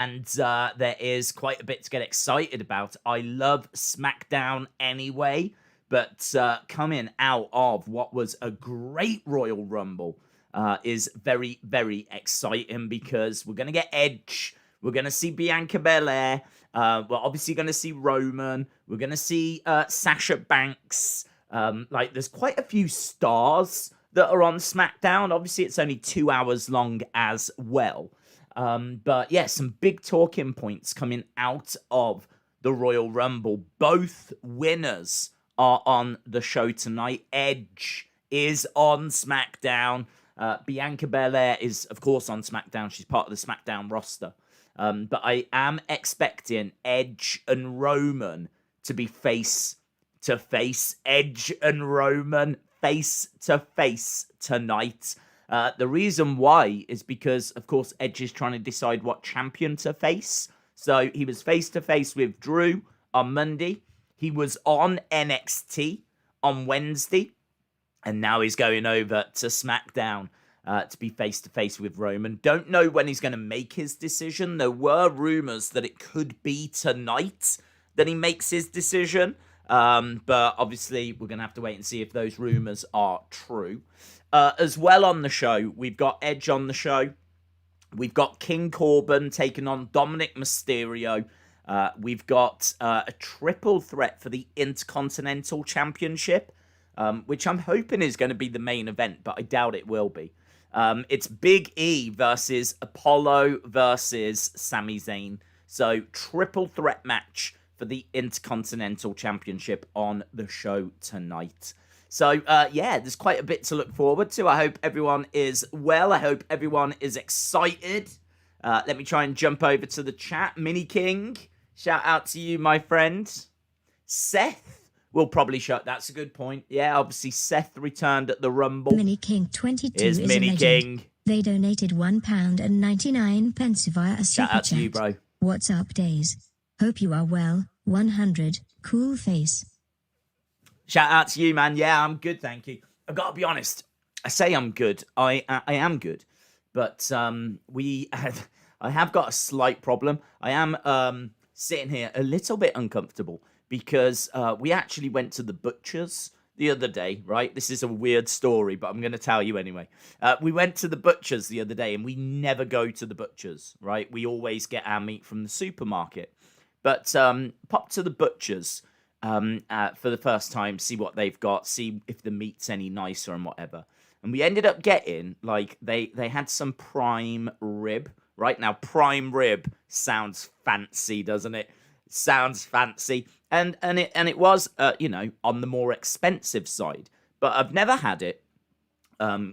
And there is quite a bit to get excited about. I love SmackDown anyway, but coming out of what was a great Royal Rumble is very, very exciting because we're going to get Edge. We're going to see Bianca Bel-Air. We're obviously going to see Roman. We're going to see Sasha Banks. There's quite a few stars that are on SmackDown. Obviously, it's only 2 hours long as well. But yeah, some big talking points coming out of the Royal Rumble. Both winners are on the show tonight. Edge is on SmackDown. Bianca Belair is, of course, on SmackDown. She's part of the SmackDown roster. But I am expecting Edge and Roman to be face to face. Edge and Roman face to face tonight. The reason why is because, of course, Edge is trying to decide what champion to face. So he was face-to-face with Drew on Monday. He was on NXT on Wednesday. And now he's going over to SmackDown to be face-to-face with Roman. Don't know when he's going to make his decision. There were rumors that it could be tonight that he makes his decision. But obviously, we're going to have to wait and see if those rumors are true. As well on the show, we've got Edge on the show. We've got King Corbin taking on Dominic Mysterio. We've got a triple threat for the Intercontinental Championship, which I'm hoping is going to be the main event, but I doubt it will be. It's Big E versus Apollo versus Sami Zayn. So, triple threat match for the Intercontinental Championship on the show tonight. So, yeah, there's quite a bit to look forward to. I hope everyone is well. I hope everyone is excited. Let me try and jump over to the chat. Mini King, shout out to you, my friend. Seth will probably show. That's a good point. Yeah, obviously Seth returned at the Rumble. Mini King 22 is Mini a legend. King. They donated £1.99 via a super shout out chat. To you, bro. What's up, Days? Hope you are well. 100. Cool face. Shout out to you, man. Yeah, I'm good, thank you. I've got to be honest. I say I'm good. I am good. But I have got a slight problem. I am sitting here a little bit uncomfortable because we actually went to the butcher's the other day, right? This is a weird story, but I'm going to tell you anyway. We went to the butcher's the other day, and we never go to the butcher's, right? We always get our meat from the supermarket. But pop to the butcher's for the first time, see what they've got, see if the meat's any nicer and whatever. And we ended up getting, like, they had some prime rib, right? Now, prime rib sounds fancy, doesn't it? Sounds fancy. And it was, on the more expensive side. But I've never had it.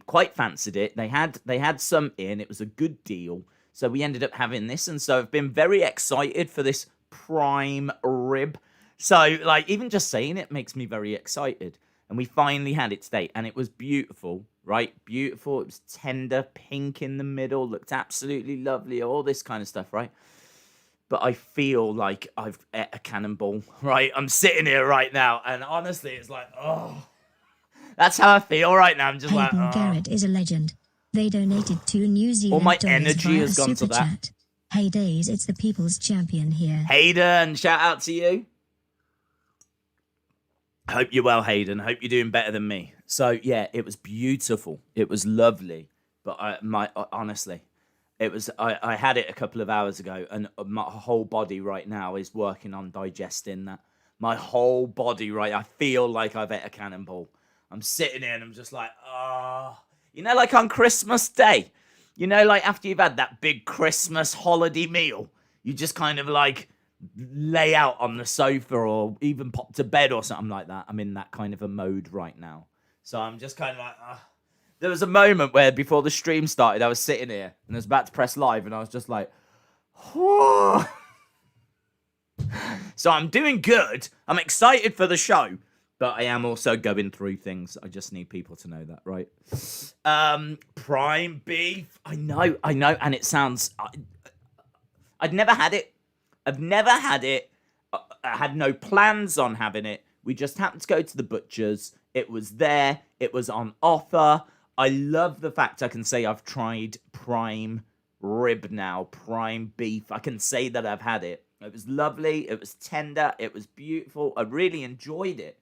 Quite fancied it. They had some in. It was a good deal. So we ended up having this. And so I've been very excited for this prime rib. So, like, even just saying it makes me very excited. And we finally had it today. And it was beautiful, right? Beautiful. It was tender, pink in the middle. Looked absolutely lovely. All this kind of stuff, right? But I feel like I've ate a cannonball, right? I'm sitting here right now. And honestly, it's like, oh. That's how I feel right now. I'm just Hayden like, oh. Garrett is a legend. They donated 2 New Zealand all my dollars energy via has gone to super that. chat. Hey Days, it's the people's champion here. Hayden, shout out to you. Hope you're well, Hayden. Hope you're doing better than me. So, yeah, it was beautiful. It was lovely. But honestly, it was. I had it a couple of hours ago, and my whole body right now is working on digesting that. My whole body, right? I feel like I've ate a cannonball. I'm sitting here and I'm just like, oh. You know, like on Christmas Day. You know, like after you've had that big Christmas holiday meal, you just kind of like lay out on the sofa or even pop to bed or something like that. I'm in that kind of a mode right now. So I'm just kind of like, There was a moment where before the stream started, I was sitting here and I was about to press live and I was just like, oh. So I'm doing good. I'm excited for the show. But I am also going through things. I just need people to know that, right? Prime beef. I know. And it sounds... I'd never had it. I've never had it. I had no plans on having it. We just happened to go to the butcher's. It was there. It was on offer. I love the fact I can say I've tried prime rib now, prime beef. I can say that I've had it. It was lovely. It was tender. It was beautiful. I really enjoyed it.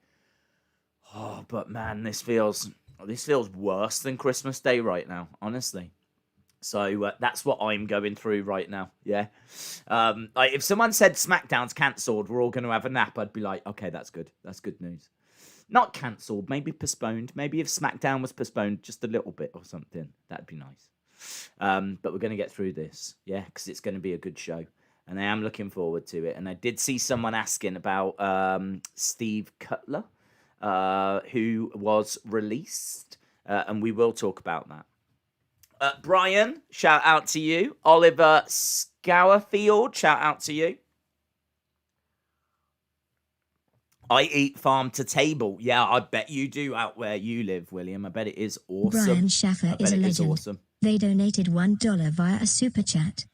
Oh, but man, this feels worse than Christmas Day right now, honestly. So that's what I'm going through right now. Yeah. Like if someone said SmackDown's cancelled, we're all going to have a nap, I'd be like, okay, that's good. That's good news. Not cancelled, maybe postponed. Maybe if SmackDown was postponed just a little bit or something, that'd be nice. But we're going to get through this, yeah, because it's going to be a good show. And I am looking forward to it. And I did see someone asking about Steve Cutler, who was released. And we will talk about that. Bryan, shout out to you. Oliver Scourfield, shout out to you. I eat farm to table. Yeah, I bet you do out where you live, William. I bet it is awesome. Brian Schaffer is a legend. Awesome. They donated $1 via a super chat.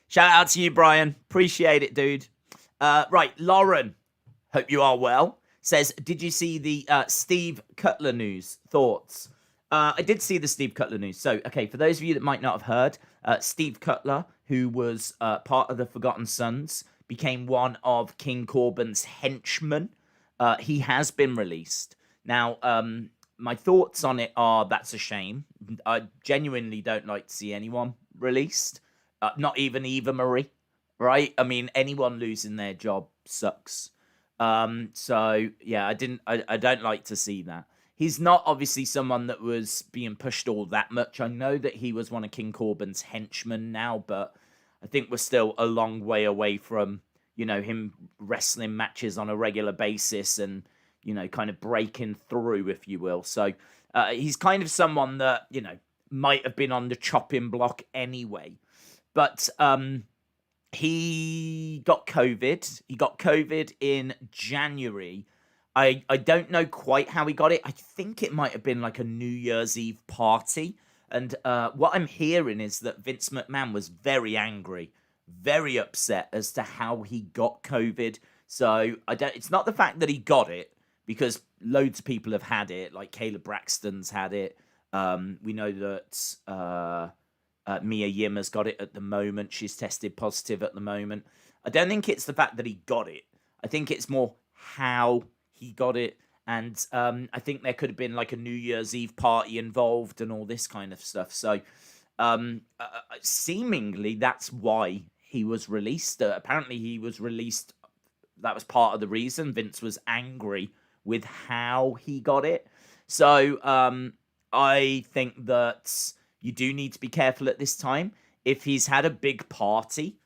Shout out to you, Brian. Appreciate it, dude. Right, Lauren, hope you are well, says, did you see the Steve Cutler news? Thoughts? I did see the Steve Cutler news. So, okay, for those of you that might not have heard, Steve Cutler, who was part of the Forgotten Sons, became one of King Corbin's henchmen. He has been released. Now, my thoughts on it are that's a shame. I genuinely don't like to see anyone released. Not even Eva Marie, right? I mean, anyone losing their job sucks. So, yeah, I don't like to see that. He's not obviously someone that was being pushed all that much. I know that he was one of King Corbin's henchmen now, but I think we're still a long way away from, you know, him wrestling matches on a regular basis and, you know, kind of breaking through, if you will. So he's kind of someone that, you know, might have been on the chopping block anyway. But he got COVID. He got COVID in January. I don't know quite how he got it. I think it might have been like a New Year's Eve party. And what I'm hearing is that Vince McMahon was very angry, very upset as to how he got COVID. So it's not the fact that he got it, because loads of people have had it, like Kayla Braxton's had it. We know that Mia Yim has got it at the moment. She's tested positive at the moment. I don't think it's the fact that he got it. I think it's more how he got it. And I think there could have been like a New Year's Eve party involved and all this kind of stuff. So seemingly that's why he was released. Apparently he was released. That was part of the reason. Vince was angry with how he got it. So I think that you do need to be careful at this time. If he's had a big party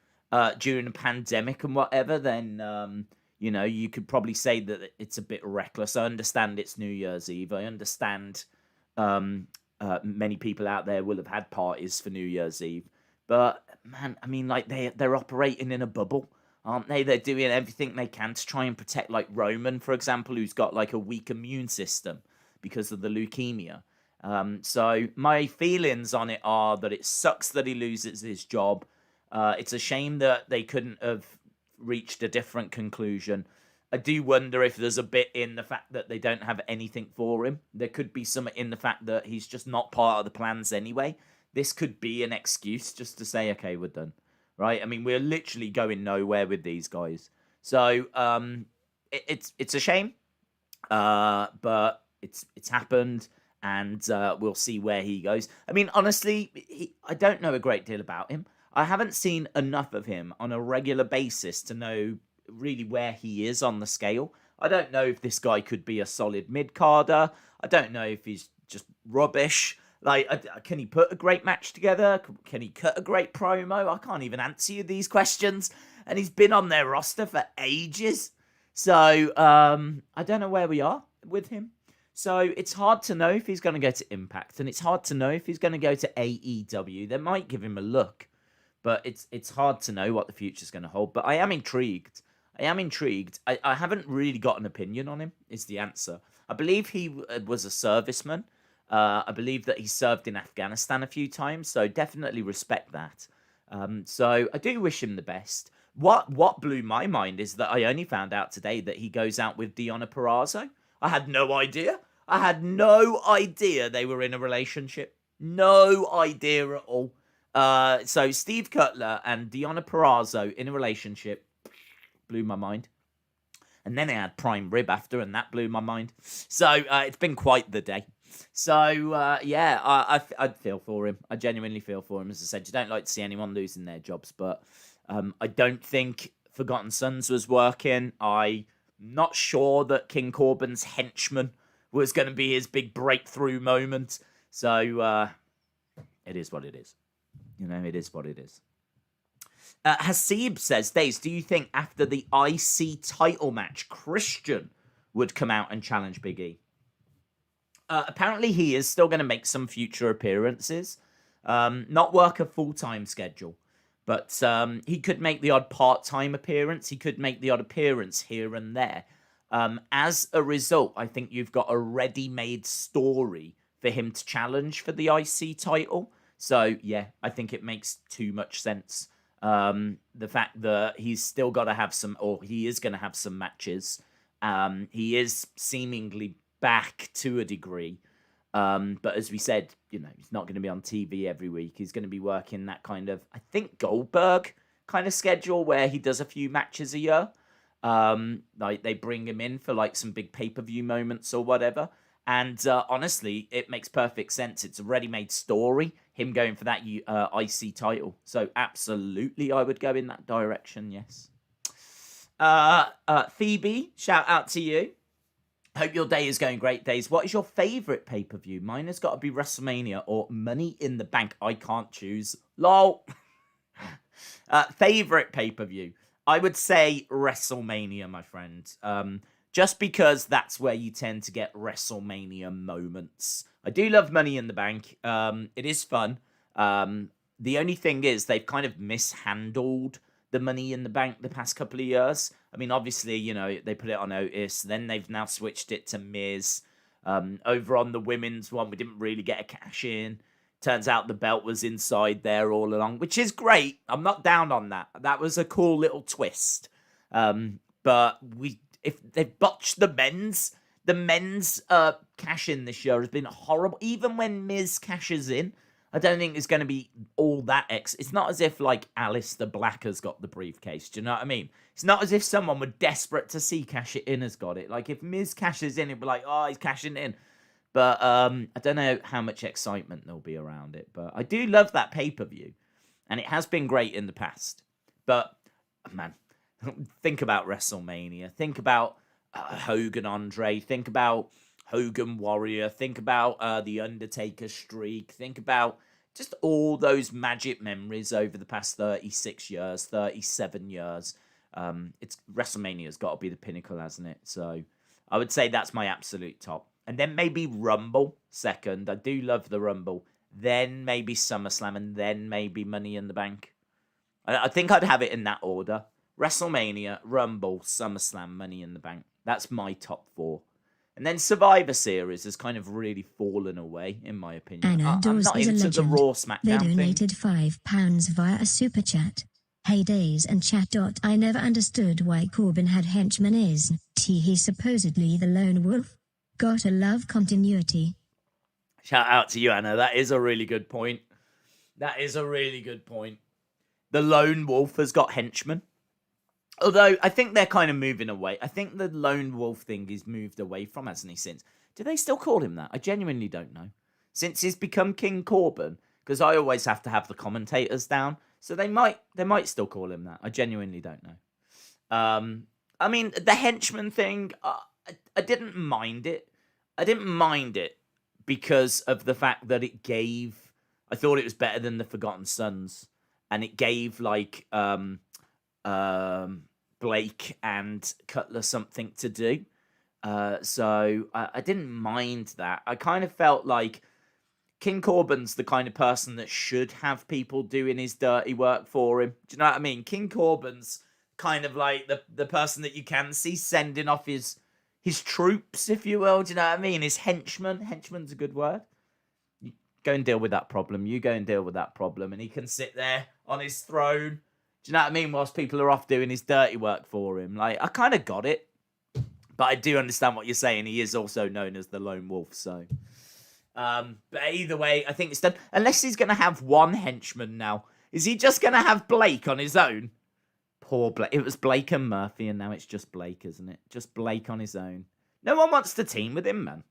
during a pandemic and whatever, then, you know, you could probably say that it's a bit reckless. I understand it's New Year's Eve. I understand many people out there will have had parties for New Year's Eve. But, man, I mean, like, they're operating in a bubble, aren't they? They're doing everything they can to try and protect, like, Roman, for example, who's got, like, a weak immune system because of the leukemia. So my feelings on it are that it sucks that he loses his job. It's a shame that they couldn't have reached a different conclusion. I do wonder if there's a bit in the fact that they don't have anything for him. There could be some in the fact that he's just not part of the plans anyway. This could be an excuse just to say, okay, we're done, right? I mean, we're literally going nowhere with these guys. So it's a shame, but it's happened. And we'll see where he goes. I mean, honestly, I don't know a great deal about him. I haven't seen enough of him on a regular basis to know really where he is on the scale. I don't know if this guy could be a solid mid-carder. I don't know if he's just rubbish. Like, can he put a great match together? Can he cut a great promo? I can't even answer you these questions. And he's been on their roster for ages. So, I don't know where we are with him. So it's hard to know if he's going to go to Impact, and it's hard to know if he's going to go to AEW. They might give him a look, but it's hard to know what the future's going to hold. But I am intrigued. I haven't really got an opinion on him, is the answer. I believe he was a serviceman. I believe that he served in Afghanistan a few times, so definitely respect that. So I do wish him the best. What blew my mind is that I only found out today that he goes out with Deonna Purrazzo. I had no idea. I had no idea they were in a relationship. No idea at all. So Steve Cutler and Deonna Purrazzo in a relationship blew my mind. And then it had prime rib after, and that blew my mind. So it's been quite the day. So, yeah, I feel for him. I genuinely feel for him. As I said, you don't like to see anyone losing their jobs, but I don't think Forgotten Sons was working. I'm not sure that King Corbin's henchman was going to be his big breakthrough moment. So, it is what it is. You know, it is what it is. Hasib says, Days, do you think after the IC title match, Christian would come out and challenge Big E? Apparently, he is still going to make some future appearances. Not work a full-time schedule, but he could make the odd part-time appearance. He could make the odd appearance here and there. As a result, I think you've got a ready-made story for him to challenge for the IC title. So, yeah, I think it makes too much sense. The fact that he's still got to have some, or he is going to have some matches. He is seemingly back to a degree. But as we said, you know, he's not going to be on TV every week. He's going to be working that kind of, I think, Goldberg kind of schedule where he does a few matches a year. Like they bring him in for like some big pay-per-view moments or whatever. And honestly, it makes perfect sense. It's a ready-made story, him going for that IC title. So absolutely, I would go in that direction, yes. Phoebe, shout out to you. Hope your day is going great, Days. What is your favourite pay-per-view? Mine has got to be WrestleMania or Money in the Bank. I can't choose. LOL. Favourite pay-per-view? I would say WrestleMania, my friend. Just because that's where you tend to get WrestleMania moments. I do love Money in the Bank. It is fun. The only thing is they've kind of mishandled the Money in the Bank the past couple of years. I mean, obviously, you know, they put it on Otis. Then they've now switched it to Miz. Over on the women's one, we didn't really get a cash in. Turns out the belt was inside there all along, which is great. I'm not down on that. That was a cool little twist. But if they've botched the men's cash in this year has been horrible. Even when Miz cashes in, I don't think it's going to be all that It's not as if like Alistair Black has got the briefcase. Do you know what I mean? It's not as if someone we're desperate to see cash it in has got it. Like if Miz cashes in, it'd be like, oh, he's cashing in. But I don't know how much excitement there'll be around it. But I do love that pay-per-view. And it has been great in the past. But, man, think about WrestleMania. Think about Hogan Andre. Think about Hogan Warrior. Think about the Undertaker streak. Think about just all those magic memories over the past 36 years, 37 years. It's WrestleMania's got to be the pinnacle, hasn't it? So I would say that's my absolute top. And then maybe Rumble second. I do love the Rumble. Then maybe SummerSlam, and then maybe Money in the Bank. I think I'd have it in that order. WrestleMania, Rumble, SummerSlam, Money in the Bank. That's my top four. And then Survivor Series has kind of really fallen away, in my opinion. Anna I'm not is a into the legend. Raw SmackDown They thing. donated £5 via a super chat. Hey Days and chat. I never understood why Corbin had henchmen is. He's supposedly the lone wolf. Gotta love continuity. Shout out to you, Anna. That is a really good point. That is a really good point. The lone wolf has got henchmen. Although, I think they're kind of moving away. I think the lone wolf thing is moved away from, hasn't he, since? Do they still call him that? I genuinely don't know. Since he's become King Corbin, because I always have to have the commentators down. So they might still call him that. I genuinely don't know. I mean, the henchman thing, I didn't mind it. I didn't mind it because of the fact that it gave... I thought it was better than the Forgotten Sons. And it gave, like, Blake and Cutler something to do. So I didn't mind that. I kind of felt like King Corbin's the kind of person that should have people doing his dirty work for him. Do you know what I mean? King Corbin's kind of like the person that you can see sending off his troops, if you will. Do you know what I mean? His henchmen. Henchman's a good word. You go and deal with that problem. You go and deal with that problem. And he can sit there on his throne. Do you know what I mean? Whilst people are off doing his dirty work for him. Like, I kind of got it. But I do understand what you're saying. He is also known as the Lone Wolf, so... But either way, I think it's done. Unless he's going to have one henchman now. Is he just going to have Blake on his own? Poor Blake. It was Blake and Murphy, and now it's just Blake, isn't it? Just Blake on his own. No one wants to team with him, man.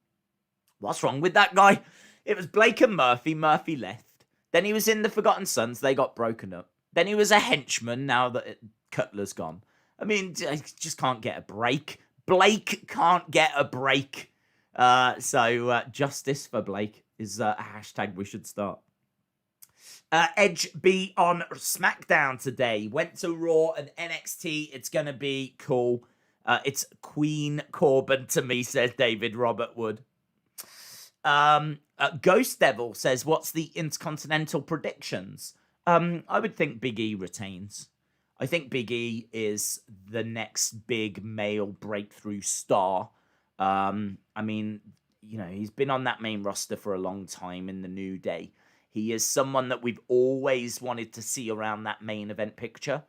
What's wrong with that guy? It was Blake and Murphy. Murphy left. Then he was in the Forgotten Sons. They got broken up. Then he was a henchman now that Cutler's gone. I mean, I just can't get a break. Blake can't get a break. So justice for Blake is a hashtag we should start. Edge be on SmackDown today. Went to Raw and NXT. It's going to be cool. It's Queen Corbin to me, says David Robert Wood. Ghost Devil says, what's the Intercontinental predictions? I would think Big E retains. I think Big E is the next big male breakthrough star. I mean, you know, he's been on that main roster for a long time in the New Day. He is someone that we've always wanted to see around that main event picture.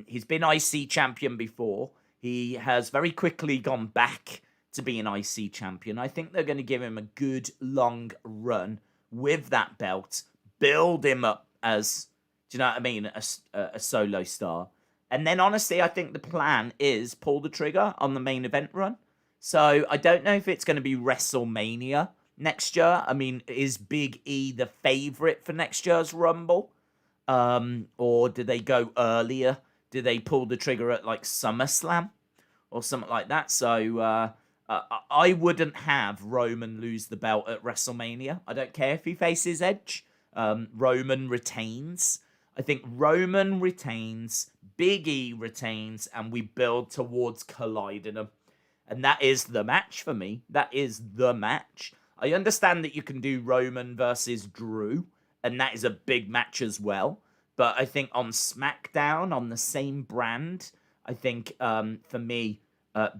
He's been IC champion before. He has very quickly gone back to be an IC champion. I think they're going to give him a good long run with that belt, build him up as, do you know what I mean, a solo star. And then honestly, I think the plan is pull the trigger on the main event run. So I don't know if it's going to be WrestleMania next year. I mean, is Big E the favorite for next year's Rumble? Or do they go earlier? Do they pull the trigger at like SummerSlam or something like that? So I wouldn't have Roman lose the belt at WrestleMania. I don't care if he faces Edge. Roman retains. I think Roman retains, Big E retains, and we build towards colliding them. And that is the match for me. That is the match. I understand that you can do Roman versus Drew, and that is a big match as well. But I think on SmackDown, on the same brand, I think for me,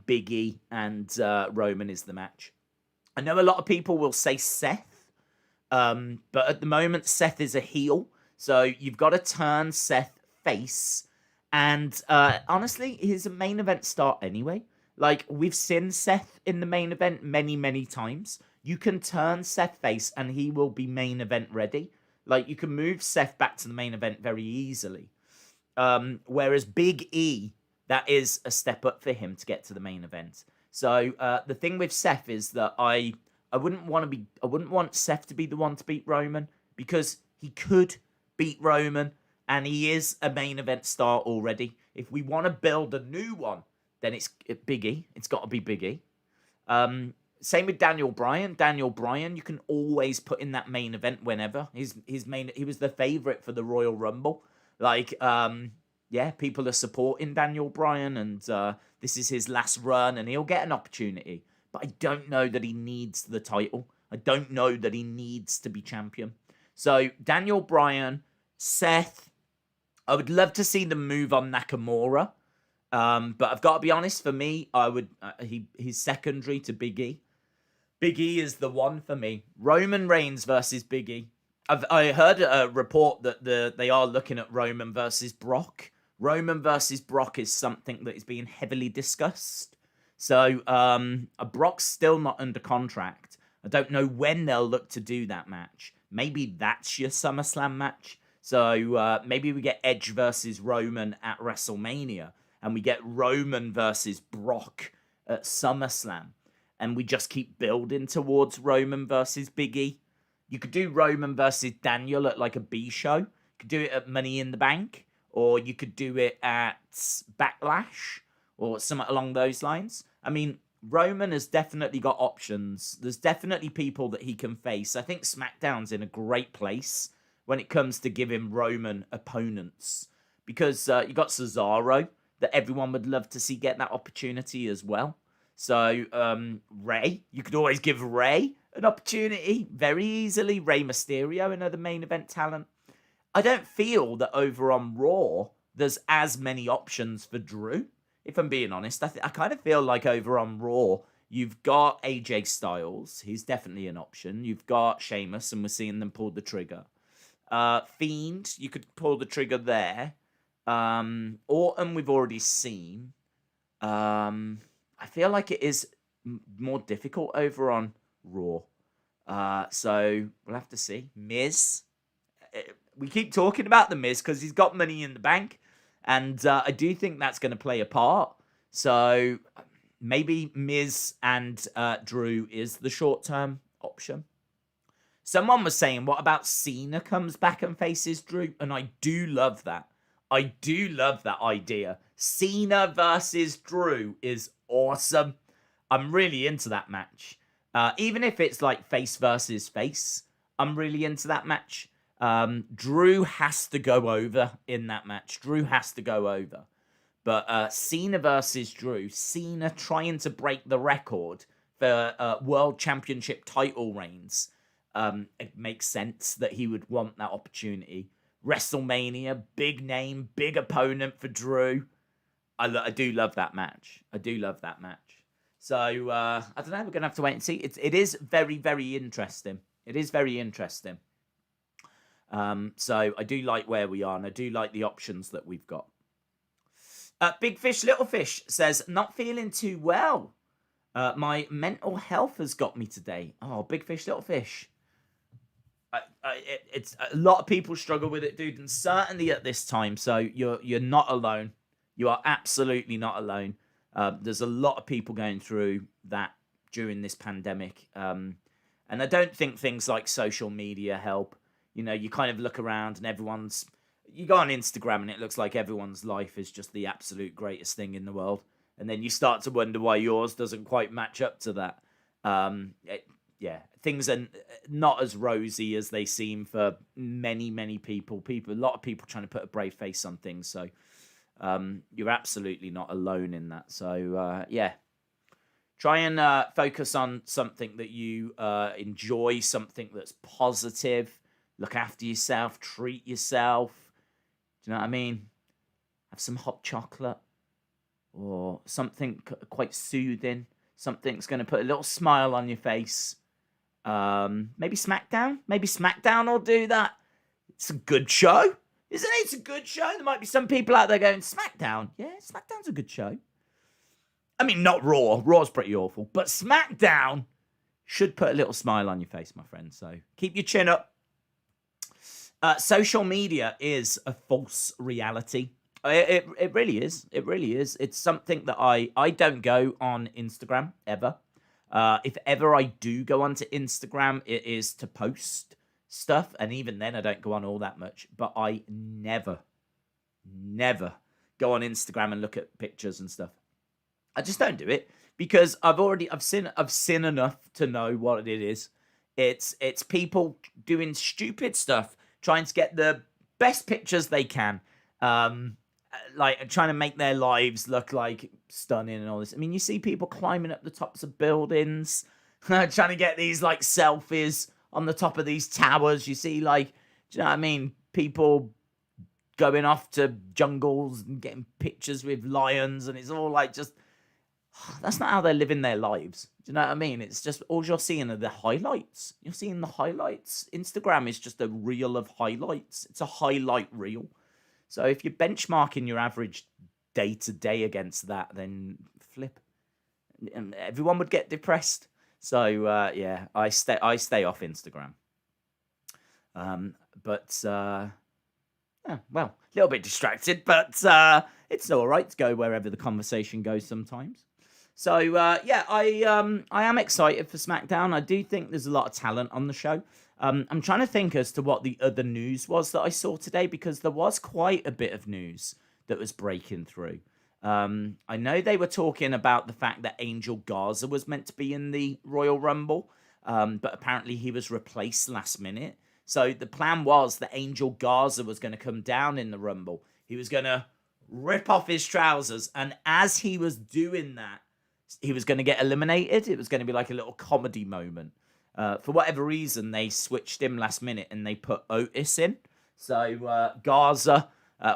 Big E and Roman is the match. I know a lot of people will say Seth, but at the moment, Seth is a heel. So you've got to turn Seth face. And honestly, he's a main event star anyway. Like, we've seen Seth in the main event many, many times. You can turn Seth face and he will be main event ready. Like, you can move Seth back to the main event very easily. Whereas Big E, that is a step up for him to get to the main event. So the thing with Seth is that I wouldn't want Seth to be the one to beat Roman, because he could beat Roman and he is a main event star already. If we want to build a new one, then it's Big E. It's got to be Big E. Same with Daniel Bryan. Daniel Bryan, you can always put in that main event whenever. He was the favorite for the Royal Rumble. Like, yeah, people are supporting Daniel Bryan, and this is his last run, and he'll get an opportunity. But I don't know that he needs the title. I don't know that he needs to be champion. So Daniel Bryan, Seth, I would love to see them move on Nakamura. But I've got to be honest, for me, I would he's secondary to Big E. Big E is the one for me. Roman Reigns versus Big E. I heard a report that they are looking at Roman versus Brock. Roman versus Brock is something that is being heavily discussed. So Brock's still not under contract. I don't know when they'll look to do that match. Maybe that's your SummerSlam match. So maybe we get Edge versus Roman at WrestleMania, and we get Roman versus Brock at SummerSlam, and we just keep building towards Roman versus Big E. You could do Roman versus Daniel at like a B show. You could do it at Money in the Bank, or you could do it at Backlash, or something along those lines. I mean, Roman has definitely got options. There's definitely people that he can face. I think SmackDown's in a great place when it comes to giving Roman opponents, because you got Cesaro that everyone would love to see get that opportunity as well. So Rey, you could always give Rey an opportunity very easily. Rey Mysterio, another main event talent. I don't feel that over on Raw there's as many options for Drew. If I'm being honest, I kind of feel like over on Raw, you've got AJ Styles. He's definitely an option. You've got Sheamus, and we're seeing them pull the trigger. Fiend, you could pull the trigger there. Orton, we've already seen. I feel like it is more difficult over on Raw. So we'll have to see. Miz. We keep talking about the Miz because he's got money in the bank. And I do think that's going to play a part. So maybe Miz and Drew is the short-term option. Someone was saying, what about Cena comes back and faces Drew? And I do love that. I do love that idea. Cena versus Drew is awesome. I'm really into that match. Even if it's like face versus face, I'm really into that match. Drew has to go over in that match. Drew has to go over. But Cena versus Drew, Cena trying to break the record for World Championship title reigns. It makes sense that he would want that opportunity. WrestleMania, big name, big opponent for Drew. I do love that match. I do love that match. So, I don't know. We're going to have to wait and see. It is very, very interesting. It is very interesting. So, I do like where we are, and I do like the options that we've got. Big Fish, Little Fish says, not feeling too well. My mental health has got me today. Oh, Big Fish, Little Fish. It's a lot of people struggle with it, dude, and certainly at this time. So you're not alone. You are absolutely not alone. There's a lot of people going through that during this pandemic, and I don't think things like social media help. You know, you kind of look around and you go on Instagram and it looks like everyone's life is just the absolute greatest thing in the world, and then you start to wonder why yours doesn't quite match up to that. Yeah, things are not as rosy as they seem for many, many people. A lot of people trying to put a brave face on things. So you're absolutely not alone in that. So yeah, try and focus on something that you enjoy, something that's positive. Look after yourself, treat yourself. Do you know what I mean? Have some hot chocolate or something quite soothing. Something's going to put a little smile on your face. Maybe SmackDown. Maybe SmackDown will do that. It's a good show, isn't it? It's a good show. There might be some people out there going, SmackDown. Yeah, SmackDown's a good show. I mean, not Raw. Raw's pretty awful. But SmackDown should put a little smile on your face, my friend. So keep your chin up. Social media is a false reality. It really is. It really is. It's something that I don't go on Instagram ever. If ever I do go onto Instagram, it is to post stuff. And even then, I don't go on all that much. But I never go on Instagram and look at pictures and stuff. I just don't do it because I've seen enough to know what it is. It's people doing stupid stuff, trying to get the best pictures they can. Like trying to make their lives look like stunning and all this. I mean, you see people climbing up the tops of buildings, trying to get these like selfies on the top of these towers. You see, like, do you know what I mean? People going off to jungles and getting pictures with lions, and it's all like just that's not how they're living their lives. Do you know what I mean? It's just all you're seeing are the highlights. You're seeing the highlights. Instagram is just a reel of highlights. It's a highlight reel. So if you're benchmarking your average day to day against that, then flip. And everyone would get depressed. So yeah, I stay off Instagram. Yeah, well, a little bit distracted, but it's all right to go wherever the conversation goes sometimes. So yeah, I am excited for SmackDown. I do think there's a lot of talent on the show. I'm trying to think as to what the other news was that I saw today, because there was quite a bit of news that was breaking through. I know they were talking about the fact that Angel Garza was meant to be in the Royal Rumble, but apparently he was replaced last minute. So the plan was that Angel Garza was going to come down in the Rumble. He was going to rip off his trousers, and as he was doing that, he was going to get eliminated. It was going to be like a little comedy moment. For whatever reason, they switched him last minute and they put Otis in. So Garza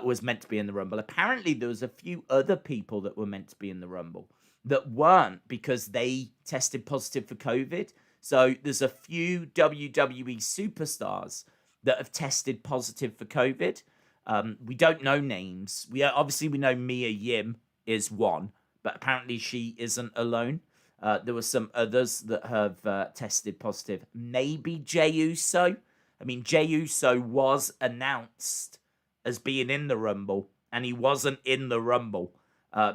was meant to be in the Rumble. Apparently, there was a few other people that were meant to be in the Rumble that weren't because they tested positive for COVID. So there's a few WWE superstars that have tested positive for COVID. We don't know names. We know Mia Yim is one, but apparently she isn't alone. There were some others that have tested positive. Maybe Jey Uso. I mean, Jey Uso was announced as being in the Rumble, and he wasn't in the Rumble.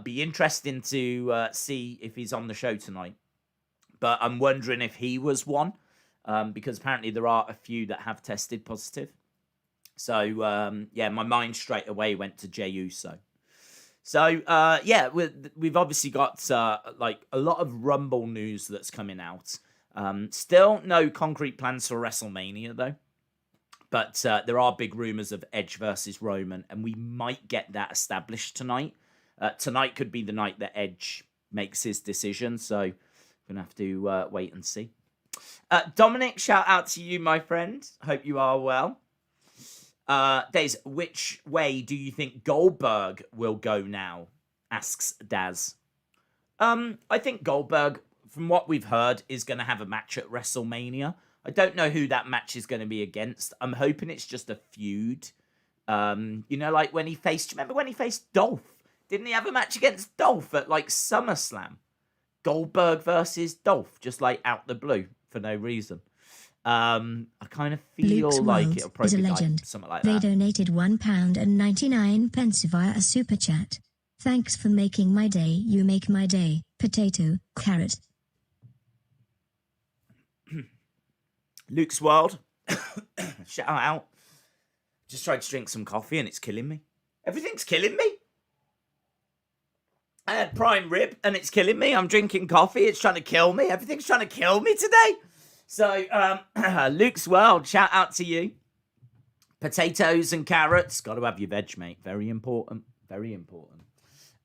Be interesting to see if he's on the show tonight. But I'm wondering if he was one, because apparently there are a few that have tested positive. So, yeah, my mind straight away went to Jey Uso. So, yeah, we've obviously got, like, a lot of Rumble news that's coming out. Still no concrete plans for WrestleMania, though. But there are big rumors of Edge versus Roman, and we might get that established tonight. Tonight could be the night that Edge makes his decision, so we're going to have to wait and see. Dominic, shout out to you, my friend. Hope you are well. Daz, which way do you think Goldberg will go now? Asks Daz. I think Goldberg, from what we've heard, is going to have a match at WrestleMania. I don't know who that match is going to be against. I'm hoping it's just a feud. You know, like when he faced... Remember when he faced Dolph? Didn't he have a match against Dolph at, like, SummerSlam? Goldberg versus Dolph, just, like, out the blue for no reason. I kind of feel Luke's like World it'll probably is a be legend. like something like They that. donated £1.99 via a super chat. Thanks for making my day. You make my day. Potato, carrot. Luke's World. Shout out. Just tried to drink some coffee and it's killing me. Everything's killing me. I had prime rib and it's killing me. I'm drinking coffee. It's trying to kill me. Everything's trying to kill me today. So, Luke's World, shout out to you. Potatoes and carrots. Got to have your veg, mate. Very important. Very important.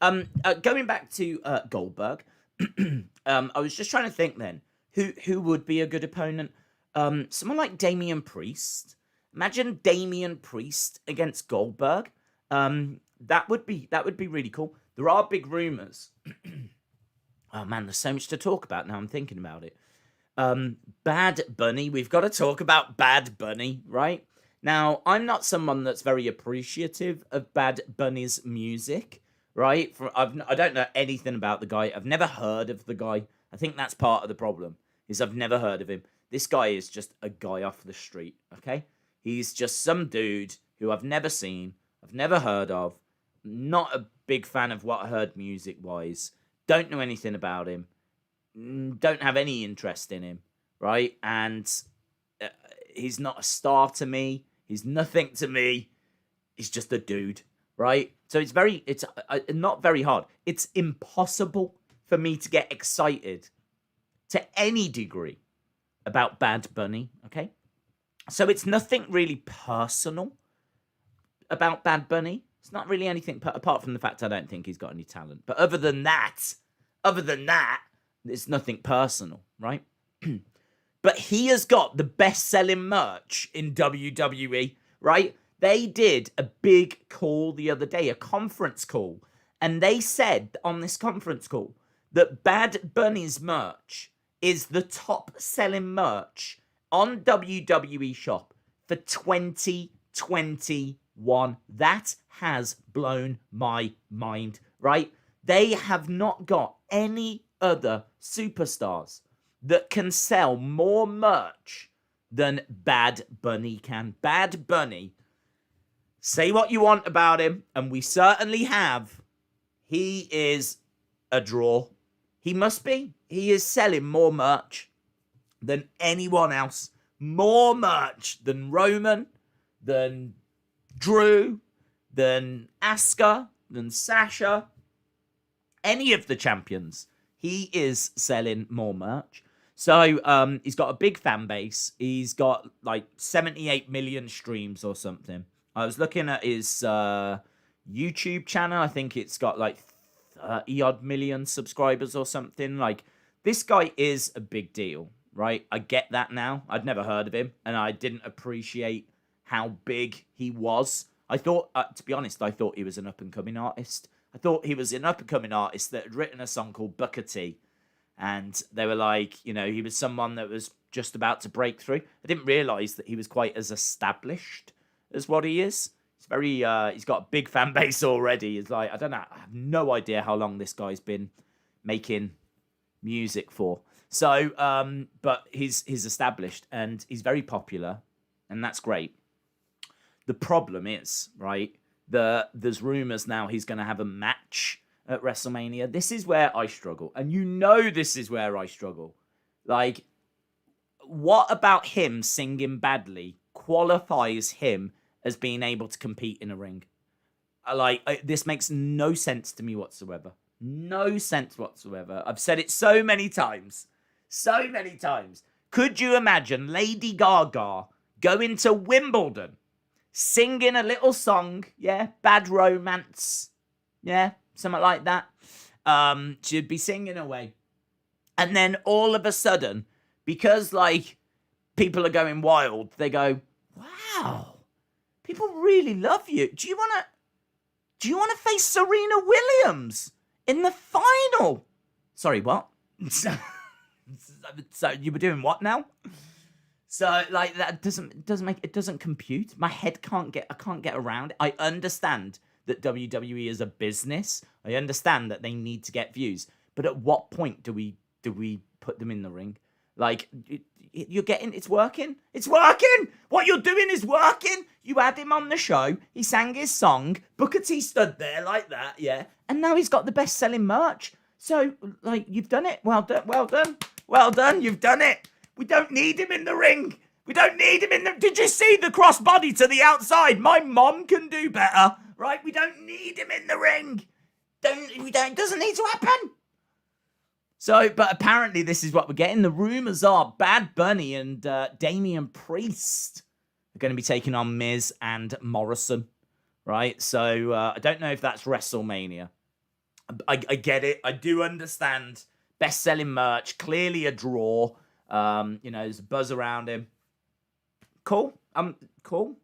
Going back to Goldberg. I was just trying to think then. Who would be a good opponent? Someone like Damian Priest. Imagine Damian Priest against Goldberg. That would be really cool. There are big rumors. Oh man, there's so much to talk about now. I'm thinking about it. Bad Bunny. We've got to talk about Bad Bunny, right? Now, I'm not someone that's very appreciative of Bad Bunny's music, right? I don't know anything about the guy. I've never heard of the guy. I think that's part of the problem, is I've never heard of him. This guy is just a guy off the street, okay? He's just some dude who I've never seen, I've never heard of, not a big fan of what I heard music-wise, don't know anything about him, don't have any interest in him, right? And he's not a star to me, he's nothing to me, he's just a dude, right? So it's not very hard. It's impossible for me to get excited to any degree about Bad Bunny, okay? So it's nothing really personal about Bad Bunny. It's not really anything apart from the fact I don't think he's got any talent. But other than that, it's nothing personal, right? But he has got the best-selling merch in WWE, right? They did a big call the other day, a conference call, and they said on this conference call that Bad Bunny's merch is the top-selling merch on WWE Shop for 2021. That has blown my mind, right? They have not got any other superstars that can sell more merch than Bad Bunny can. Bad Bunny, say what you want about him, and we certainly have. He is a draw. He must be. He is selling more merch than anyone else. More merch than Roman, than Drew, than Asuka, than Sasha. Any of the champions. He is selling more merch. So he's got a big fan base. He's got like 78 million streams or something. I was looking at his YouTube channel. I think it's got like 30-odd million subscribers or something. Like, this guy is a big deal, right? I get that now. I'd never heard of him, and I didn't appreciate how big he was. I thought, to be honest, I thought he was an up-and-coming artist. I thought he was an up-and-coming artist that had written a song called Booker T. And they were like, you know, he was someone that was just about to break through. I didn't realise that he was quite as established as what he is. He's very, he's got a big fan base already. It's like, I don't know, I have no idea how long this guy's been making music for. So, but he's established and he's very popular, and that's great. The problem is, right, there's rumors now he's going to have a match at WrestleMania. This is where I struggle. And you know this is where I struggle. Like, what about him singing badly qualifies him as being able to compete in a ring? This makes no sense to me whatsoever. No sense whatsoever. I've said it so many times. So many times. Could you imagine Lady Gaga going to Wimbledon, singing a little song, yeah, Bad Romance, yeah, something like that. She'd be singing away. And then all of a sudden, because, like, people are going wild, they go, wow, people really love you. Do you want to face Serena Williams in the final? Sorry, what? So you were doing what now? So, like, that doesn't compute. My head can't get around it. I understand that WWE is a business. I understand that they need to get views. But at what point do we put them in the ring? Like, you're getting, it's working. It's working. What you're doing is working. You had him on the show. He sang his song. Booker T stood there like that, yeah. And now he's got the best-selling merch. So, like, you've done it. Well done. Well done. Well done. You've done it. We don't need him in the ring. We don't need him in the... Did you see the crossbody to the outside? My mom can do better, right? We don't need him in the ring. It doesn't need to happen. So, but apparently this is what we're getting. The rumors are Bad Bunny and Damian Priest are going to be taking on Miz and Morrison, right? So, I don't know if that's WrestleMania. I get it. I do understand. Best-selling merch. Clearly a draw. There's a buzz around him. Cool. Cool.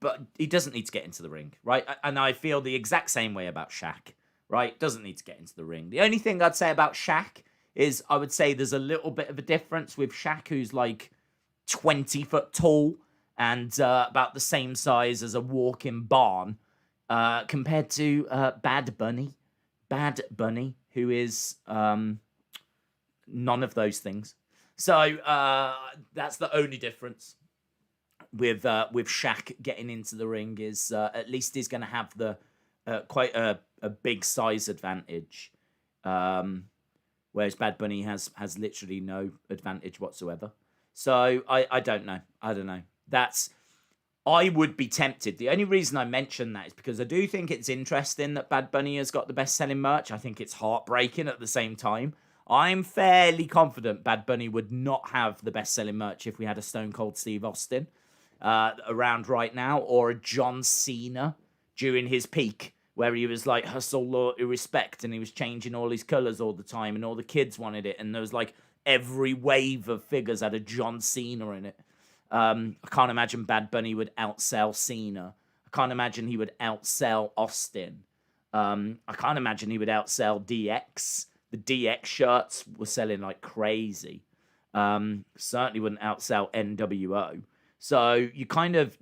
But he doesn't need to get into the ring, right? And I feel the exact same way about Shaq, right? Doesn't need to get into the ring. The only thing I'd say about Shaq is I would say there's a little bit of a difference with Shaq, who's like 20 foot tall and about the same size as a walk-in barn, compared to Bad Bunny. Bad Bunny, who is none of those things. So that's the only difference with Shaq getting into the ring is at least he's going to have the quite a big size advantage, whereas Bad Bunny has literally no advantage whatsoever. So I don't know. I would be tempted. The only reason I mention that is because I do think it's interesting that Bad Bunny has got the best-selling merch. I think it's heartbreaking at the same time. I'm fairly confident Bad Bunny would not have the best-selling merch if we had a Stone Cold Steve Austin around right now, or a John Cena during his peak, where he was like hustle, loyalty, respect, and he was changing all his colours all the time, and all the kids wanted it, and there was like every wave of figures had a John Cena in it. I can't imagine Bad Bunny would outsell Cena. I can't imagine he would outsell Austin. I can't imagine he would outsell DX. The DX shirts were selling like crazy. Certainly wouldn't outsell NWO. So you kind of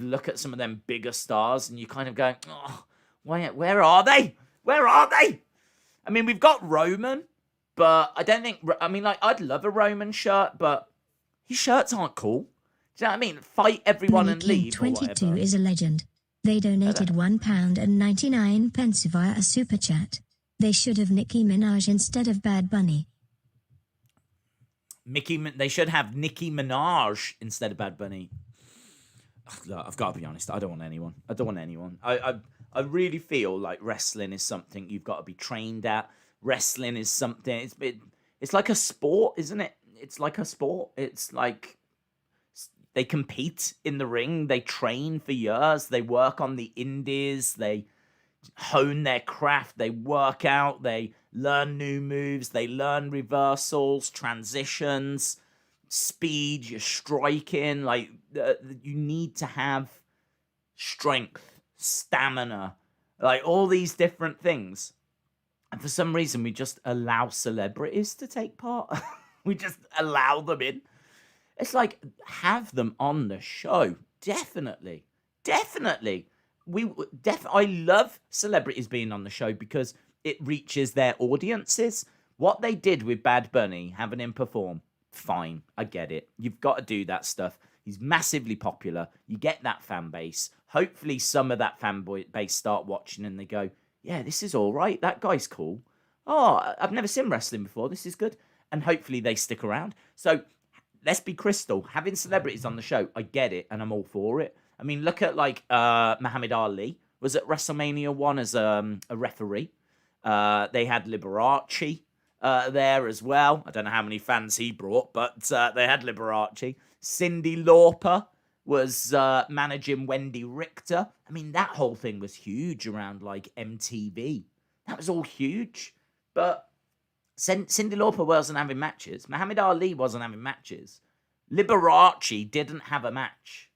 look at some of them bigger stars and you kind of go, oh, where are they? Where are they? I mean, we've got Roman, but I don't think... I mean, like, I'd love a Roman shirt, but his shirts aren't cool. Do you know what I mean? Fight everyone and leave or whatever. 22 is a legend. They donated £1.99 via a super chat. They should have Nicki Minaj instead of Bad Bunny. They should have Nicki Minaj instead of Bad Bunny. Look, I've got to be honest. I don't want anyone. I really feel like wrestling is something you've got to be trained at. Wrestling is something... It's like a sport, isn't it? It's like a sport. It's like... They compete in the ring. They train for years. They work on the indies. They hone their craft. They work out. They learn new moves. They learn reversals, transitions, speed, your striking. Like, you need to have strength, stamina, like all these different things. And for some reason, we just allow celebrities to take part. We just allow them in. It's like, have them on the show. Definitely. I love celebrities being on the show because it reaches their audiences. What they did with Bad Bunny, having him perform, fine. I get it. You've got to do that stuff. He's massively popular. You get that fan base. Hopefully some of that fan base start watching and they go, yeah, this is all right. That guy's cool. Oh, I've never seen wrestling before. This is good. And hopefully they stick around. So let's be crystal. Having celebrities on the show, I get it, and I'm all for it. I mean, look at like Muhammad Ali was at WrestleMania 1 as a referee. They had Liberace there as well. I don't know how many fans he brought, but they had Liberace. Cyndi Lauper was managing Wendy Richter. I mean, that whole thing was huge around like MTV. That was all huge. But Cyndi Lauper wasn't having matches. Muhammad Ali wasn't having matches. Liberace didn't have a match.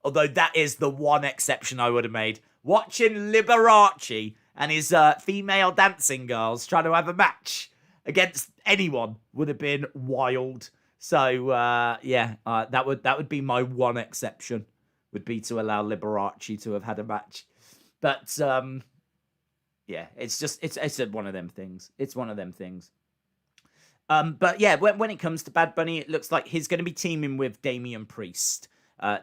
Although that is the one exception I would have made. Watching Liberace and his female dancing girls trying to have a match against anyone would have been wild. So, that would be my one exception, would be to allow Liberace to have had a match. But, it's one of them things. It's one of them things. But yeah, when it comes to Bad Bunny, it looks like he's going to be teaming with Damian Priest,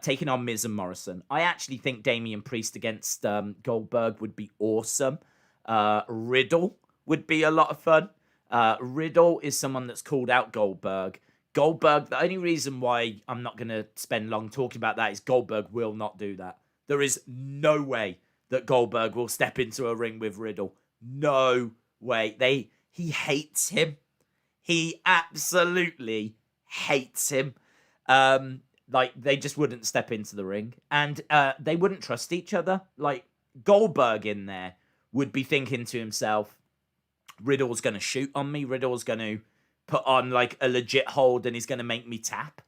taking on Miz and Morrison. I actually think Damian Priest against Goldberg would be awesome. Riddle would be a lot of fun. Riddle is someone that's called out Goldberg. Goldberg, the only reason why I'm not going to spend long talking about that is Goldberg will not do that. There is no way that Goldberg will step into a ring with Riddle. No way. He hates him. He absolutely hates him. They just wouldn't step into the ring. And they wouldn't trust each other. Like, Goldberg in there would be thinking to himself, Riddle's going to shoot on me. Riddle's going to put on, like, a legit hold and he's going to make me tap.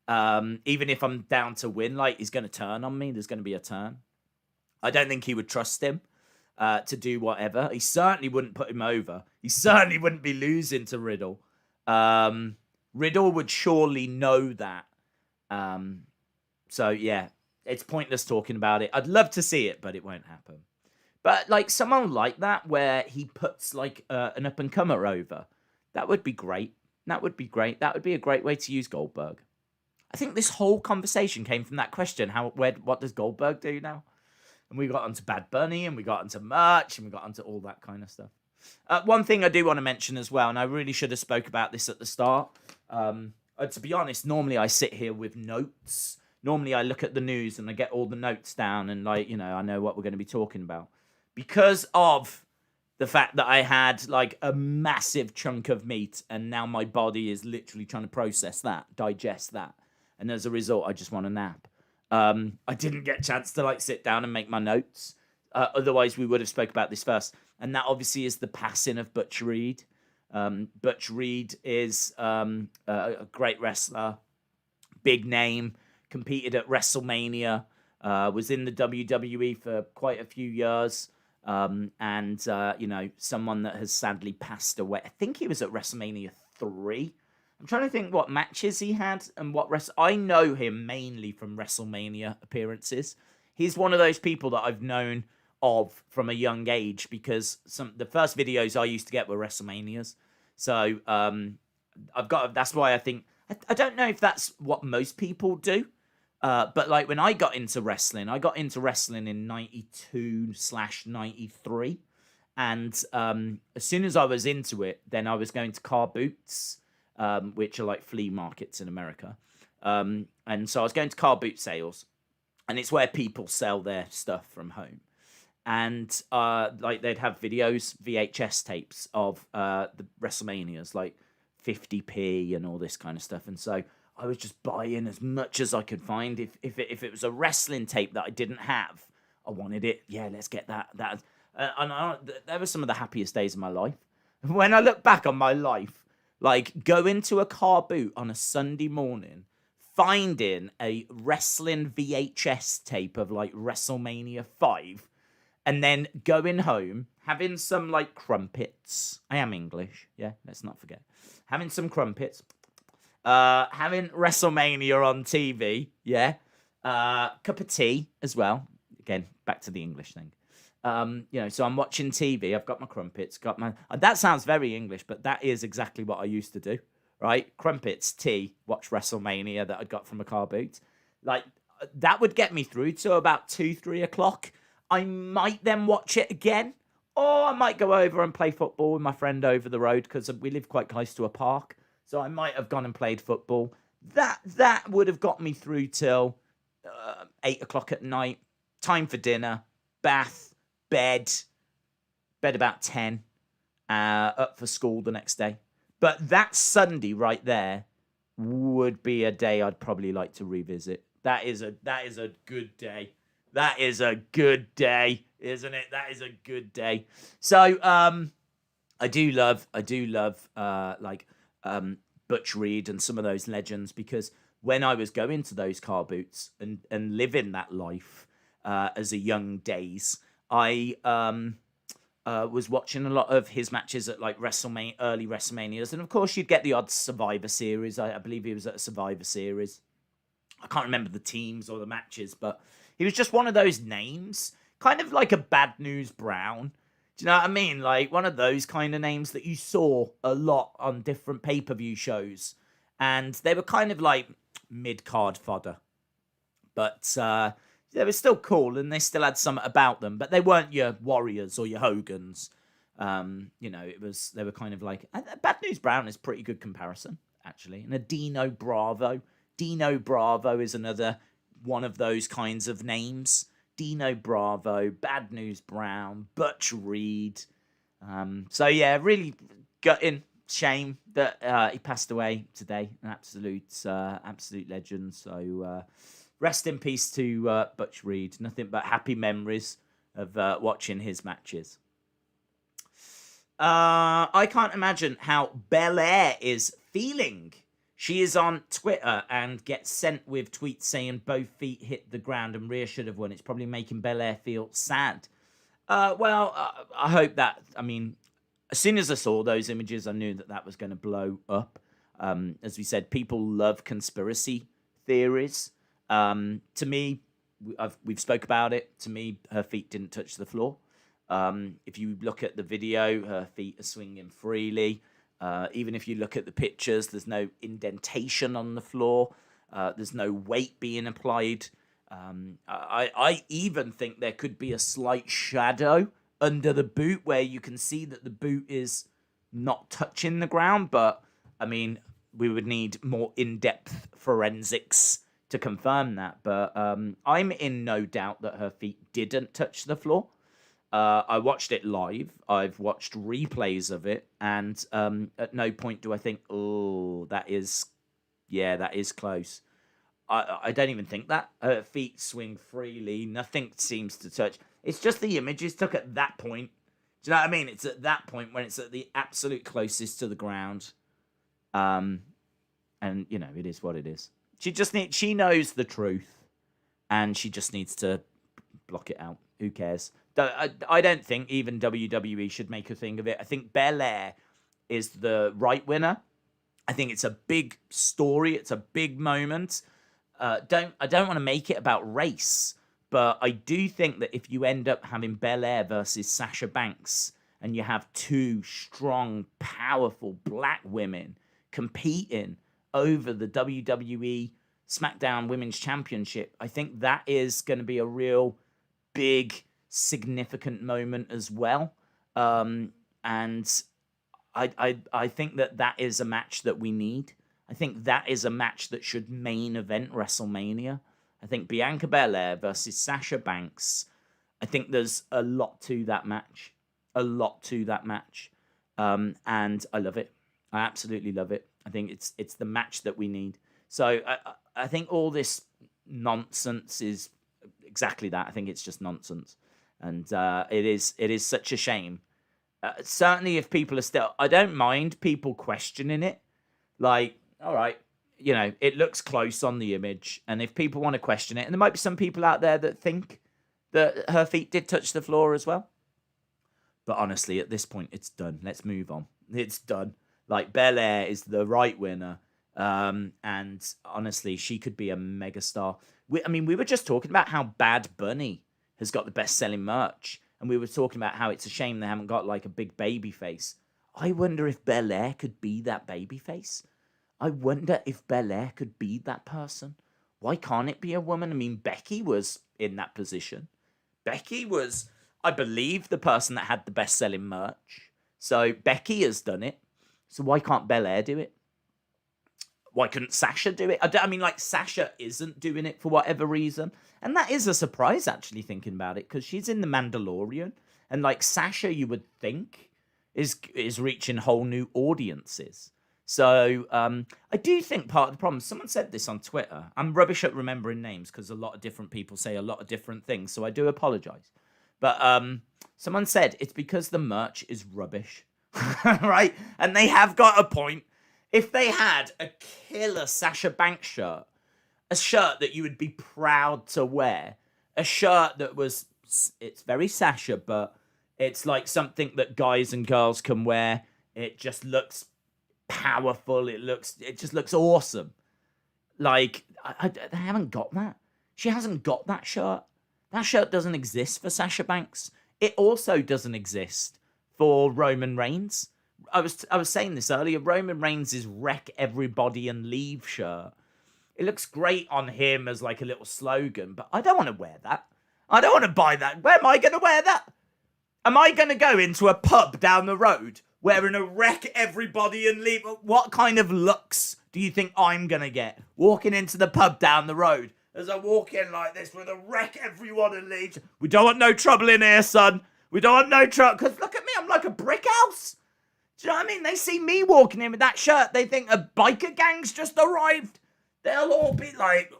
Even if I'm down to win, like, he's going to turn on me. There's going to be a turn. I don't think he would trust him to do whatever. He certainly wouldn't put him over. He certainly wouldn't be losing to Riddle. Riddle would surely know that. So, yeah, it's pointless talking about it. I'd love to see it, but it won't happen. But, like, someone like that where he puts, like, an up-and-comer over, that would be great. That would be great. That would be a great way to use Goldberg. I think this whole conversation came from that question, what does Goldberg do now? And we got onto Bad Bunny, and we got onto merch, and we got onto all that kind of stuff. One thing I do want to mention as well, and I really should have spoke about this at the start. To be honest, normally I sit here with notes. Normally I look at the news and I get all the notes down and, like, I know what we're going to be talking about. Because of the fact that I had, like, a massive chunk of meat and now my body is literally trying to process that, digest that. And as a result, I just want a nap. I didn't get a chance to, like, sit down and make my notes. Otherwise, we would have spoke about this first. And that obviously is the passing of Butch Reed. Butch Reed is a great wrestler, big name, competed at WrestleMania, was in the WWE for quite a few years, and someone that has sadly passed away. I think he was at WrestleMania 3. I'm trying to think what matches he had and what I know him mainly from WrestleMania appearances. He's one of those people that I've known of from a young age because the first videos I used to get were WrestleManias. So that's why I think I don't know if that's what most people do, but like when I got into wrestling in 92/93, and as soon as I was into it, then I was going to car boots, which are like flea markets in America, and so I was going to car boot sales, and it's where people sell their stuff from home. And like they'd have VHS tapes of the WrestleManias, like 50p and all this kind of stuff. And so I was just buying as much as I could find. If it was a wrestling tape that I didn't have, I wanted it. Yeah, let's get that. That were some of the happiest days of my life. When I look back on my life, like going to a car boot on a Sunday morning, finding a wrestling VHS tape of like WrestleMania 5. And then going home, having some, like, crumpets. I am English, yeah, let's not forget. Having some crumpets. Having WrestleMania on TV, yeah. Cup of tea as well. Again, back to the English thing. So I'm watching TV. I've got my crumpets, that sounds very English, but that is exactly what I used to do, right? Crumpets, tea, watch WrestleMania that I'd got from a car boot. Like, that would get me through to about 2-3 o'clock. I might then watch it again, or I might go over and play football with my friend over the road, because we live quite close to a park. So I might have gone and played football. That would have got me through till 8 o'clock at night. Time for dinner, bath, bed about 10, up for school the next day. But that Sunday right there would be a day I'd probably like to revisit. That is a good day. That is a good day, isn't it? That is a good day. So I do love Butch Reed and some of those legends, because when I was going to those car boots and living that life as a young days, I was watching a lot of his matches at like WrestleMania, early WrestleManias, and of course you'd get the odd Survivor Series. I believe he was at a Survivor Series. I can't remember the teams or the matches, but he was just one of those names, kind of like a Bad News Brown. Do you know what I mean? Like one of those kind of names that you saw a lot on different pay-per-view shows, and they were kind of like mid-card fodder, but they were still cool, and they still had something about them, but they weren't your Warriors or your Hogans. They were kind of like, Bad News Brown is a pretty good comparison, actually. And a Dino Bravo. Dino Bravo is another one of those kinds of names. Dino Bravo, Bad News Brown, Butch Reed. Really gutting, shame that he passed away today. An absolute legend. So rest in peace to Butch Reed. Nothing but happy memories of watching his matches. I can't imagine how Bel-Air is feeling. She is on Twitter and gets sent with tweets saying both feet hit the ground and Rhea should have won. It's probably making Bel-Air feel sad. I hope that, as soon as I saw those images, I knew that was going to blow up. As we said, people love conspiracy theories. To me, we've spoke about it. To me, her feet didn't touch the floor. If you look at the video, her feet are swinging freely. Even if you look at the pictures, there's no indentation on the floor. There's no weight being applied. I even think there could be a slight shadow under the boot where you can see that the boot is not touching the ground. But, we would need more in-depth forensics to confirm that. But I'm in no doubt that her feet didn't touch the floor. I watched it live. I've watched replays of it, and at no point do I think, oh, that is close. I don't even think that. Her feet swing freely. Nothing seems to touch. It's just the images took at that point. Do you know what I mean? It's at that point when it's at the absolute closest to the ground. And, it is what it is. She knows the truth, and she just needs to block it out. Who cares? I don't think even WWE should make a thing of it. I think Bel-Air is the right winner. I think it's a big story. It's a big moment. I don't want to make it about race, but I do think that if you end up having Bel-Air versus Sasha Banks, and you have two strong, powerful black women competing over the WWE Smackdown Women's Championship, I think that is going to be a real big, significant moment as well. And I think that is a match that we need. I think that is a match that should main event WrestleMania. I think Bianca Belair versus Sasha Banks, I think there's a lot to that match. And I love it. I absolutely love it. I think it's the match that we need. So I think all this nonsense is exactly that. I think it's just nonsense. And it is such a shame. Certainly if people are still... I don't mind people questioning it. Like, all right, it looks close on the image. And if people want to question it... And there might be some people out there that think that her feet did touch the floor as well. But honestly, at this point, it's done. Let's move on. It's done. Like, Bel-Air is the right winner. And honestly, she could be a megastar. We were just talking about how Bad Bunny has got the best-selling merch. and we were talking about how it's a shame they haven't got like a big baby face. I wonder if Bel-Air could be that baby face. I wonder if Bel-Air could be that person. Why can't it be a woman? I mean, Becky was in that position. Becky was, I believe, the person that had the best-selling merch. So Becky has done it. So why can't Bel-Air do it? Why couldn't Sasha do it? I mean, like, Sasha isn't doing it for whatever reason. And that is a surprise, actually, thinking about it, because she's in The Mandalorian. And, like, Sasha, you would think, is reaching whole new audiences. So I do think part of the problem, someone said this on Twitter. I'm rubbish at remembering names because a lot of different people say a lot of different things. So I do apologize. But someone said it's because the merch is rubbish. Right? And they have got a point. If they had a killer Sasha Banks shirt, a shirt that you would be proud to wear, a shirt that was, it's very Sasha, but it's like something that guys and girls can wear. It just looks powerful. It just looks awesome. Like, they haven't got that. She hasn't got that shirt. That shirt doesn't exist for Sasha Banks. It also doesn't exist for Roman Reigns. I was saying this earlier. Roman Reigns' Wreck Everybody and Leave shirt. It looks great on him as like a little slogan, but I don't want to wear that. I don't want to buy that. Where am I going to wear that? Am I going to go into a pub down the road wearing a Wreck Everybody and Leave? What kind of looks do you think I'm going to get walking into the pub down the road as I walk in like this with a Wreck Everyone and Leave? We don't want no trouble in here, son. We don't want no trouble. Because look at me, I'm like a brick house. Do you know what I mean? They see me walking in with that shirt. They think a biker gang's just arrived. They'll all be like,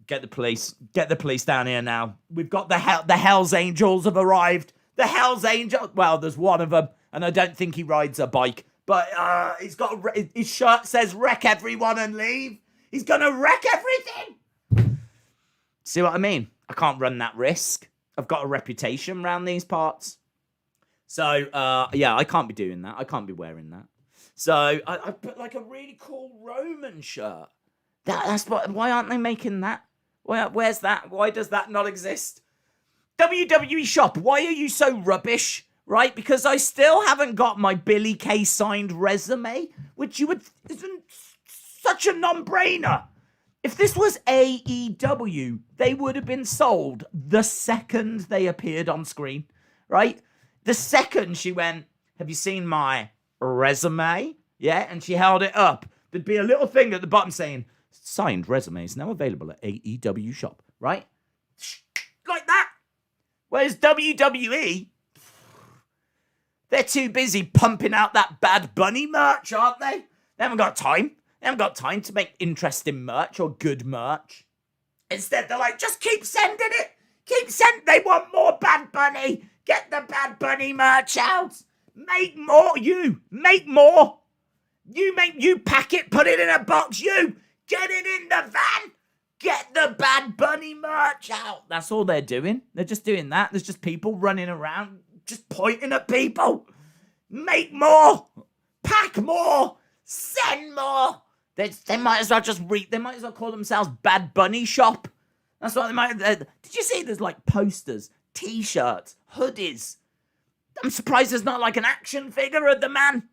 get the police down here now. We've got the Hells Angels have arrived. The Hells Angels. Well, there's one of them, and I don't think he rides a bike. But he's got his shirt says "Wreck Everyone and Leave." He's gonna wreck everything. See what I mean? I can't run that risk. I've got a reputation around these parts. So, yeah, I can't be doing that. I can't be wearing that. So, I put like a really cool Roman shirt. Why aren't they making that? Where's that? Why does that not exist? WWE Shop, why are you so rubbish? Right? Because I still haven't got my Billie Kay signed resume, which isn't such a non-brainer. If this was AEW, they would have been sold the second they appeared on screen, right? The second she went, have you seen my resume? Yeah, and she held it up. There'd be a little thing at the bottom saying, signed resumes now available at AEW Shop, right? Like that. Whereas WWE, they're too busy pumping out that Bad Bunny merch, aren't they? They haven't got time. They haven't got time to make interesting merch or good merch. Instead, they're like, just keep sending it. Keep sending. They want more Bad Bunny. Get the Bad Bunny merch out. Make more. Make more. You pack it, put it in a box. You get it in the van. Get the Bad Bunny merch out. That's all they're doing. They're just doing that. There's just people running around, just pointing at people. Make more. Pack more. Send more. They might as well they might as well call themselves Bad Bunny Shop. That's what they might. Did you see there's like posters, t-shirts, hoodies? I'm surprised there's not like an action figure of the man.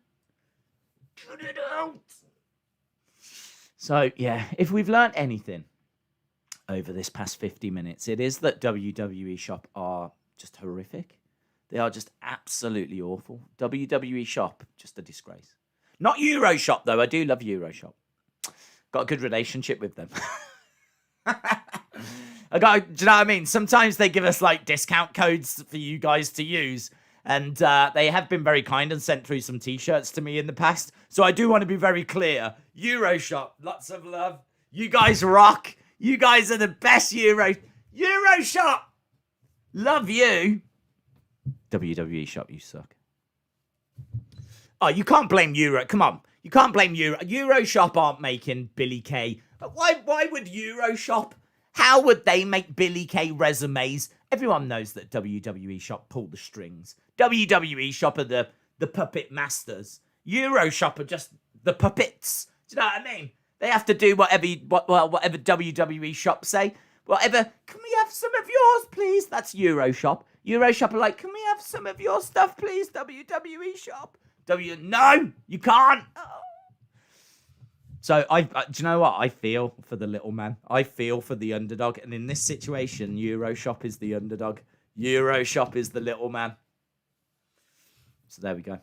Put it out. So, yeah, if we've learned anything over this past 50 minutes, it is that WWE Shop are just horrific. They are just absolutely awful. WWE Shop, just a disgrace. Not Euro Shop, though. I do love Euro Shop. Got a good relationship with them. Do you know what I mean? Sometimes they give us like discount codes for you guys to use. And they have been very kind and sent through some t-shirts to me in the past. So I do want to be very clear. Euro Shop, lots of love. You guys rock. You guys are the best Euro Shop. Love you. WWE Shop, you suck. Oh, you can't blame Euro. Come on. You can't blame Euro. Euro Shop aren't making Billie Kay. Why would Euro Shop? How would they make Billie Kay resumes? Everyone knows that WWE Shop pull the strings. WWE Shop are the puppet masters. Euro Shop are just the puppets. Do you know what I mean? They have to do whatever WWE Shop say. Whatever. Can we have some of yours, please? That's Euro Shop. Euroshop are like, can we have some of your stuff, please, WWE Shop? No, you can't. Oh. So, do you know what? I feel for the little man. I feel for the underdog. And in this situation, Euroshop is the underdog. Euroshop is the little man. So, there we go.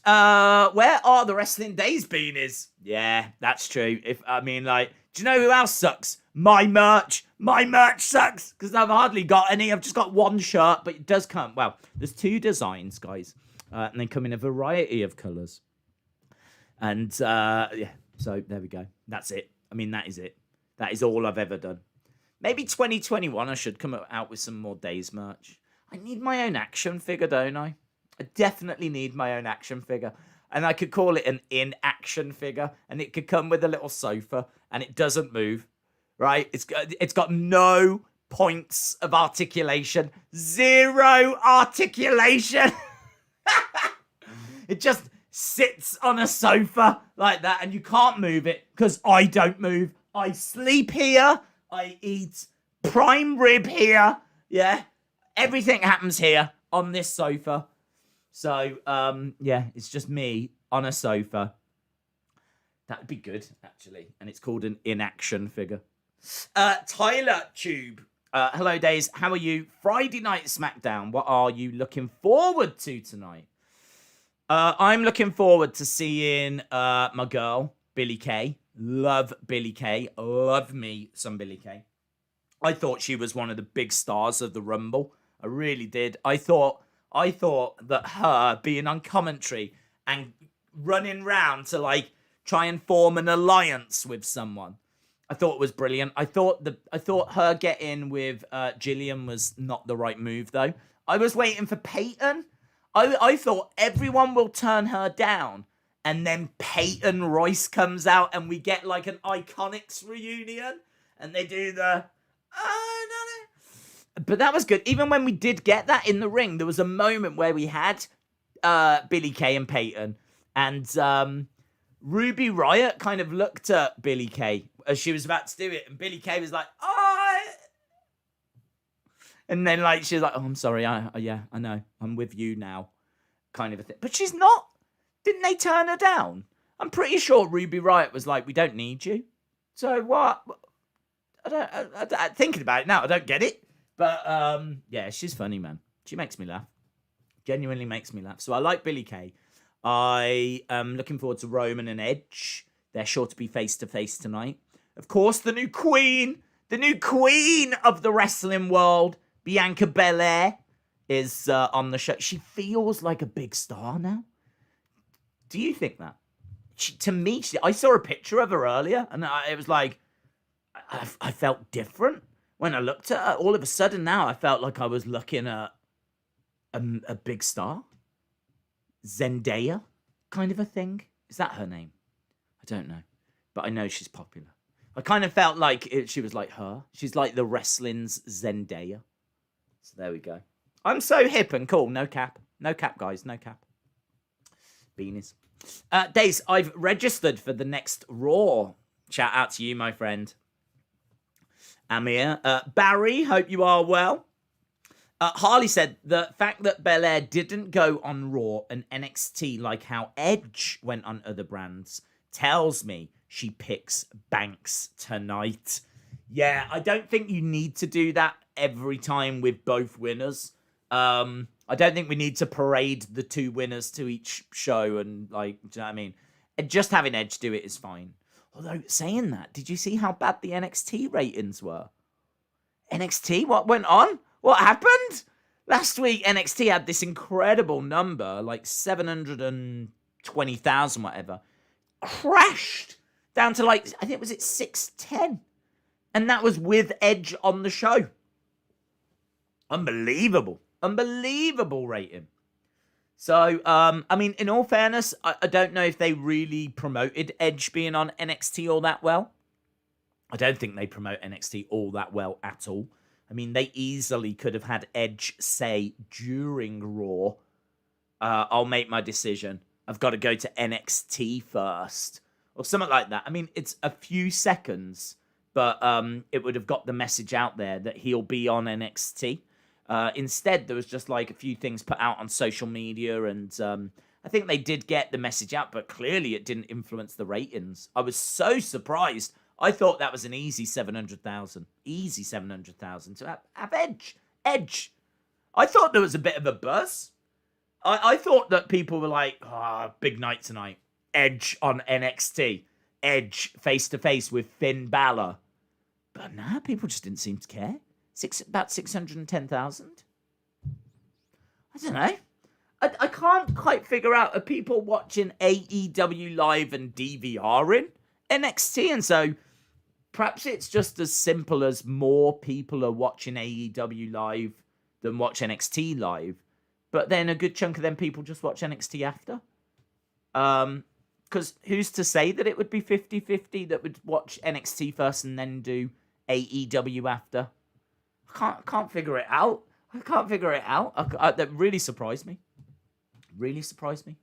Where are the wrestling days beanies? Yeah, that's true. Do you know who else sucks? My merch. My merch sucks because I've hardly got any. I've just got one shirt, but it does come. Well, there's 2 designs, guys, and they come in a variety of colors. And yeah, so there we go. That's it. That is it. That is all I've ever done. Maybe 2021, I should come out with some more days merch. I need my own action figure, don't I? I definitely need my own action figure. And I could call it an in-action figure. And it could come with a little sofa. And it doesn't move. Right? It's got no points of articulation. 0 articulation. It just sits on a sofa like that. And you can't move it. Because I don't move. I sleep here. I eat prime rib here. Yeah. Everything happens here on this sofa. So, yeah, it's just me on a sofa. That would be good, actually. And it's called an in-action figure. Tyler Tube. Hello, Days. How are you? Friday Night Smackdown. What are you looking forward to tonight? I'm looking forward to seeing my girl, Billie Kay. Love Billie Kay. Love me some Billie Kay. I thought she was one of the big stars of the Rumble. I really did. I thought that her being on commentary and running round to try and form an alliance with someone, I thought it was brilliant. I thought her getting with Jillian was not the right move though. I was waiting for Peyton. I thought everyone will turn her down, and then Peyton Royce comes out and we get an Iconics reunion, and they do the But that was good. Even when we did get that in the ring, there was a moment where we had Billie Kay and Peyton. And Ruby Riott kind of looked at Billie Kay as she was about to do it. And Billie Kay was like, oh. And then she was like, oh, I'm sorry. Yeah, I know. I'm with you now. Kind of a thing. But she's not. Didn't they turn her down? I'm pretty sure Ruby Riott was like, we don't need you. So what? I thinking about it now, I don't get it. But, yeah, she's funny, man. She makes me laugh. Genuinely makes me laugh. So I like Billie Kay. I am looking forward to Roman and Edge. They're sure to be face-to-face tonight. Of course, the new queen of the wrestling world, Bianca Bel-Air, is on the show. She feels like a big star now. Do you think that? To me, I saw a picture of her earlier, and it was like, I felt different. When I looked at her, all of a sudden now, I felt like I was looking at a big star. Zendaya, kind of a thing. Is that her name? I don't know. But I know she's popular. I kind of felt like she was like her. She's like the wrestling's Zendaya. So there we go. I'm so hip and cool. No cap. No cap, guys. No cap. Beanies. Days, I've registered for the next Raw. Shout out to you, my friend. Amir. Barry, hope you are well. Harley said the fact that Belair didn't go on Raw and NXT like how Edge went on other brands tells me she picks Banks tonight. Yeah, I don't think you need to do that every time with both winners. I don't think we need to parade the 2 winners to each show and do you know what I mean? Just having Edge do it is fine. Although, saying that, did you see how bad the NXT ratings were? NXT? What went on? What happened? Last week, NXT had this incredible number, 720,000, whatever. Crashed down to I think it was at 610. And that was with Edge on the show. Unbelievable. Unbelievable rating. So, in all fairness, I don't know if they really promoted Edge being on NXT all that well. I don't think they promote NXT all that well at all. They easily could have had Edge say during Raw, I'll make my decision. I've got to go to NXT first. Or something like that. It's a few seconds, but it would have got the message out there that he'll be on NXT. Instead, there was just like a few things put out on social media, and I think they did get the message out, but clearly it didn't influence the ratings. I was so surprised. I thought that was an easy 700,000. Easy 700,000 to have Edge. Edge. I thought there was a bit of a buzz. I thought that people were like, big night tonight. Edge on NXT. Edge face-to-face with Finn Balor. But nah, people just didn't seem to care. About 610,000. I don't know. I can't quite figure out, are people watching AEW Live and DVRing NXT? And so perhaps it's just as simple as more people are watching AEW Live than watch NXT Live. But then a good chunk of them people just watch NXT after. Because who's to say that it would be 50-50 that would watch NXT first and then do AEW after? I can't figure it out. I can't figure it out. That really surprised me. Really surprised me.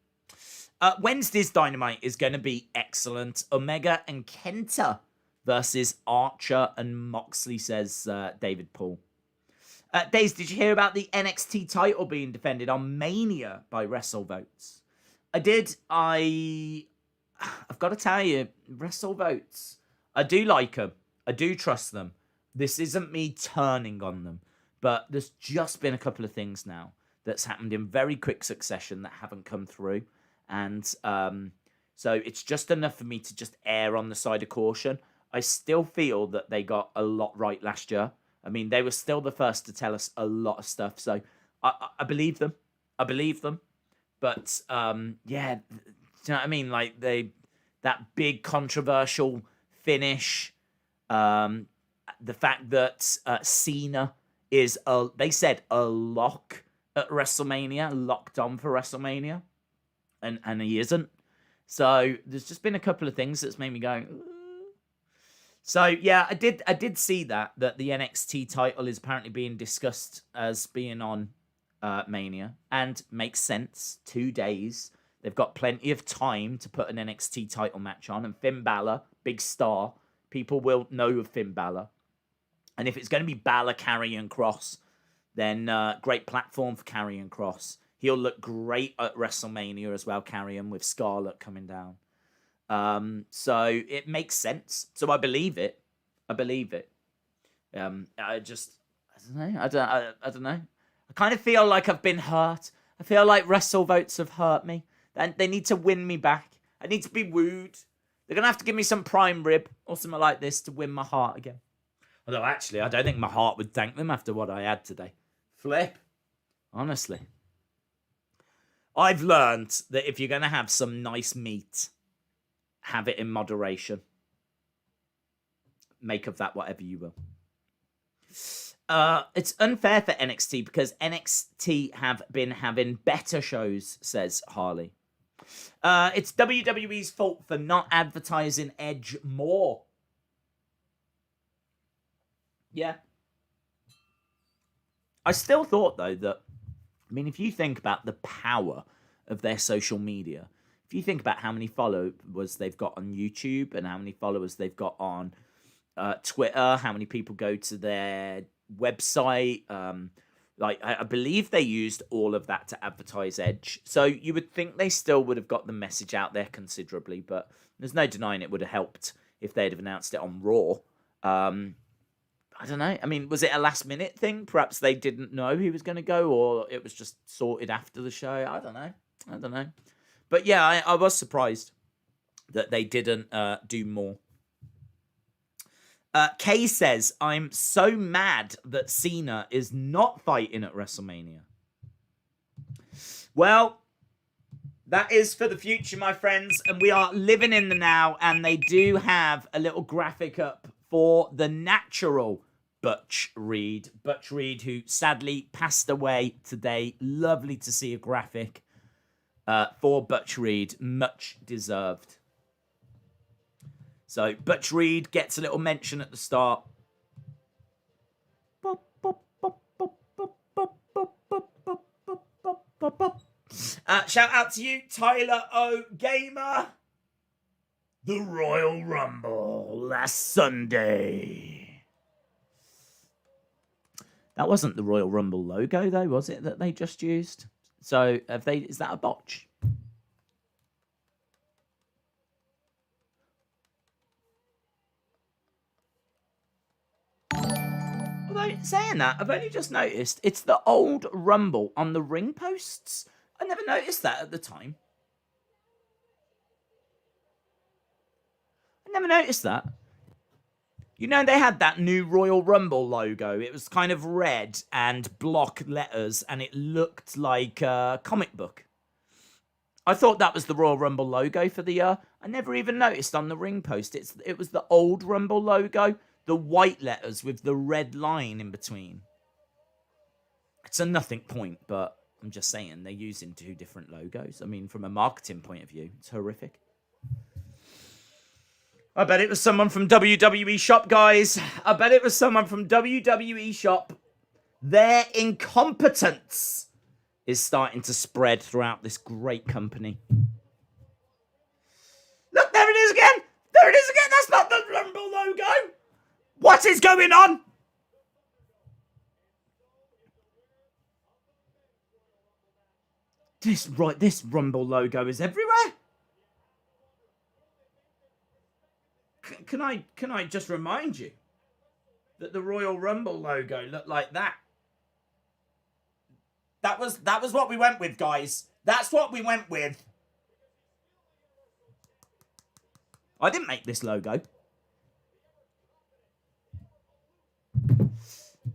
Wednesday's Dynamite is going to be excellent. Omega and Kenta versus Archer and Moxley, says David Paul. Days, did you hear about the NXT title being defended on Mania by WrestleVotes? I did. I've got to tell you, WrestleVotes, I do like them. I do trust them. This isn't me turning on them, but there's just been a couple of things now that's happened in very quick succession that haven't come through. And so it's just enough for me to just err on the side of caution. I still feel that they got a lot right last year. I mean, they were still the first to tell us a lot of stuff. So I believe them. I believe them. But yeah, do you know what I mean? Like that big controversial finish, the fact that Cena is, they said, a lock at WrestleMania, locked on for WrestleMania, and he isn't. So there's just been a couple of things that's made me go. So yeah, I did see that the NXT title is apparently being discussed as being on Mania, and makes sense. 2 days, they've got plenty of time to put an NXT title match on, and Finn Balor, big star, people will know of Finn Balor. And if it's going to be Balor, Karrion Kross, then great platform for Karrion Kross. He'll look great at WrestleMania as well, Karrion, with Scarlett coming down. So it makes sense. So I believe it. I believe it. I don't know. I don't know. I kind of feel like I've been hurt. I feel like WrestleVotes have hurt me. And they need to win me back. I need to be wooed. They're going to have to give me some prime rib or something like this to win my heart again. Although, actually, I don't think my heart would thank them after what I had today. Flip. Honestly. I've learned that if you're going to have some nice meat, have it in moderation. Make of that whatever you will. It's unfair for NXT because NXT have been having better shows, says Harley. It's WWE's fault for not advertising Edge more. Yeah. I still thought, though, that, I mean, if you think about the power of their social media, if you think about how many followers they've got on YouTube and how many followers they've got on Twitter, how many people go to their website, I believe they used all of that to advertise Edge. So you would think they still would have got the message out there considerably, but there's no denying it would have helped if they'd have announced it on Raw. I don't know. I mean, was it a last-minute thing? Perhaps they didn't know he was going to go, or it was just sorted after the show. I don't know. But yeah, I was surprised that they didn't do more. Kay says, I'm so mad that Cena is not fighting at WrestleMania. Well, that is for the future, my friends, and we are living in the now, and they do have a little graphic up for the natural Butch Reed. Butch Reed, who sadly passed away today. Lovely to see a graphic for Butch Reed. Much deserved. So Butch Reed gets a little mention at the start. Shout out to you, Tyler O. Gamer. The Royal Rumble last Sunday. That wasn't the Royal Rumble logo, though, was it, that they just used? So, is that a botch? Although, saying that, I've only just noticed it's the old Rumble on the ring posts. I never noticed that at the time. I never noticed that. You know, they had that new Royal Rumble logo. It was kind of red and block letters, and it looked like a comic book. I thought that was the Royal Rumble logo for the year. I never even noticed on the ring post. It was the old Rumble logo, the white letters with the red line in between. It's a nothing point, but I'm just saying they're using two different logos. I mean, from a marketing point of view, it's horrific. I bet it was someone from WWE Shop, guys. I bet it was someone from WWE Shop. Their incompetence is starting to spread throughout this great company. Look, there it is again. There it is again. That's not the Rumble logo. What is going on? This Rumble logo is everywhere. Can I just remind you that the Royal Rumble logo looked like that? That was what we went with, guys. That's what we went with. I didn't make this logo.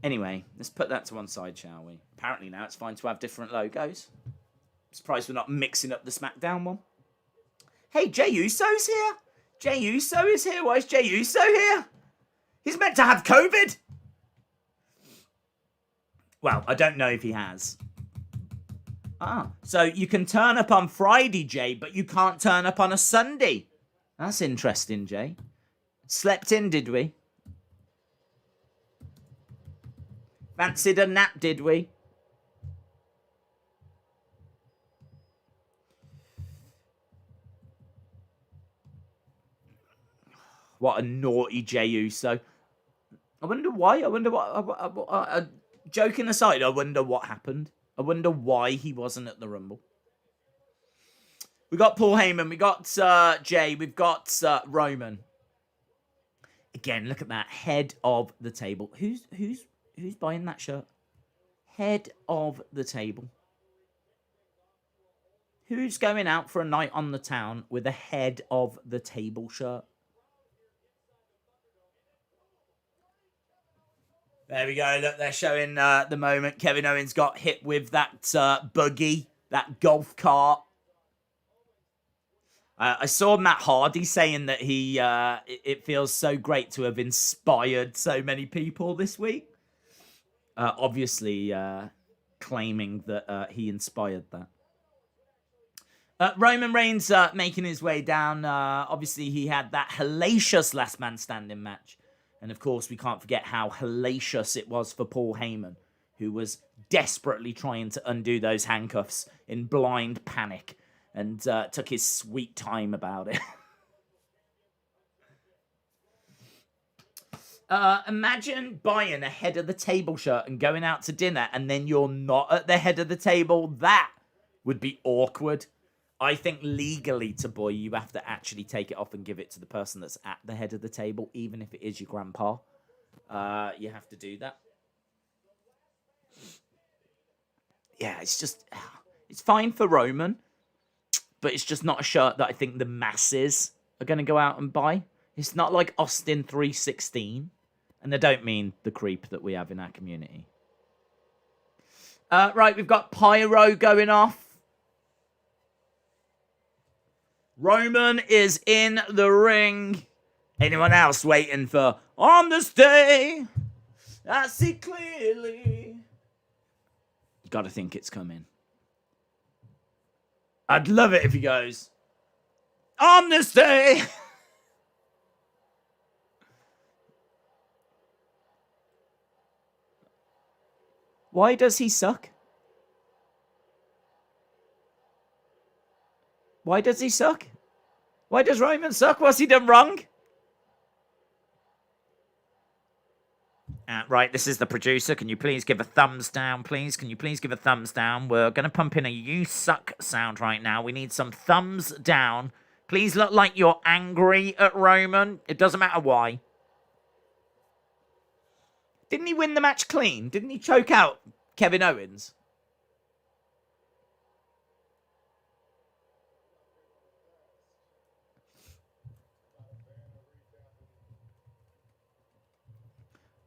Anyway, let's put that to one side, shall we? Apparently now it's fine to have different logos. I'm surprised we're not mixing up the SmackDown one. Hey, Jey Uso's here. Jey Uso is here. Why is Jey Uso here? He's meant to have COVID. Well, I don't know if he has. So you can turn up on Friday, Jey, but you can't turn up on a Sunday. That's interesting, Jey. Slept in, did we? Fancied a nap, did we? What a naughty Jey Uso. I wonder why. I wonder what... joking aside, I wonder what happened. I wonder why he wasn't at the Rumble. We got Paul Heyman. We got Jey. We've got Roman. Again, look at that. Head of the table. Who's buying that shirt? Head of the table. Who's going out for a night on the town with a head of the table shirt? There we go. Look, they're showing the moment Kevin Owens got hit with that buggy, that golf cart. I saw Matt Hardy saying that it feels so great to have inspired so many people this week. Obviously, claiming that he inspired that. Roman Reigns making his way down. Obviously, he had that hellacious last man standing match. And of course, we can't forget how hellacious it was for Paul Heyman, who was desperately trying to undo those handcuffs in blind panic and took his sweet time about it. Imagine buying a head of the table shirt and going out to dinner and then you're not at the head of the table. That would be awkward. I think legally to buy, you have to actually take it off and give it to the person that's at the head of the table, even if it is your grandpa. You have to do that. Yeah, it's fine for Roman, but it's just not a shirt that I think the masses are going to go out and buy. It's not like Austin 316, and I don't mean the creep that we have in our community. Right, we've got Pyro going off. Roman is in the ring. Anyone else waiting for On This Day I See Clearly? You gotta think it's coming. I'd love it if he goes On This Day. Why does he suck? Why does he suck? Why does Roman suck? What's he done wrong? Right, this is the producer. Can you please give a thumbs down, please? Can you please give a thumbs down? We're going to pump in a "you suck" sound right now. We need some thumbs down. Please look like you're angry at Roman. It doesn't matter why. Didn't he win the match clean? Didn't he choke out Kevin Owens?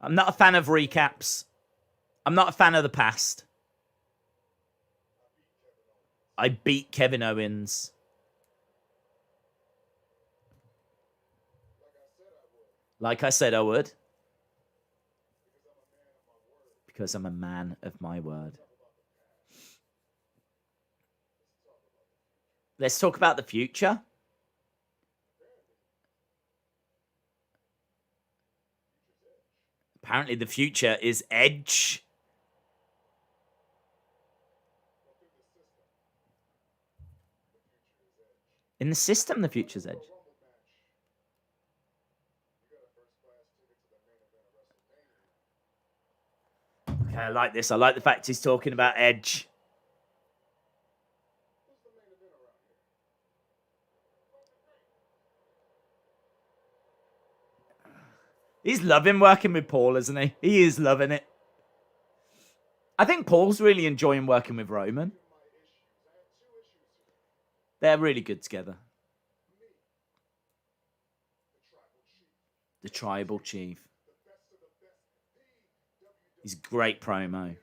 I'm not a fan of recaps. I'm not a fan of the past. I beat Kevin Owens. Like I said I would. Because I'm a man of my word. Let's talk about the future. Apparently the future is Edge. In the system, the future's Edge. Okay, I like this. I like the fact he's talking about Edge. He's loving working with Paul, isn't he? He is loving it. I think Paul's really enjoying working with Roman. They're really good together. The Tribal Chief. He's a great promo.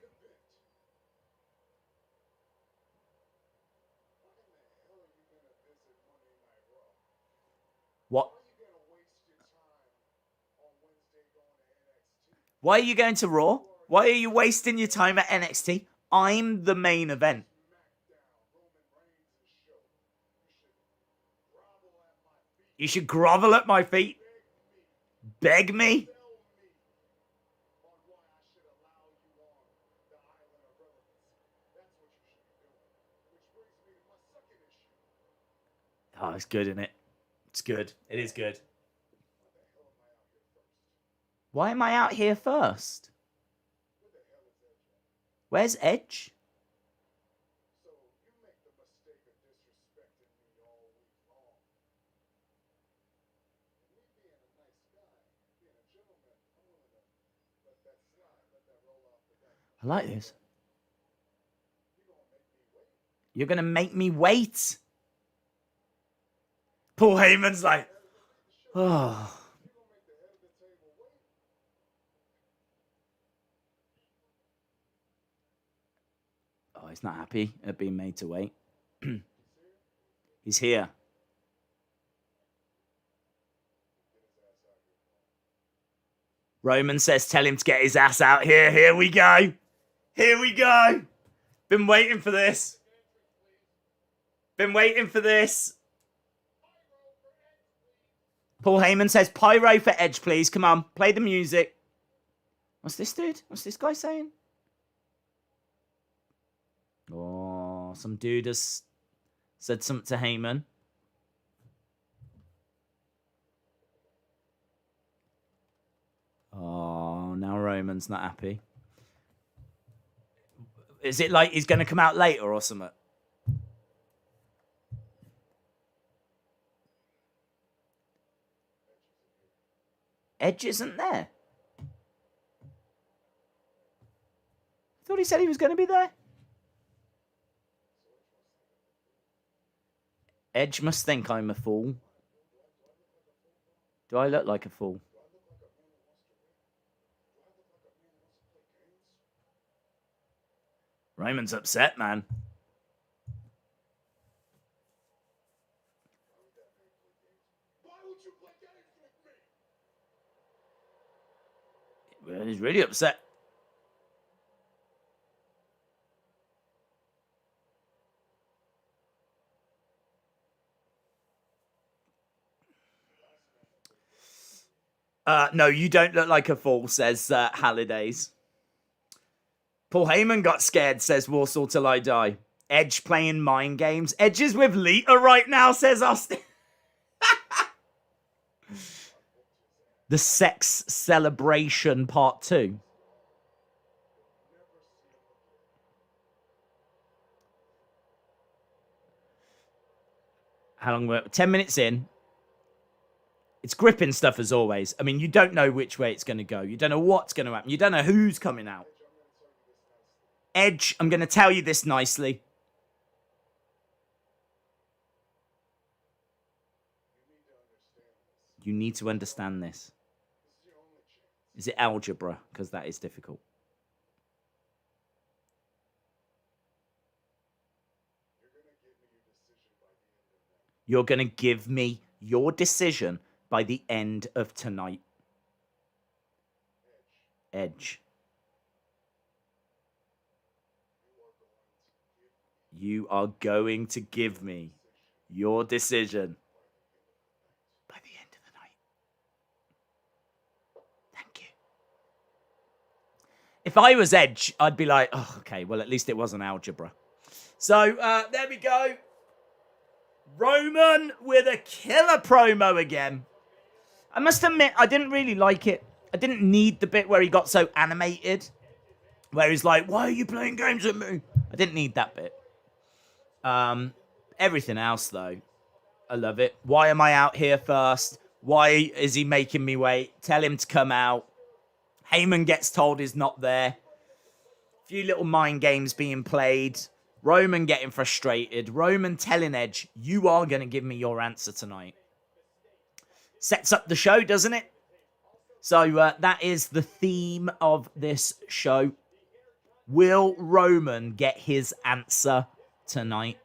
What? Why are you going to Raw? Why are you wasting your time at NXT? I'm the main event. You should grovel at my feet. Beg me. Oh, it's good, isn't it? It's good. It is good. Why am I out here first? Where's Edge? I like this. You're going to make me wait. Paul Heyman's like, oh. Oh, he's not happy at being made to wait. He's here. Roman says, tell him to get his ass out here. Here we go. Here we go. Been waiting for this. Been waiting for this. Paul Heyman says, pyro for Edge, please. Come on, play the music. What's this dude? What's this guy saying? Oh, some dude has said something to Heyman. Oh, now Roman's not happy. Is it like he's going to come out later or something? Edge isn't there. I thought he said he was going to be there. Edge must think I'm a fool. Do I look like a fool? Roman's upset, man. He's really upset. No, you don't look like a fool, says Hallidays. Paul Heyman got scared, says Warsaw till I die. Edge playing mind games. Edge is with Lita right now, says Austin. The Sex Celebration Part 2. How long were 10 minutes in? It's gripping stuff as always. I mean, you don't know which way it's going to go. You don't know what's going to happen. You don't know who's coming out. Edge, I'm going to tell you this nicely. You need to understand this. Is it algebra? Because that is difficult. You're going to give me your decision by the end of tonight. Edge. You are going to give me your decision by the end of the night. Thank you. If I was Edge, I'd be like, oh, okay, well, at least it wasn't algebra. So, there we go. Roman with a killer promo again. I must admit, I didn't really like it. I didn't need the bit where he got so animated. Where he's like, why are you playing games with me? I didn't need that bit. Everything else, though, I love it. Why am I out here first? Why is he making me wait? Tell him to come out. Heyman gets told he's not there. A few little mind games being played. Roman getting frustrated. Roman telling Edge, you are going to give me your answer tonight. Sets up the show, doesn't it? So that is the theme of this show. Will Roman get his answer tonight?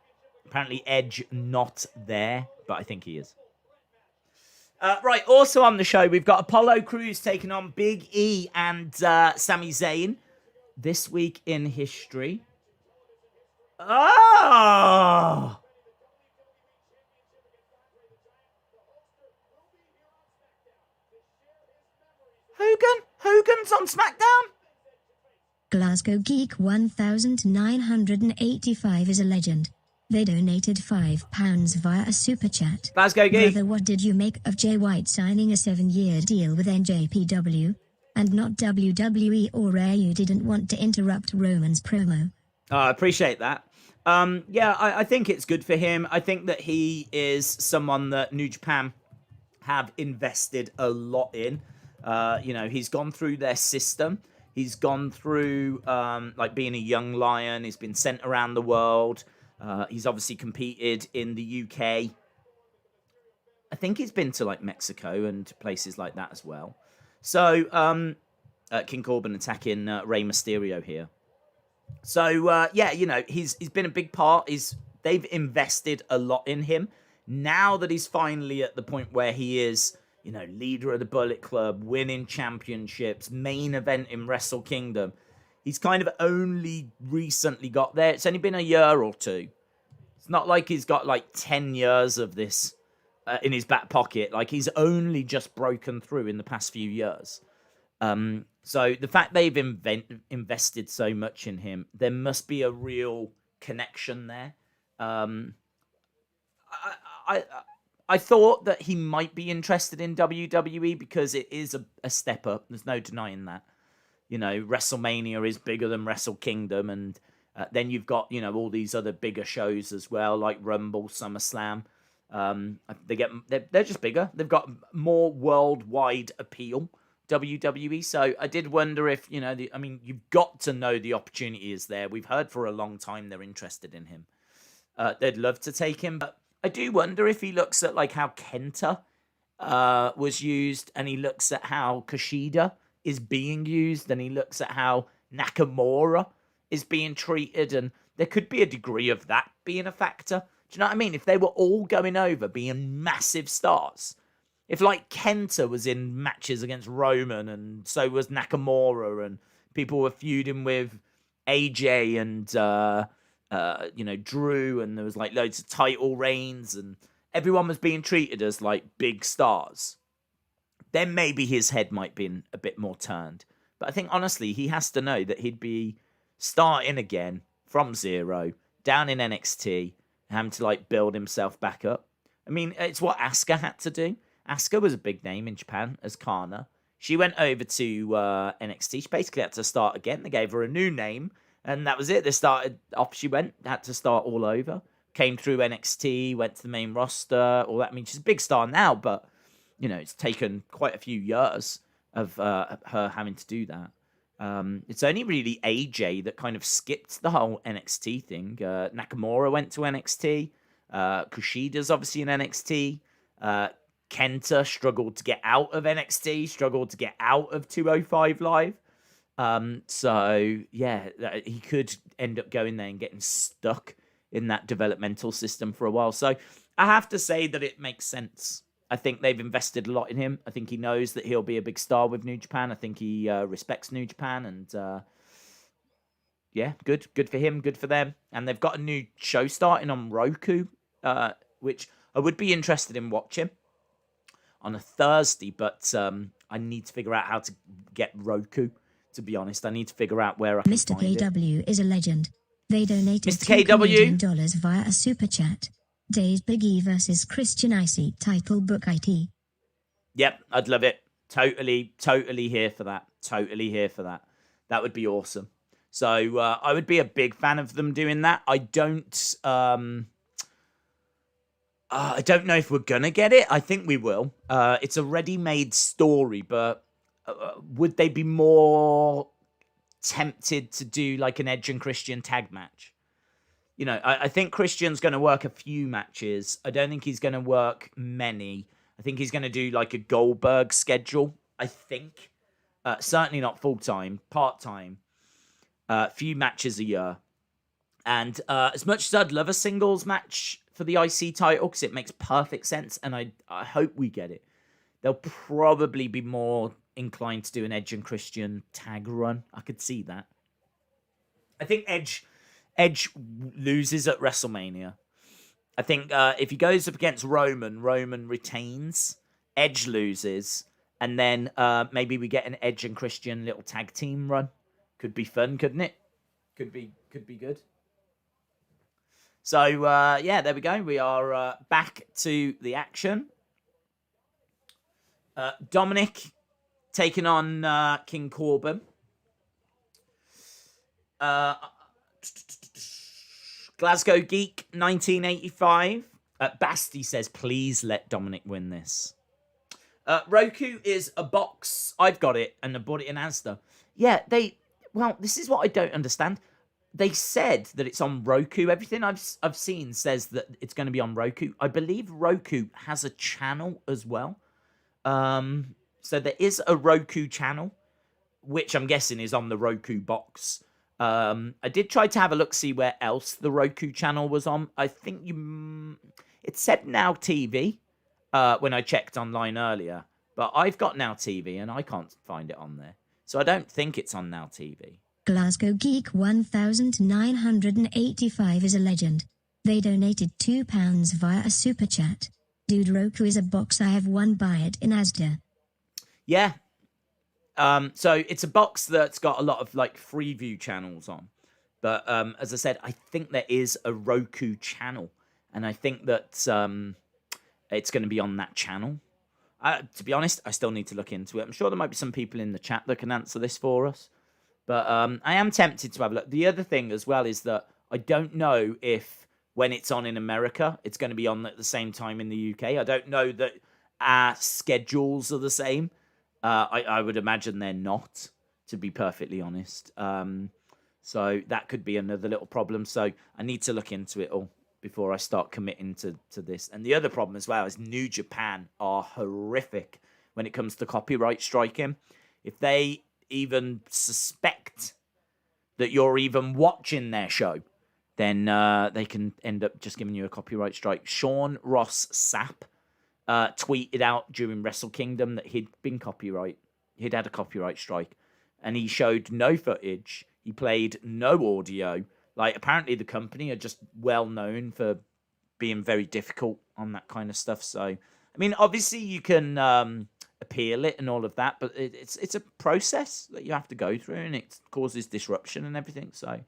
Apparently Edge not there, but I think he is. Right, also on the show, we've got Apollo Crews taking on Big E and Sami Zayn. This week in history. Oh! Hogan's on SmackDown? Glasgow Geek 1985 is a legend. They donated £5 via a super chat. Glasgow Geek. Brother, what did you make of Jay White signing a 7-year deal with NJPW? And not WWE, or rare you didn't want to interrupt Roman's promo. I appreciate that. Yeah, I think it's good for him. I think that he is someone that New Japan have invested a lot in. He's gone through their system. He's gone through like being a young lion. He's been sent around the world. He's obviously competed in the UK. I think he's been to like Mexico and places like that as well. So King Corbin attacking Rey Mysterio here. So he's been a big part. They've invested a lot in him. Now that he's finally at the point where he is, leader of the Bullet Club, winning championships, main event in Wrestle Kingdom. He's kind of only recently got there. It's only been a year or two. It's not like he's got like 10 years of this in his back pocket. Like he's only just broken through in the past few years. So the fact they've invested so much in him, there must be a real connection there. I thought that he might be interested in WWE because it is a step up. There's no denying that. WrestleMania is bigger than Wrestle Kingdom, and then you've got all these other bigger shows as well, like Rumble, SummerSlam. They're just bigger. They've got more worldwide appeal. WWE. So I did wonder if you've got to know the opportunity is there. We've heard for a long time they're interested in him. They'd love to take him, but I do wonder if he looks at like how Kenta was used, and he looks at how Kushida is being used, and he looks at how Nakamura is being treated, and there could be a degree of that being a factor. Do you know what I mean? If they were all going over being massive stars, if like Kenta was in matches against Roman, and so was Nakamura, and people were feuding with AJ and Drew, and there was like loads of title reigns, and everyone was being treated as like big stars, then maybe his head might be a bit more turned. But I think honestly, he has to know that he'd be starting again from zero, down in NXT, having to like build himself back up. I mean, it's what Asuka had to do. Asuka was a big name in Japan as Kana. She went over to NXT. She basically had to start again. They gave her a new name, and that was it. They started off. She went, had to start all over. Came through NXT, went to the main roster. All that. I mean, she's a big star now, but it's taken quite a few years of her having to do that. It's only really AJ that kind of skipped the whole NXT thing. Nakamura went to NXT. Kushida's obviously in NXT. Kenta struggled to get out of NXT, struggled to get out of 205 Live. So, yeah, he could end up going there and getting stuck in that developmental system for a while. So, I have to say that it makes sense. I think they've invested a lot in him. I think he knows that he'll be a big star with New Japan. I think he respects New Japan. And, yeah, good for him, good for them. And they've got a new show starting on Roku, which I would be interested in watching on a Thursday, but I need to figure out how to get Roku, to be honest. I need to figure out where I can Mr. find KW is a legend. They donated Mr. $2 KW? Canadian via a super chat. Days Big E versus Christian IC title book IT. Yep, I'd love it. Totally here for that. Totally here for that. That would be awesome. So I would be a big fan of them doing that. I don't know if we're going to get it. I think we will. It's a ready-made story, but would they be more tempted to do like an Edge and Christian tag match? I think Christian's going to work a few matches. I don't think he's going to work many. I think he's going to do like a Goldberg schedule, I think. Certainly not full-time, part-time. Few matches a year. And as much as I'd love a singles match for the IC title, because it makes perfect sense, and I hope we get it, they'll probably be more inclined to do an Edge and Christian tag run. I could see that. I think Edge loses at WrestleMania. I think if he goes up against Roman retains, Edge loses, and then maybe we get an Edge and Christian little tag team run. Could be fun, couldn't it? Could be good. So, yeah, there we go. We are back to the action. Dominic taking on King Corbin. Glasgow Geek, 1985. Basti says, please let Dominic win this. Roku is a box. I've got it, and I bought it in Asda. Yeah, this is what I don't understand. They said that it's on Roku. Everything I've seen says that it's going to be on Roku. I believe Roku has a channel as well. So there is a Roku channel, which I'm guessing is on the Roku box. I did try to have a look, see where else the Roku channel was on. I think it said Now TV when I checked online earlier. But I've got Now TV and I can't find it on there. So I don't think it's on Now TV. Glasgow Geek 1985 is a legend. They donated £2 via a super chat. Dude, Roku is a box. I have one. Buy it in Asda. Yeah. So it's a box that's got a lot of like Freeview channels on. But as I said, I think there is a Roku channel. And I think that it's going to be on that channel. To be honest, I still need to look into it. I'm sure there might be some people in the chat that can answer this for us. But I am tempted to have a look. The other thing as well is that I don't know if when it's on in America, it's going to be on at the same time in the UK. I don't know that our schedules are the same. I would imagine they're not, to be perfectly honest. So that could be another little problem. So I need to look into it all before I start committing to this. And the other problem as well is New Japan are horrific when it comes to copyright striking. If they even suspect that you're even watching their show, then they can end up just giving you a copyright strike. Sean Ross Sapp tweeted out during Wrestle Kingdom that he'd had a copyright strike, and he showed no footage. He played no audio. Like, apparently the company are just well known for being very difficult on that kind of stuff. So, I mean, obviously you can appeal it and all of that, but it's a process that you have to go through, and it causes disruption and everything. So,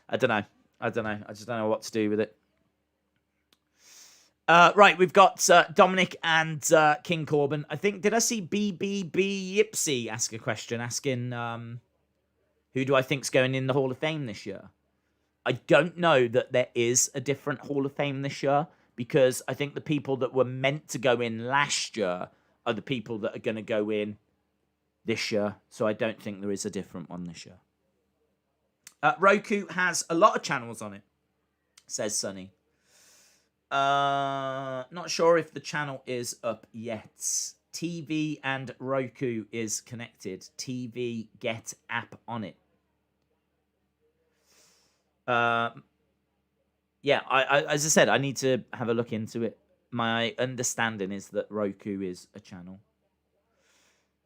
I don't know. I just don't know what to do with it. Right, we've got Dominic and King Corbin. I think, did I see BBB Yipsy ask a question asking who do I think's going in the Hall of Fame this year? I don't know that there is a different Hall of Fame this year because I think the people that were meant to go in last year are the people that are going to go in this year. So I don't think there is a different one this year. Roku has a lot of channels on it, says Sonny. Not sure if the channel is up yet. TV and Roku is connected. TV, get app on it. Yeah, I as I said, I need to have a look into it. My understanding is that Roku is a channel.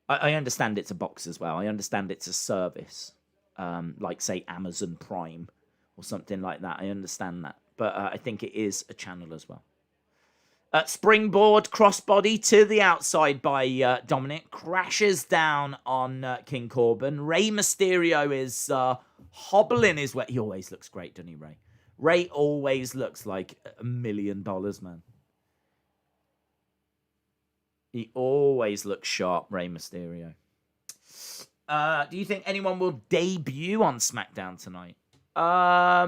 I understand it's a box as well. I understand it's a service, like, say, Amazon Prime or something like that. I understand that. But I think it is a channel as well. Springboard crossbody to the outside by Dominic. Crashes down on King Corbin. Rey Mysterio is hobbling his way. He always looks great, doesn't he, Rey? Rey always looks like $1 million, man. He always looks sharp, Rey Mysterio. Do you think anyone will debut on SmackDown tonight?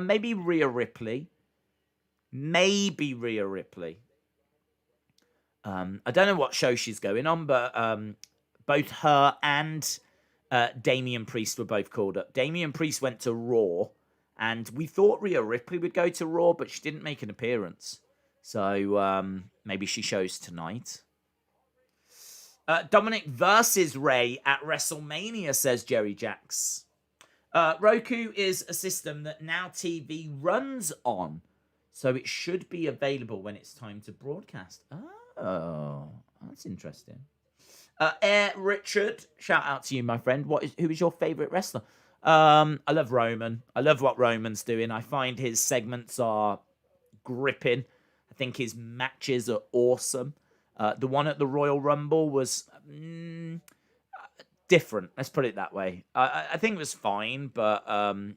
Maybe Rhea Ripley. Maybe Rhea Ripley. I don't know what show she's going on, but both her and Damian Priest were both called up. Damian Priest went to Raw, and we thought Rhea Ripley would go to Raw, but she didn't make an appearance. So maybe she shows tonight. Dominic versus Rey at WrestleMania, says Jerry Jacks. Roku is a system that Now TV runs on, so it should be available when it's time to broadcast. Oh, that's interesting. Air Richard, shout out to you, my friend. Who is your favourite wrestler? I love Roman. I love what Roman's doing. I find his segments are gripping. I think his matches are awesome. The one at the Royal Rumble was different. Let's put it that way. I think it was fine, but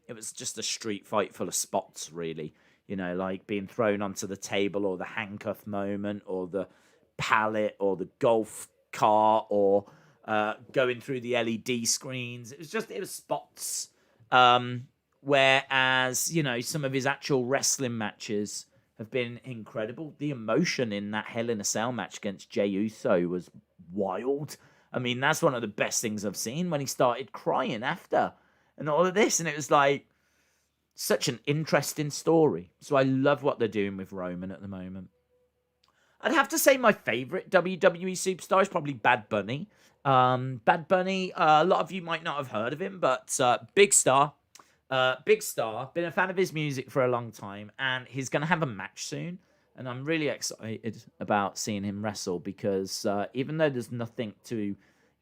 it was just a street fight full of spots, really. You know, like being thrown onto the table, or the handcuff moment, or the pallet, or the golf cart, or going through the LED screens. It was spots. Whereas, you know, some of his actual wrestling matches have been incredible. The emotion in that Hell in a Cell match against Jey Uso was wild. I mean, that's one of the best things I've seen, when he started crying after and all of this. And it was like such an interesting story. So I love what they're doing with Roman at the moment. I'd have to say my favourite WWE superstar is probably Bad Bunny. Bad Bunny, a lot of you might not have heard of him, but big star. Big star. Been a fan of his music for a long time, and he's going to have a match soon. And I'm really excited about seeing him wrestle, because even though there's nothing to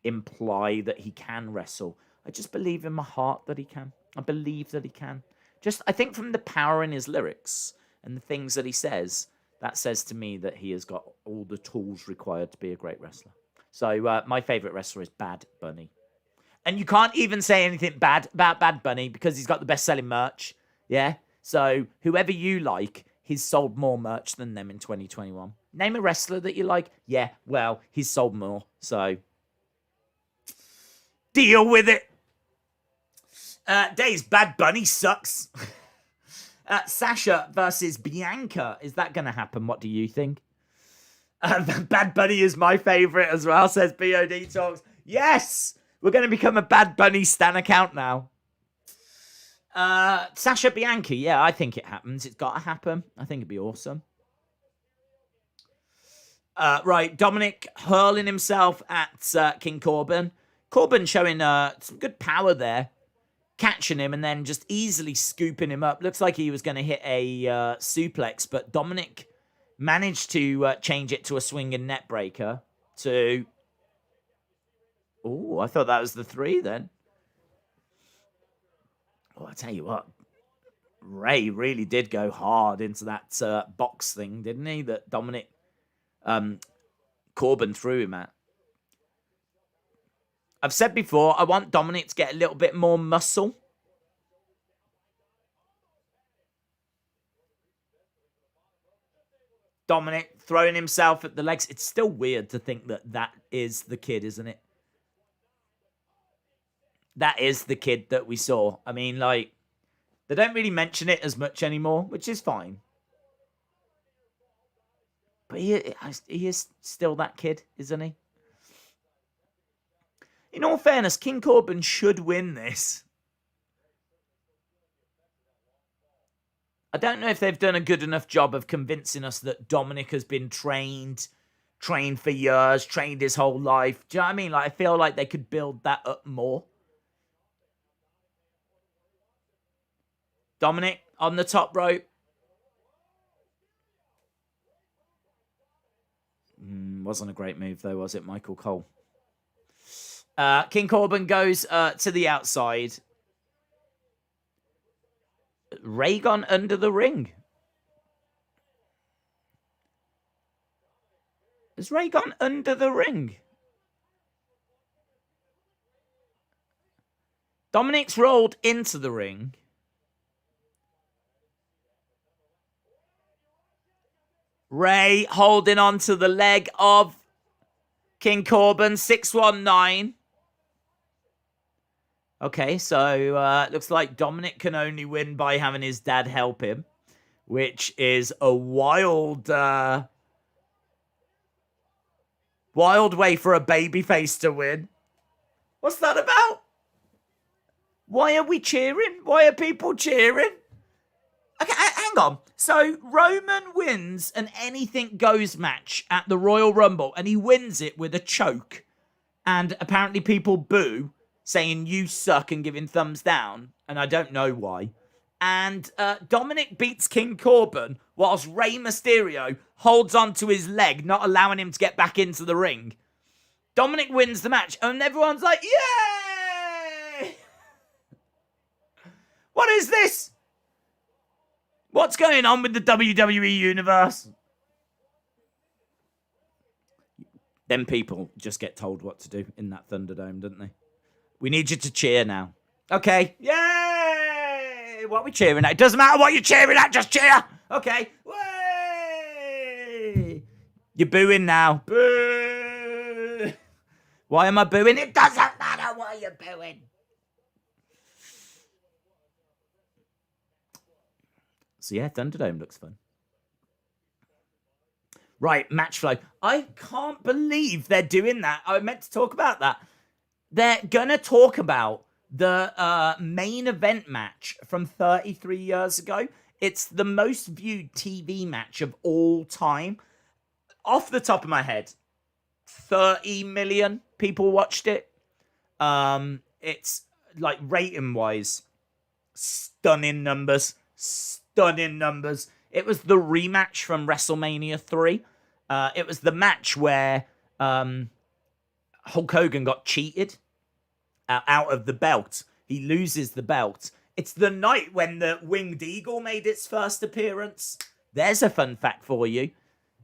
imply that he can wrestle, I just believe in my heart that he can. I believe that he can. I think from the power in his lyrics and the things that he says, that says to me that he has got all the tools required to be a great wrestler. So my favourite wrestler is Bad Bunny. And you can't even say anything bad about Bad Bunny, because he's got the best-selling merch. Yeah? So whoever you like, he's sold more merch than them in 2021. Name a wrestler that you like. Yeah, well, he's sold more. So deal with it. Days, Bad Bunny sucks. Sasha versus Bianca. Is that going to happen? What do you think? Bad Bunny is my favourite as well, says BOD Talks. Yes! We're going to become a Bad Bunny stan account now. Sasha Bianca. Yeah, I think it happens. It's got to happen. I think it'd be awesome. Right, Dominic hurling himself at King Corbin. Corbin showing some good power there. Catching him and then just easily scooping him up. Looks like he was going to hit a suplex, but Dominic managed to change it to a swinging net breaker. Oh, I thought that was the 3 then. Oh, I tell you what, Rey really did go hard into that box thing, didn't he? That Dominic, Corbin threw him at. I've said before, I want Dominic to get a little bit more muscle. Dominic throwing himself at the legs. It's still weird to think that that is the kid, isn't it? That is the kid that we saw. I mean, like, they don't really mention it as much anymore, which is fine. But he is still that kid, isn't he? In all fairness, King Corbin should win this. I don't know if they've done a good enough job of convincing us that Dominic has been trained for years, trained his whole life. Do you know what I mean? Like, I feel like they could build that up more. Dominic on the top rope. Wasn't a great move, though, was it, Michael Cole? King Corbin goes to the outside. Ray gone under the ring. Has Ray gone under the ring? Dominic's rolled into the ring. Ray holding on to the leg of King Corbin, 619. Okay, so looks like Dominic can only win by having his dad help him, which is a wild way for a babyface to win. What's that about? Why are we cheering? Why are people cheering? Okay, hang on. So Roman wins an anything goes match at the Royal Rumble, and he wins it with a choke. And apparently people boo, saying you suck and giving thumbs down, and I don't know why. And Dominic beats King Corbin whilst Rey Mysterio holds onto his leg, not allowing him to get back into the ring. Dominic wins the match, and everyone's like, yay! What is this? What's going on with the WWE Universe? Them people just get told what to do in that Thunderdome, don't they? We need you to cheer now. Okay. Yay! What are we cheering at? It doesn't matter what you're cheering at, just cheer. Okay. Way! You're booing now. Boo! Why am I booing? It doesn't matter what you're booing. So yeah, Thunderdome looks fun. Right, match flow. I can't believe they're doing that. I meant to talk about that. They're going to talk about the main event match from 33 years ago. It's the most viewed TV match of all time. Off the top of my head, 30 million people watched it. It's like rating-wise, stunning numbers. Stunning numbers. It was the rematch from WrestleMania 3. It was the match where Hulk Hogan got cheated out of the belt. He loses the belt. It's the night when the Winged Eagle made its first appearance. There's a fun fact for you.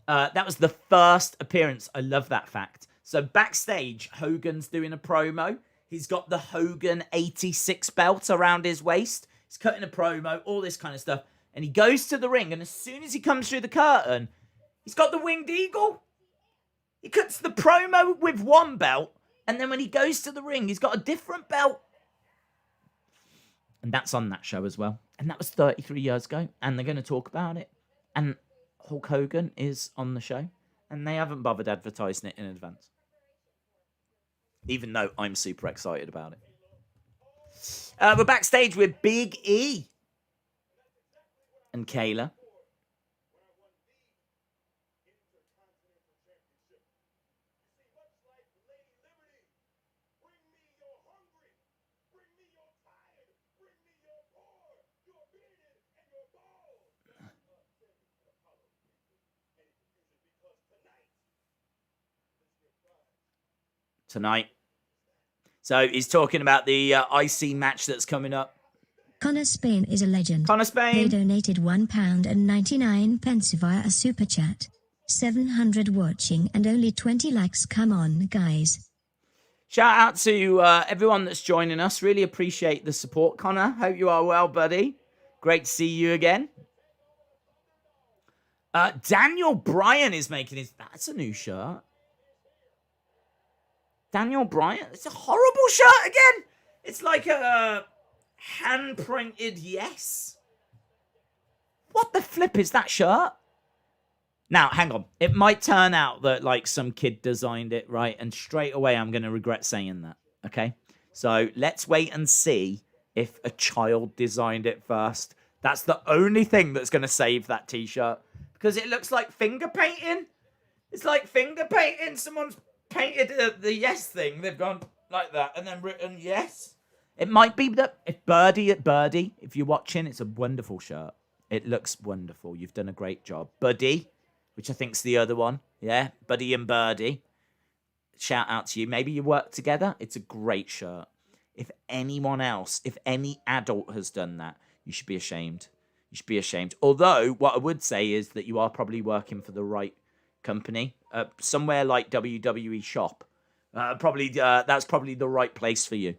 That was the first appearance. I love that fact. So backstage, Hogan's doing a promo. He's got the Hogan 86 belt around his waist. He's cutting a promo, all this kind of stuff. And he goes to the ring, and as soon as he comes through the curtain, he's got the Winged Eagle. He cuts the promo with one belt, and then when he goes to the ring, he's got a different belt. And that's on that show as well. And that was 33 years ago, and they're going to talk about it. And Hulk Hogan is on the show, and they haven't bothered advertising it in advance. Even though I'm super excited about it. We're backstage with Big E and Kayla. Tonight. So he's talking about the IC match that's coming up. Connor Spain is a legend. Connor Spain. They donated £1.99 via a super chat. 700 watching and only 20 likes. Come on, guys. Shout out to everyone that's joining us. Really appreciate the support, Connor. Hope you are well, buddy. Great to see you again. Daniel Bryan is making his... That's a new shirt. Daniel Bryan? It's a horrible shirt again. It's like a hand-printed yes. What the flip is that shirt? Now, hang on. It might turn out that, like, some kid designed it, right? And straight away, I'm going to regret saying that, okay? So, let's wait and see if a child designed it first. That's the only thing that's going to save that T-shirt. Because it looks like finger painting. It's like finger painting. Someone's painted the yes thing. They've gone like that and then written yes. It might be that if Birdie, if you're watching, it's a wonderful shirt. It looks wonderful. You've done a great job. Buddy, which I think's the other one. Yeah, Buddy and Birdie. Shout out to you. Maybe you work together. It's a great shirt. If anyone else, if any adult has done that, you should be ashamed. You should be ashamed. Although, what I would say is that you are probably working for the right company. Somewhere like WWE Shop. That's probably the right place for you.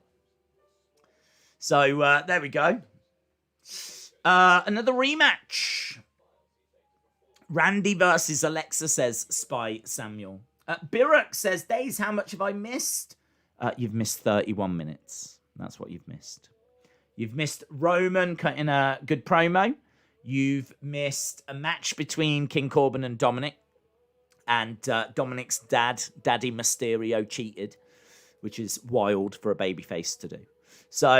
So, there we go. Another rematch. Randy versus Alexa, says Spy Samuel. Birak says, Days, how much have I missed? You've missed 31 minutes. That's what you've missed. You've missed Roman cutting a good promo. You've missed a match between King Corbin and Dominic. And Dominic's Daddy Mysterio, cheated, which is wild for a babyface to do. So,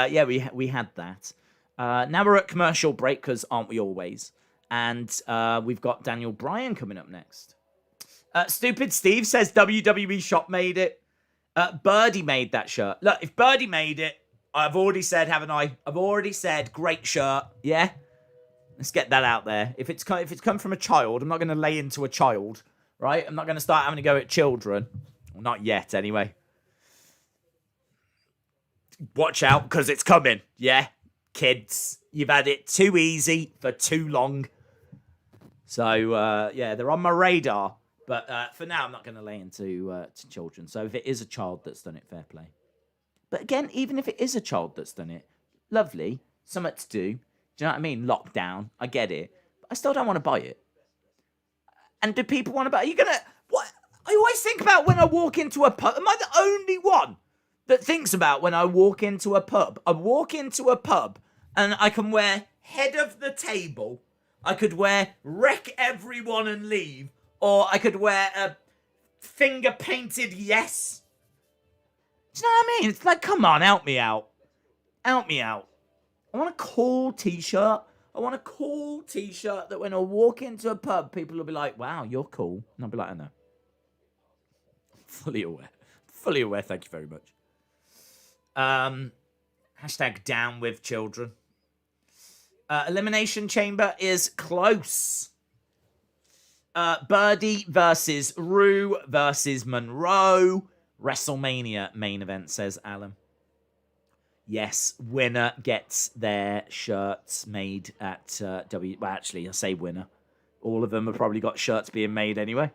yeah, we had that. Now we're at commercial break, because aren't we always? And we've got Daniel Bryan coming up next. Stupid Steve says WWE Shop made it. Birdie made that shirt. Look, if Birdie made it, I've already said, haven't I? I've already said, great shirt. Yeah? Let's get that out there. If it's come from a child, I'm not going to lay into a child, right? I'm not going to start having to go at children. Well, not yet, anyway. Watch out, because it's coming. Yeah? Kids, you've had it too easy for too long. So, yeah, they're on my radar. But for now, I'm not going to lay into to children. So if it is a child that's done it, fair play. But again, even if it is a child that's done it, lovely, something to do. Do you know what I mean? Lockdown, I get it. But I still don't want to buy it. And do people want to buy it? Are you going to... What? I always think about when I walk into a pub. Am I the only one that thinks about when I walk into a pub? I walk into a pub and I can wear head of the table. I could wear wreck everyone and leave. Or I could wear a finger-painted yes. Do you know what I mean? It's like, come on, help me out. Help me out. I want a cool T-shirt. I want a cool T-shirt that when I walk into a pub, people will be like, wow, you're cool. And I'll be like, I know. Fully aware. Fully aware, thank you very much. Hashtag down with children. Elimination Chamber is close. Birdie versus Rue versus Monroe. WrestleMania main event, says Alan. Yes, winner gets their shirts made at Well, actually, I say winner. All of them have probably got shirts being made anyway.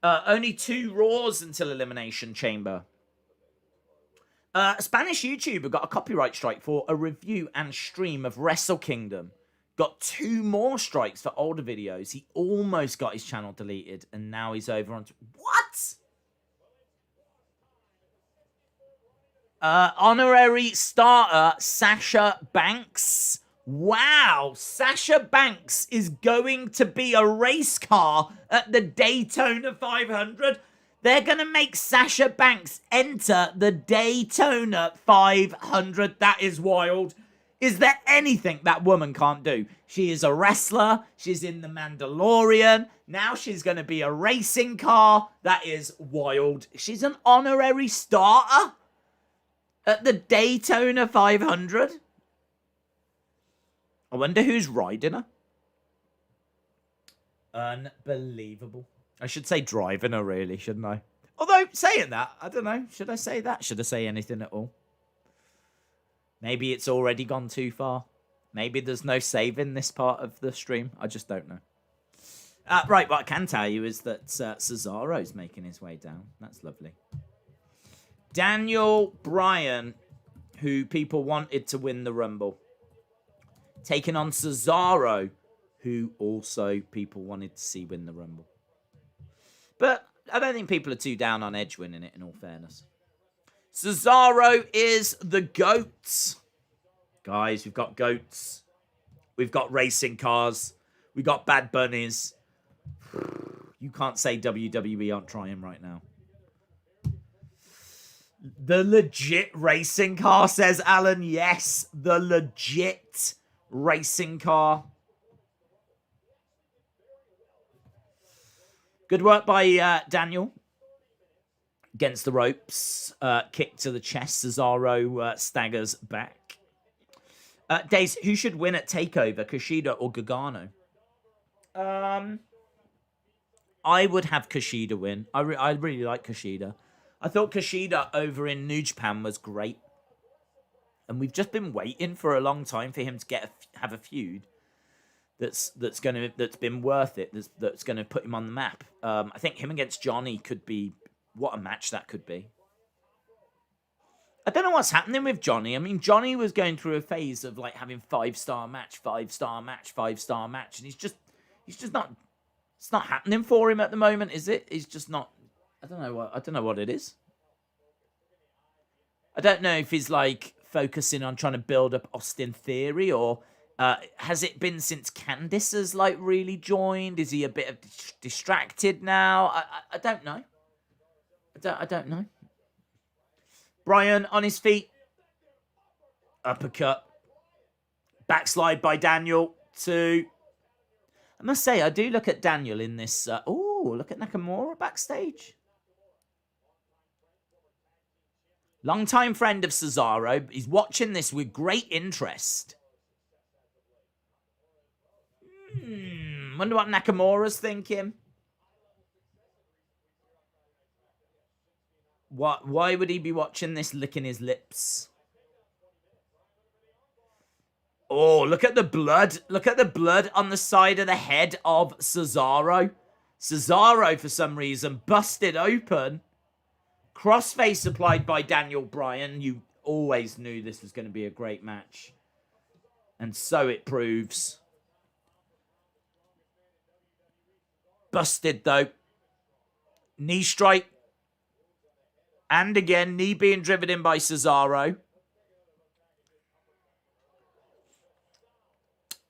Only 2 Raws until Elimination Chamber. A Spanish YouTuber got a copyright strike for a review and stream of Wrestle Kingdom. Got 2 more strikes for older videos. He almost got his channel deleted, and now he's over on... What? Honorary starter, Sasha Banks. Wow, Sasha Banks is going to be a race car at the Daytona 500. They're going to make Sasha Banks enter the Daytona 500. That is wild. Is there anything that woman can't do? She is a wrestler. She's in The Mandalorian. Now she's going to be a racing car. That is wild. She's an honorary starter at the Daytona 500. I wonder who's riding her. Unbelievable. I should say driving her, really, shouldn't I? Although, saying that, I don't know. Should I say that? Should I say anything at all? Maybe it's already gone too far. Maybe there's no saving this part of the stream. I just don't know. Right, what I can tell you is that Cesaro's making his way down. That's lovely. Daniel Bryan, who people wanted to win the Rumble, taking on Cesaro, who also people wanted to see win the Rumble. But I don't think people are too down on Edge winning it, in all fairness. Cesaro is the GOAT. Guys, we've got goats. We've got racing cars. We've got bad bunnies. You can't say WWE aren't trying right now. The legit racing car, says Alan. Yes, the legit racing car. Good work by Daniel. Against the ropes. Kick to the chest. Cesaro staggers back. Days, who should win at TakeOver? Kushida or Gargano? I would have Kushida win. I really like Kushida. I thought Kushida over in New Japan was great. And we've just been waiting for a long time for him to have a feud that's been worth it, that's going to put him on the map. I think him against Johnny could be, what a match that could be. I don't know what's happening with Johnny. I mean, Johnny was going through a phase of like having 5-star match, 5-star match, 5-star match, and he's just not. It's not happening for him at the moment, is it? He's just not. I don't know what it is. I don't know if he's like focusing on trying to build up Austin Theory, or has it been since Candice has like really joined? Is he a bit of distracted now? I don't know. I don't know. Bryan on his feet. Uppercut. Backslide by Daniel. 2. I must say, I do look at Daniel in this. Look at Nakamura backstage. Longtime friend of Cesaro. He's watching this with great interest. Wonder what Nakamura's thinking. Why would he be watching this licking his lips? Oh, look at the blood. Look at the blood on the side of the head of Cesaro. Cesaro, for some reason, busted open. Crossface applied by Daniel Bryan. You always knew this was going to be a great match. And so it proves. Busted, though. Knee strike. And again, knee being driven in by Cesaro.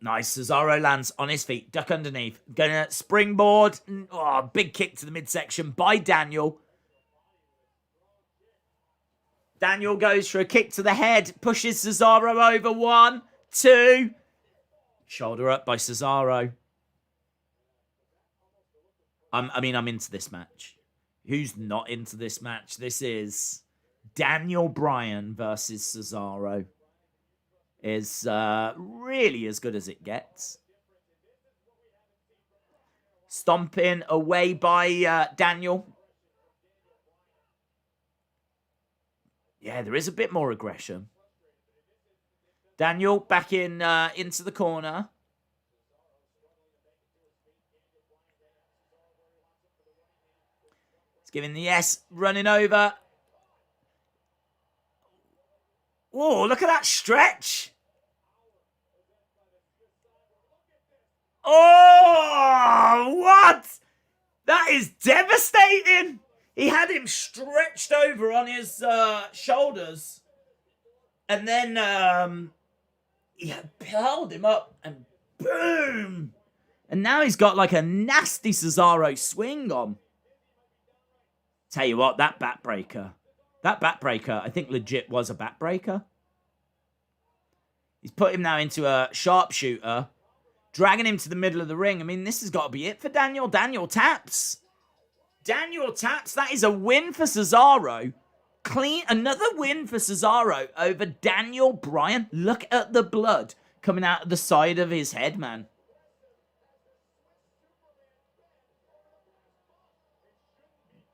Nice. Cesaro lands on his feet. Duck underneath. Gonna springboard. Oh, big kick to the midsection by Daniel. Daniel goes for a kick to the head. Pushes Cesaro over. 1, 2. Shoulder up by Cesaro. I'm into this match. Who's not into this match? This is Daniel Bryan versus Cesaro. Is really as good as it gets. Stomping away by Daniel. Yeah, there is a bit more aggression. Daniel back into the corner. Giving the yes, running over. Whoa, look at that stretch. Oh, what? That is devastating. He had him stretched over on his shoulders. And then he held him up and boom. And now he's got like a nasty Cesaro swing on. Tell you what, that backbreaker, I think legit was a backbreaker. He's put him now into a sharpshooter, dragging him to the middle of the ring. I mean, this has got to be it for Daniel. Daniel taps. That is a win for Cesaro. Clean, another win for Cesaro over Daniel Bryan. Look at the blood coming out of the side of his head, man.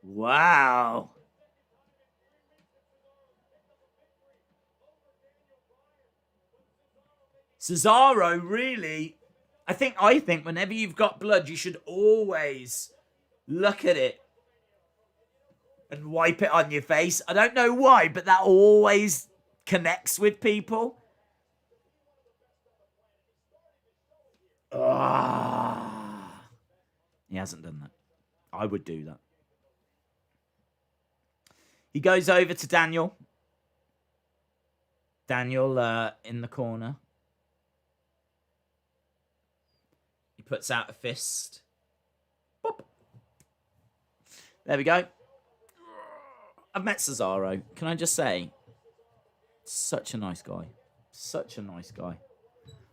Wow. Cesaro, really, I think whenever you've got blood, you should always look at it and wipe it on your face. I don't know why, but that always connects with people. Ah, he hasn't done that. I would do that. He goes over to Daniel. Daniel in the corner. He puts out a fist. Boop. There we go. I've met Cesaro. Can I just say, such a nice guy. Such a nice guy.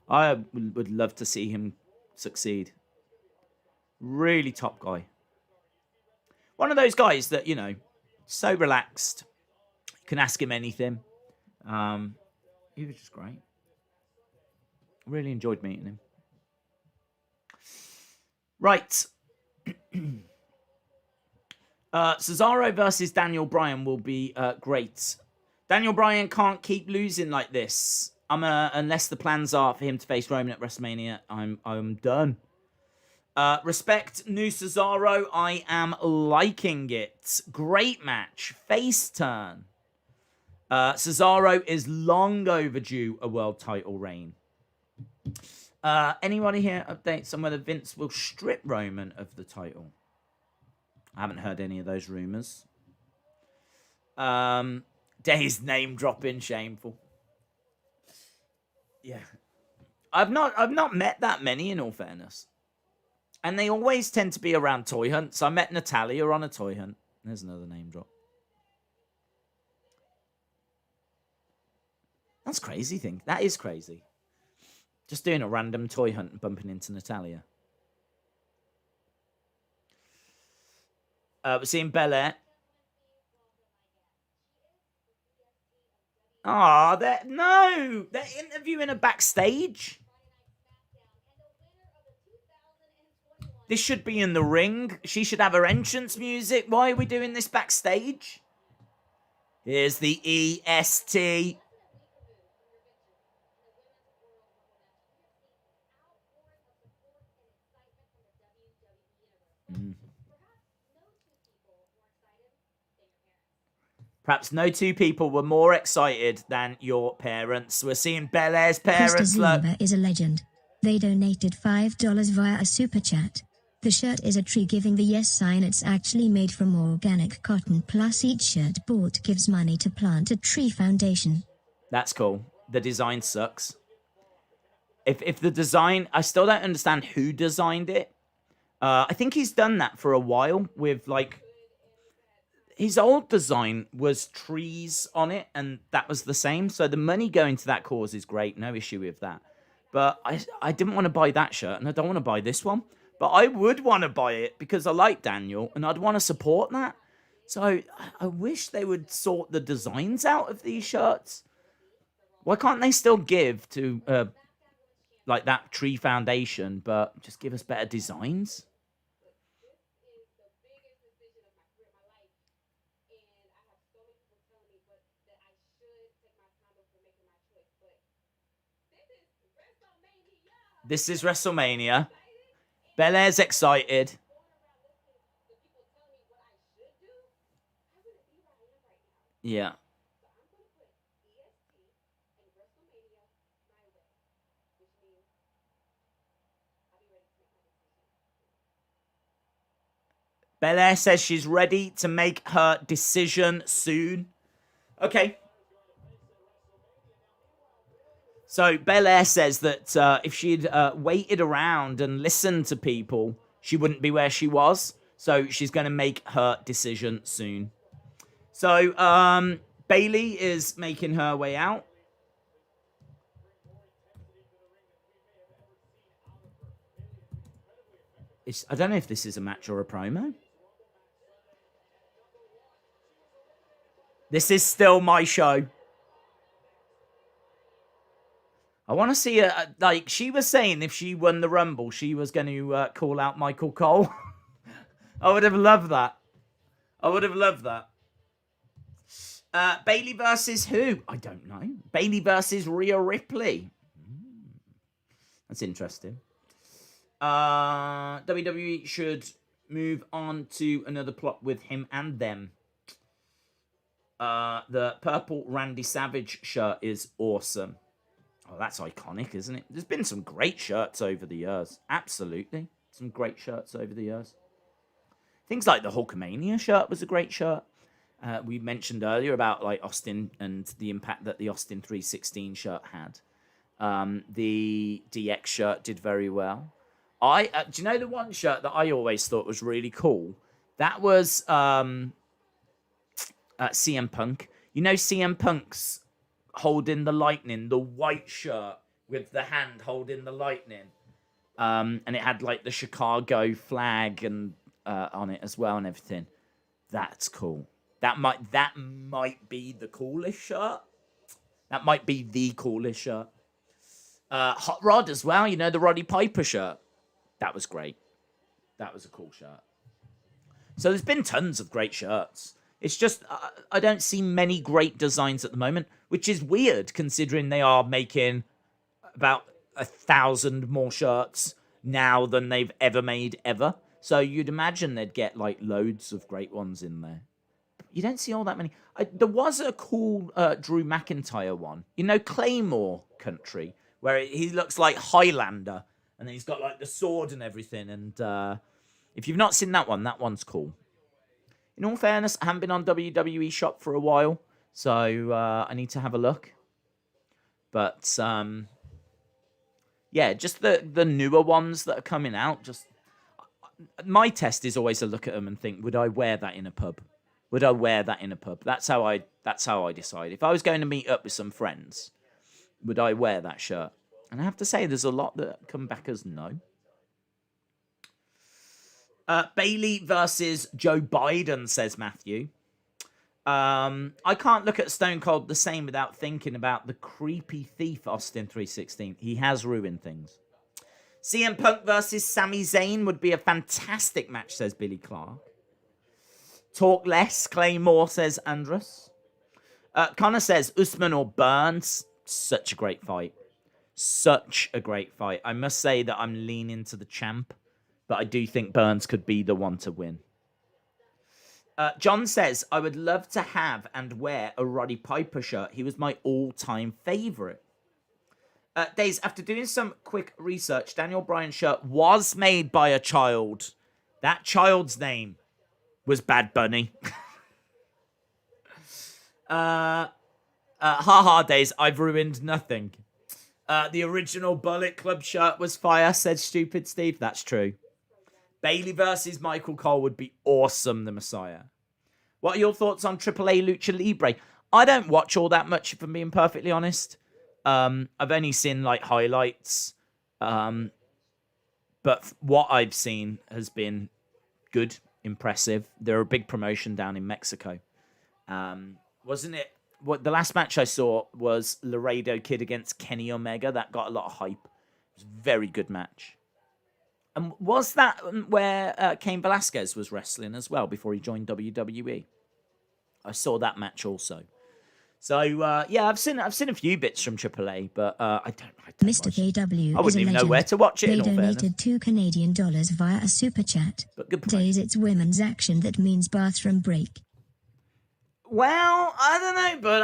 I would love to see him succeed. Really top guy. One of those guys that, you know, so relaxed. You can ask him anything. He was just great. Really enjoyed meeting him. Right. Cesaro versus Daniel Bryan will be great. Daniel Bryan can't keep losing like this. Unless the plans are for him to face Roman at WrestleMania, I'm done. Respect new Cesaro. I am liking it. Great match. Face turn. Cesaro is long overdue a world title reign. Anybody here updates on whether Vince will strip Roman of the title? I haven't heard any of those rumors. Days name dropping, shameful. Yeah, I've not met that many, in all fairness, and they always tend to be around toy hunts. I met Natalia on a toy hunt. There's another name drop. That's crazy thing. That is crazy. Just doing a random toy hunt and bumping into Natalia. We're seeing Bel-Air. Oh, they're interviewing her backstage. This should be in the ring. She should have her entrance music. Why are we doing this backstage? Here's the EST. Perhaps no two people were more excited than your parents. We're seeing Bel-Air's parents. Look, is a legend. They donated $5 via a super chat. The shirt is a tree giving the yes sign. It's actually made from organic cotton, plus each shirt bought gives money to plant a tree foundation. That's cool. The design sucks. If the design, I still don't understand who designed it. I think he's done that for a while with, like, his old design was trees on it, and that was the same. So the money going to that cause is great. No issue with that. But I didn't want to buy that shirt, and I don't want to buy this one. But I would want to buy it because I like Daniel, and I'd want to support that. So I wish they would sort the designs out of these shirts. Why can't they still give to, like, that tree foundation, but just give us better designs? This is WrestleMania. Bel-Air's excited. Yeah. Bel-Air says she's ready to make her decision soon. Okay. So Bel-Air says that if she'd waited around and listened to people, she wouldn't be where she was. So she's going to make her decision soon. So Bayley is making her way out. I don't know if this is a match or a promo. This is still my show. I want to see her, like, she was saying if she won the Rumble, she was going to call out Michael Cole. I would have loved that. I would have loved that. Bayley versus who? I don't know. Bayley versus Rhea Ripley. That's interesting. WWE should move on to another plot with him and them. The purple Randy Savage shirt is awesome. Oh, that's iconic, isn't it? There's been some great shirts over the years. Absolutely. Some great shirts over the years. Things like the Hulkamania shirt was a great shirt. We mentioned earlier about like Austin and the impact that the Austin 316 shirt had. The DX shirt did very well. Do you know the one shirt that I always thought was really cool? That was CM Punk. You know CM Punk's holding the lightning, the white shirt with the hand holding the lightning. And it had like the Chicago flag and on it as well and everything. That's cool. That might be the coolest shirt. That might be the coolest shirt. Hot Rod as well. You know, the Roddy Piper shirt. That was great. That was a cool shirt. So there's been tons of great shirts. It's just, I don't see many great designs at the moment, which is weird considering they are making about 1,000 more shirts now than they've ever made ever. So you'd imagine they'd get like loads of great ones in there. You don't see all that many. There was a cool Drew McIntyre one. You know, Claymore Country, where he looks like Highlander. And then he's got like the sword and everything. And if you've not seen that one's cool. In all fairness, I haven't been on WWE Shop for a while. So I need to have a look. But yeah, just the newer ones that are coming out. Just my test is always to look at them and think, would I wear that in a pub? Would I wear that in a pub? That's how I decide. If I was going to meet up with some friends, would I wear that shirt? And I have to say, there's a lot that come back as no. Bayley versus Joe Biden, says Matthew. I can't look at Stone Cold the same without thinking about the creepy thief Austin 316. He has ruined things. CM Punk versus Sami Zayn would be a fantastic match, says Billy Clark. Talk less, Claymore, says Andrus. Connor says Usman or Burns. Such a great fight. Such a great fight. I must say that I'm leaning to the champ, but I do think Burns could be the one to win. John says, I would love to have and wear a Roddy Piper shirt. He was my all-time favourite. Days, after doing some quick research, Daniel Bryan's shirt was made by a child. That child's name was Bad Bunny. Days, I've ruined nothing. The original Bullet Club shirt was fire, said Stupid Steve. That's true. Bayley versus Michael Cole would be awesome, the Messiah. What are your thoughts on AAA Lucha Libre? I don't watch all that much, if I'm being perfectly honest. I've only seen like highlights. But what I've seen has been good, impressive. They're a big promotion down in Mexico. Wasn't it? What the last match I saw was Laredo Kid against Kenny Omega. That got a lot of hype. It was a very good match. And was that where Cain Velasquez was wrestling as well before he joined WWE? I saw that match also. So yeah, I've seen a few bits from AAA, but I don't Mr. KW I wouldn't even know where to watch it. They donated $2 Canadian via a super chat. But good Days, it's women's action that means bathroom break. Well, I don't know, but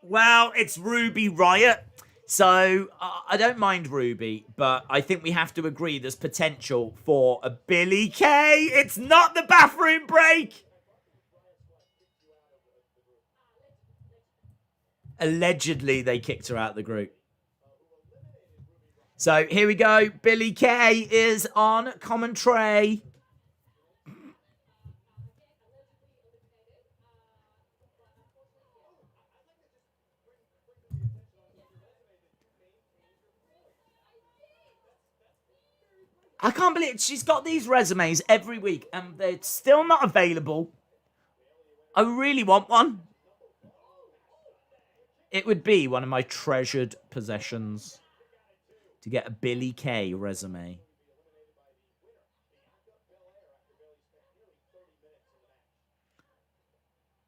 well, it's Ruby Riott. So I don't mind Ruby, but I think we have to agree there's potential for a Billie Kay. It's not the bathroom break. Allegedly, they kicked her out of the group. So here we go. Billie Kay is on commentary. I can't believe it. She's got these resumes every week and they're still not available. I really want one. It would be one of my treasured possessions to get a Billie Kay resume.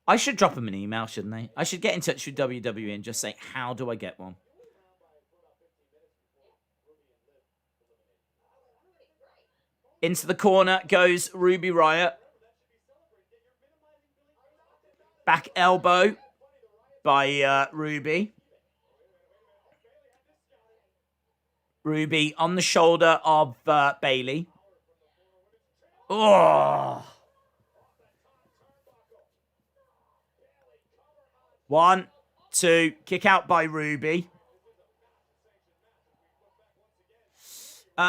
I should drop them an email, shouldn't I? I should get in touch with WWE and just say, how do I get one? Into the corner goes Ruby Riott. Back elbow. by Ruby. Ruby on the shoulder of Bayley. Oh! 1, 2, kick out by Ruby.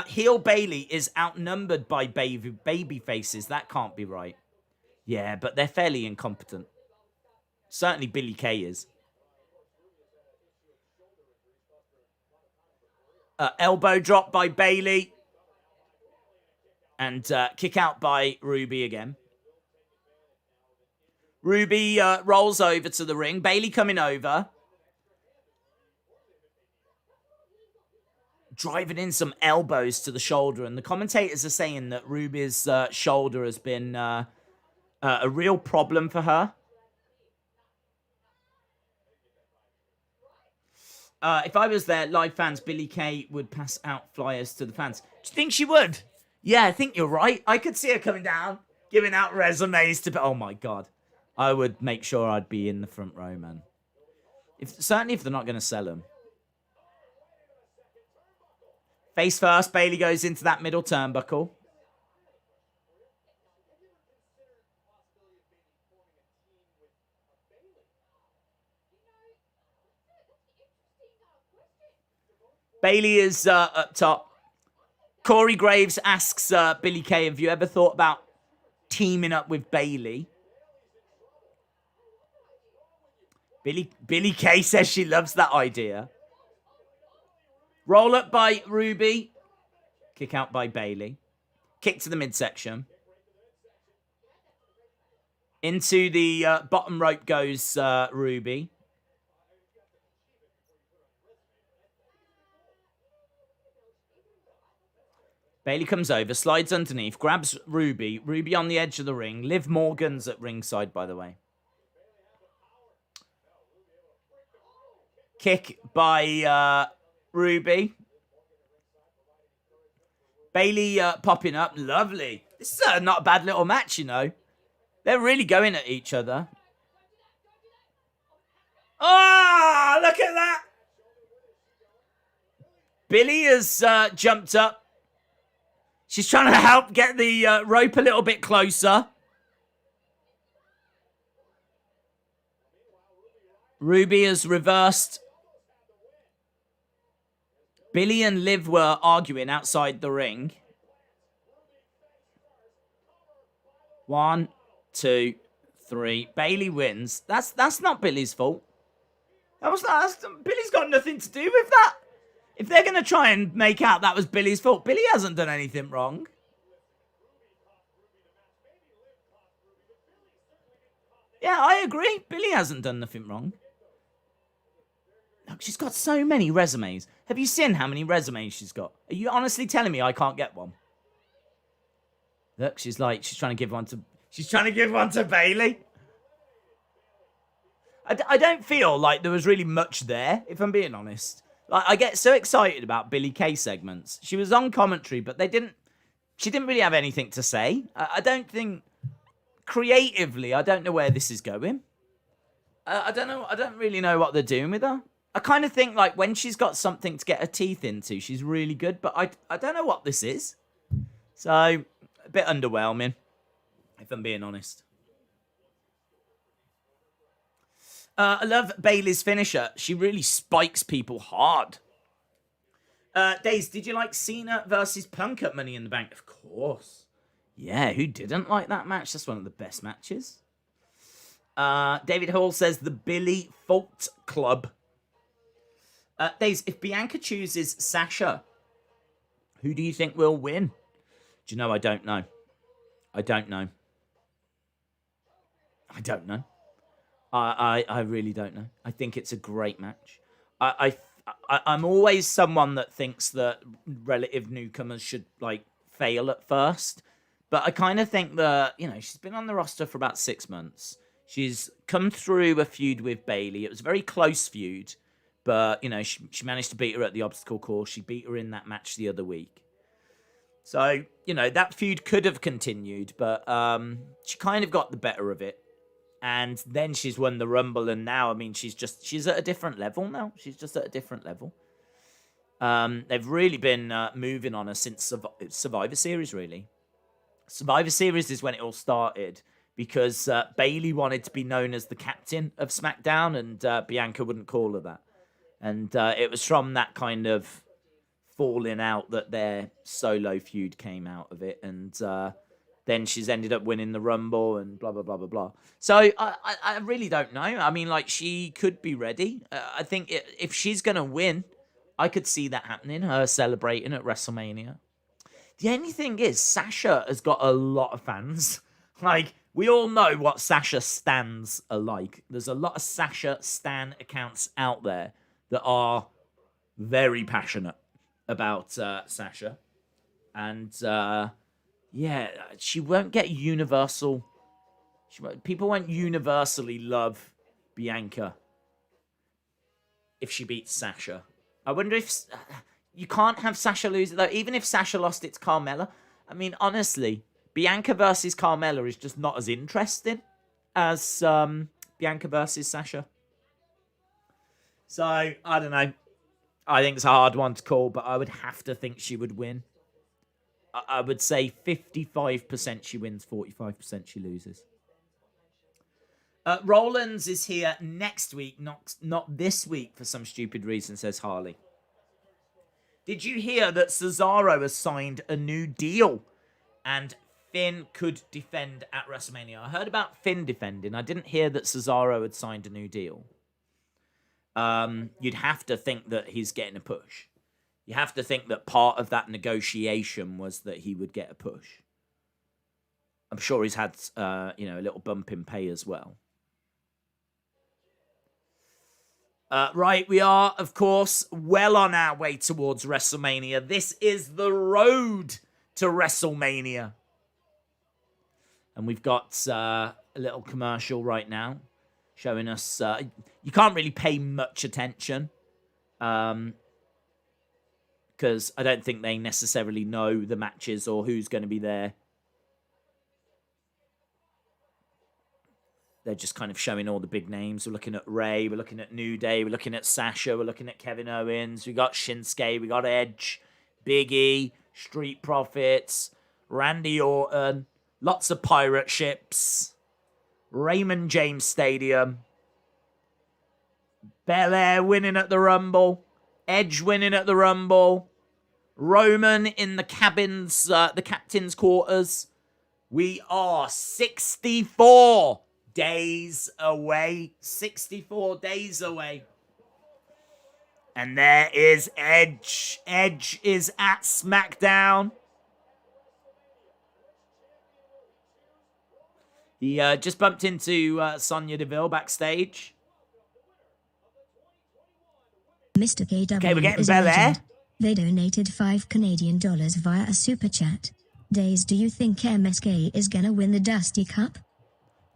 Heel Bayley is outnumbered by baby faces. That can't be right. Yeah, but they're fairly incompetent. Certainly Billie Kay is. Elbow drop by Bayley. And kick out by Ruby again. Ruby rolls over to the ring. Bayley coming over. Driving in some elbows to the shoulder. And the commentators are saying that Ruby's shoulder has been a real problem for her. If I was there, live fans, Billie Kay would pass out flyers to the fans. Do you think she would? Yeah, I think you're right. I could see her coming down, giving out resumes to... Oh, my God. I would make sure I'd be in the front row, man. Certainly if they're not going to sell them. Face first, Bayley goes into that middle turnbuckle. Bayley is up top. Corey Graves asks Billie Kay, have you ever thought about teaming up with Bayley? Billie Kay says she loves that idea. Roll up by Ruby. Kick out by Bayley. Kick to the midsection. Into the bottom rope goes Ruby. Bayley comes over, slides underneath, grabs Ruby. Ruby on the edge of the ring. Liv Morgan's at ringside, by the way. Kick by Ruby. Bayley popping up. Lovely. This is not a bad little match, you know. They're really going at each other. Oh, look at that. Billie has jumped up. She's trying to help get the rope a little bit closer. Ruby has reversed. Billie and Liv were arguing outside the ring. 1, 2, 3. Bayley wins. That's not Billie's fault. Billie's got nothing to do with that. If they're going to try and make out that was Billie's fault, Billie hasn't done anything wrong. Yeah, I agree. Billie hasn't done nothing wrong. Look, she's got so many resumes. Have you seen how many resumes she's got? Are you honestly telling me I can't get one? Look, she's trying to give one to Bayley. I don't feel like there was really much there, if I'm being honest. Like, I get so excited about Billie Kay segments. She was on commentary, but she didn't really have anything to say. I don't think, creatively, I don't know where this is going. I don't know. I don't really know what they're doing with her. I kind of think, like, when she's got something to get her teeth into, she's really good, but I don't know what this is. So, a bit underwhelming, if I'm being honest. I love Bayley's finisher. She really spikes people hard. Daze, did you like Cena versus Punk at Money in the Bank? Of course. Yeah, who didn't like that match? That's one of the best matches. David Hall says the Billie Fault Club. Daze, if Bianca chooses Sasha, who do you think will win? Do you know, I don't know. I don't know. I really don't know. I think it's a great match. I'm always someone that thinks that relative newcomers should, like, fail at first. But I kind of think that, you know, she's been on the roster for about 6 months. She's come through a feud with Bayley. It was a very close feud. But, you know, she managed to beat her at the obstacle course. She beat her in that match the other week. So, you know, that feud could have continued. But she kind of got the better of it. And then she's won the Rumble, and now, I mean, she's at a different level now. She's just at a different level. They've really been moving on her since Survivor Series, really. Survivor Series is when it all started, because Bayley wanted to be known as the captain of SmackDown, and Bianca wouldn't call her that. And it was from that kind of falling out that their solo feud came out of it. And then she's ended up winning the Rumble and blah, blah, blah, blah, blah. So I really don't know. I mean, like, she could be ready. I think if she's going to win, I could see that happening, her celebrating at WrestleMania. The only thing is, Sasha has got a lot of fans. Like, we all know what Sasha stans are like. There's a lot of Sasha stan accounts out there that are very passionate about Sasha. And, yeah, she won't get universal... People won't universally love Bianca if she beats Sasha. I wonder if... You can't have Sasha lose it, though. Even if Sasha lost it to Carmella. I mean, honestly, Bianca versus Carmella is just not as interesting as Bianca versus Sasha. So, I don't know. I think it's a hard one to call, but I would have to think she would win. I would say 55% she wins, 45% she loses. Rollins is here next week, not this week for some stupid reason, says Harley. Did you hear that Cesaro has signed a new deal and Finn could defend at WrestleMania? I heard about Finn defending. I didn't hear that Cesaro had signed a new deal. You'd have to think that he's getting a push. You have to think that part of that negotiation was that he would get a push. I'm sure he's had, a little bump in pay as well. Right, we are, of course, well on our way towards WrestleMania. This is the road to WrestleMania. And we've got a little commercial right now showing us... you can't really pay much attention. Because I don't think they necessarily know the matches or who's going to be there. They're just kind of showing all the big names. We're looking at Rey, we're looking at New Day, we're looking at Sasha, we're looking at Kevin Owens, we got Shinsuke, we got Edge, Big E, Street Profits, Randy Orton, lots of pirate ships, Raymond James Stadium, Bel-Air winning at the Rumble, Edge winning at the Rumble, Roman in the cabins, the captain's quarters. We are 64 days away. 64 days away. And there is Edge. Edge is at SmackDown. He just bumped into Sonya Deville backstage. Mr. KW Okay, we're getting is a Bel-Air. legend. They donated $5 Canadian via a super chat. Days, do you think MSK is gonna win the Dusty Cup?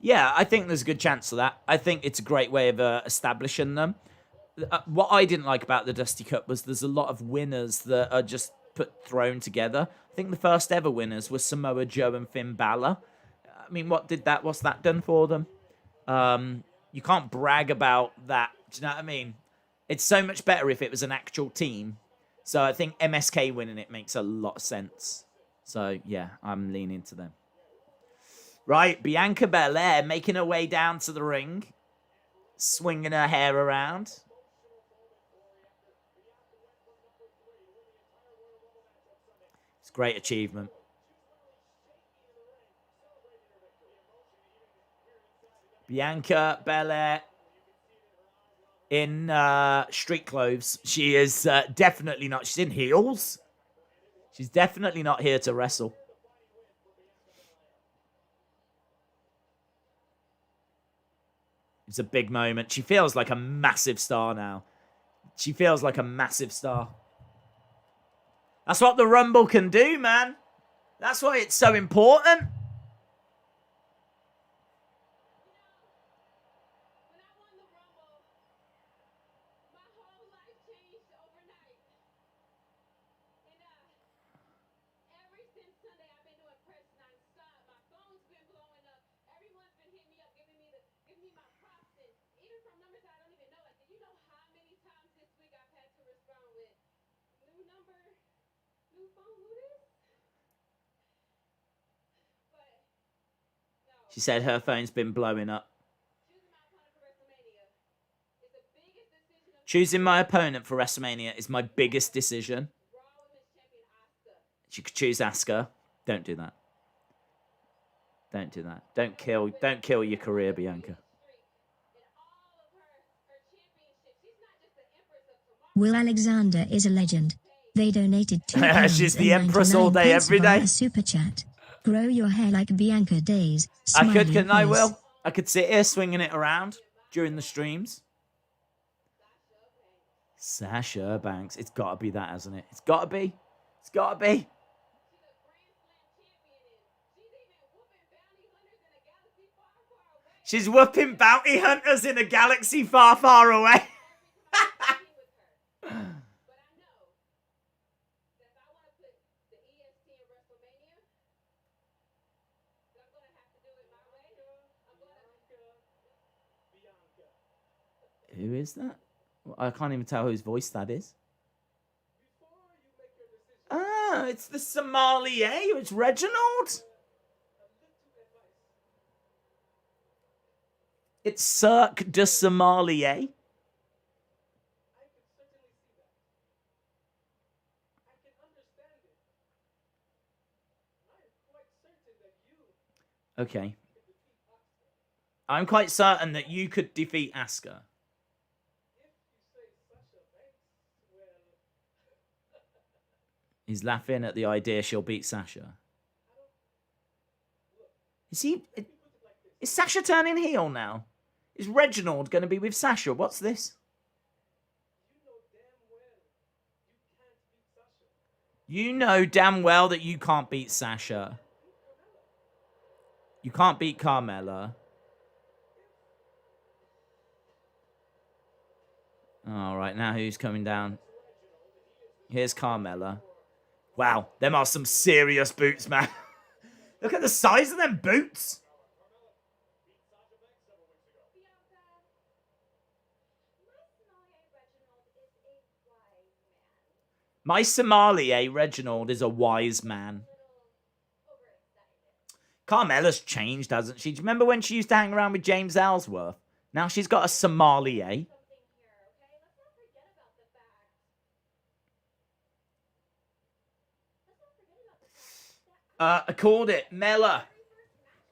Yeah, I think there's a good chance of that. I think it's a great way of establishing them. What I didn't like about the Dusty Cup was there's a lot of winners that are just thrown together. I think the first ever winners were Samoa Joe and Finn Balor. I mean, what's that done for them? You can't brag about that. Do you know what I mean? It's so much better if it was an actual team. So I think MSK winning it makes a lot of sense. So, yeah, I'm leaning to them. Right, Bianca Belair making her way down to the ring. Swinging her hair around. It's a great achievement. Bianca Belair in street clothes. She is definitely not... She's in heels. She's definitely not here to wrestle. It's a big moment. She feels like a massive star now. She feels like a massive star. That's what the Rumble can do, man. That's why it's so important. She said her phone's been blowing up. Choosing my opponent for WrestleMania is my biggest decision. She could choose Asuka. Don't do that. Don't do that. Don't kill your career, Bianca. Will Alexander is a legend. They donated £2. She's the Empress all day, every day. A super chat. Grow your hair like Bianca days. I could, couldn't I, Will? I could sit here swinging it around during the streams. Sasha Banks. It's got to be that, hasn't it? It's got to be. It's got to be. She's whooping bounty hunters in a galaxy far, far away. Who is that? I can't even tell whose voice that is. Ah, it's the sommelier. It's Reginald. It's Cirque du Sommelier. Okay. I'm quite certain that you could defeat Asuka. He's laughing at the idea she'll beat Sasha. Is Sasha turning heel now? Is Reginald going to be with Sasha? What's this? You know damn well that you can't beat Sasha. You can't beat Carmella. All right, now who's coming down? Here's Carmella. Wow, them are some serious boots, man. Look at the size of them boots. My sommelier, Reginald, is a wise man. Carmella's changed, hasn't she? Do you remember when she used to hang around with James Ellsworth? Now she's got a sommelier. I called it. Mella.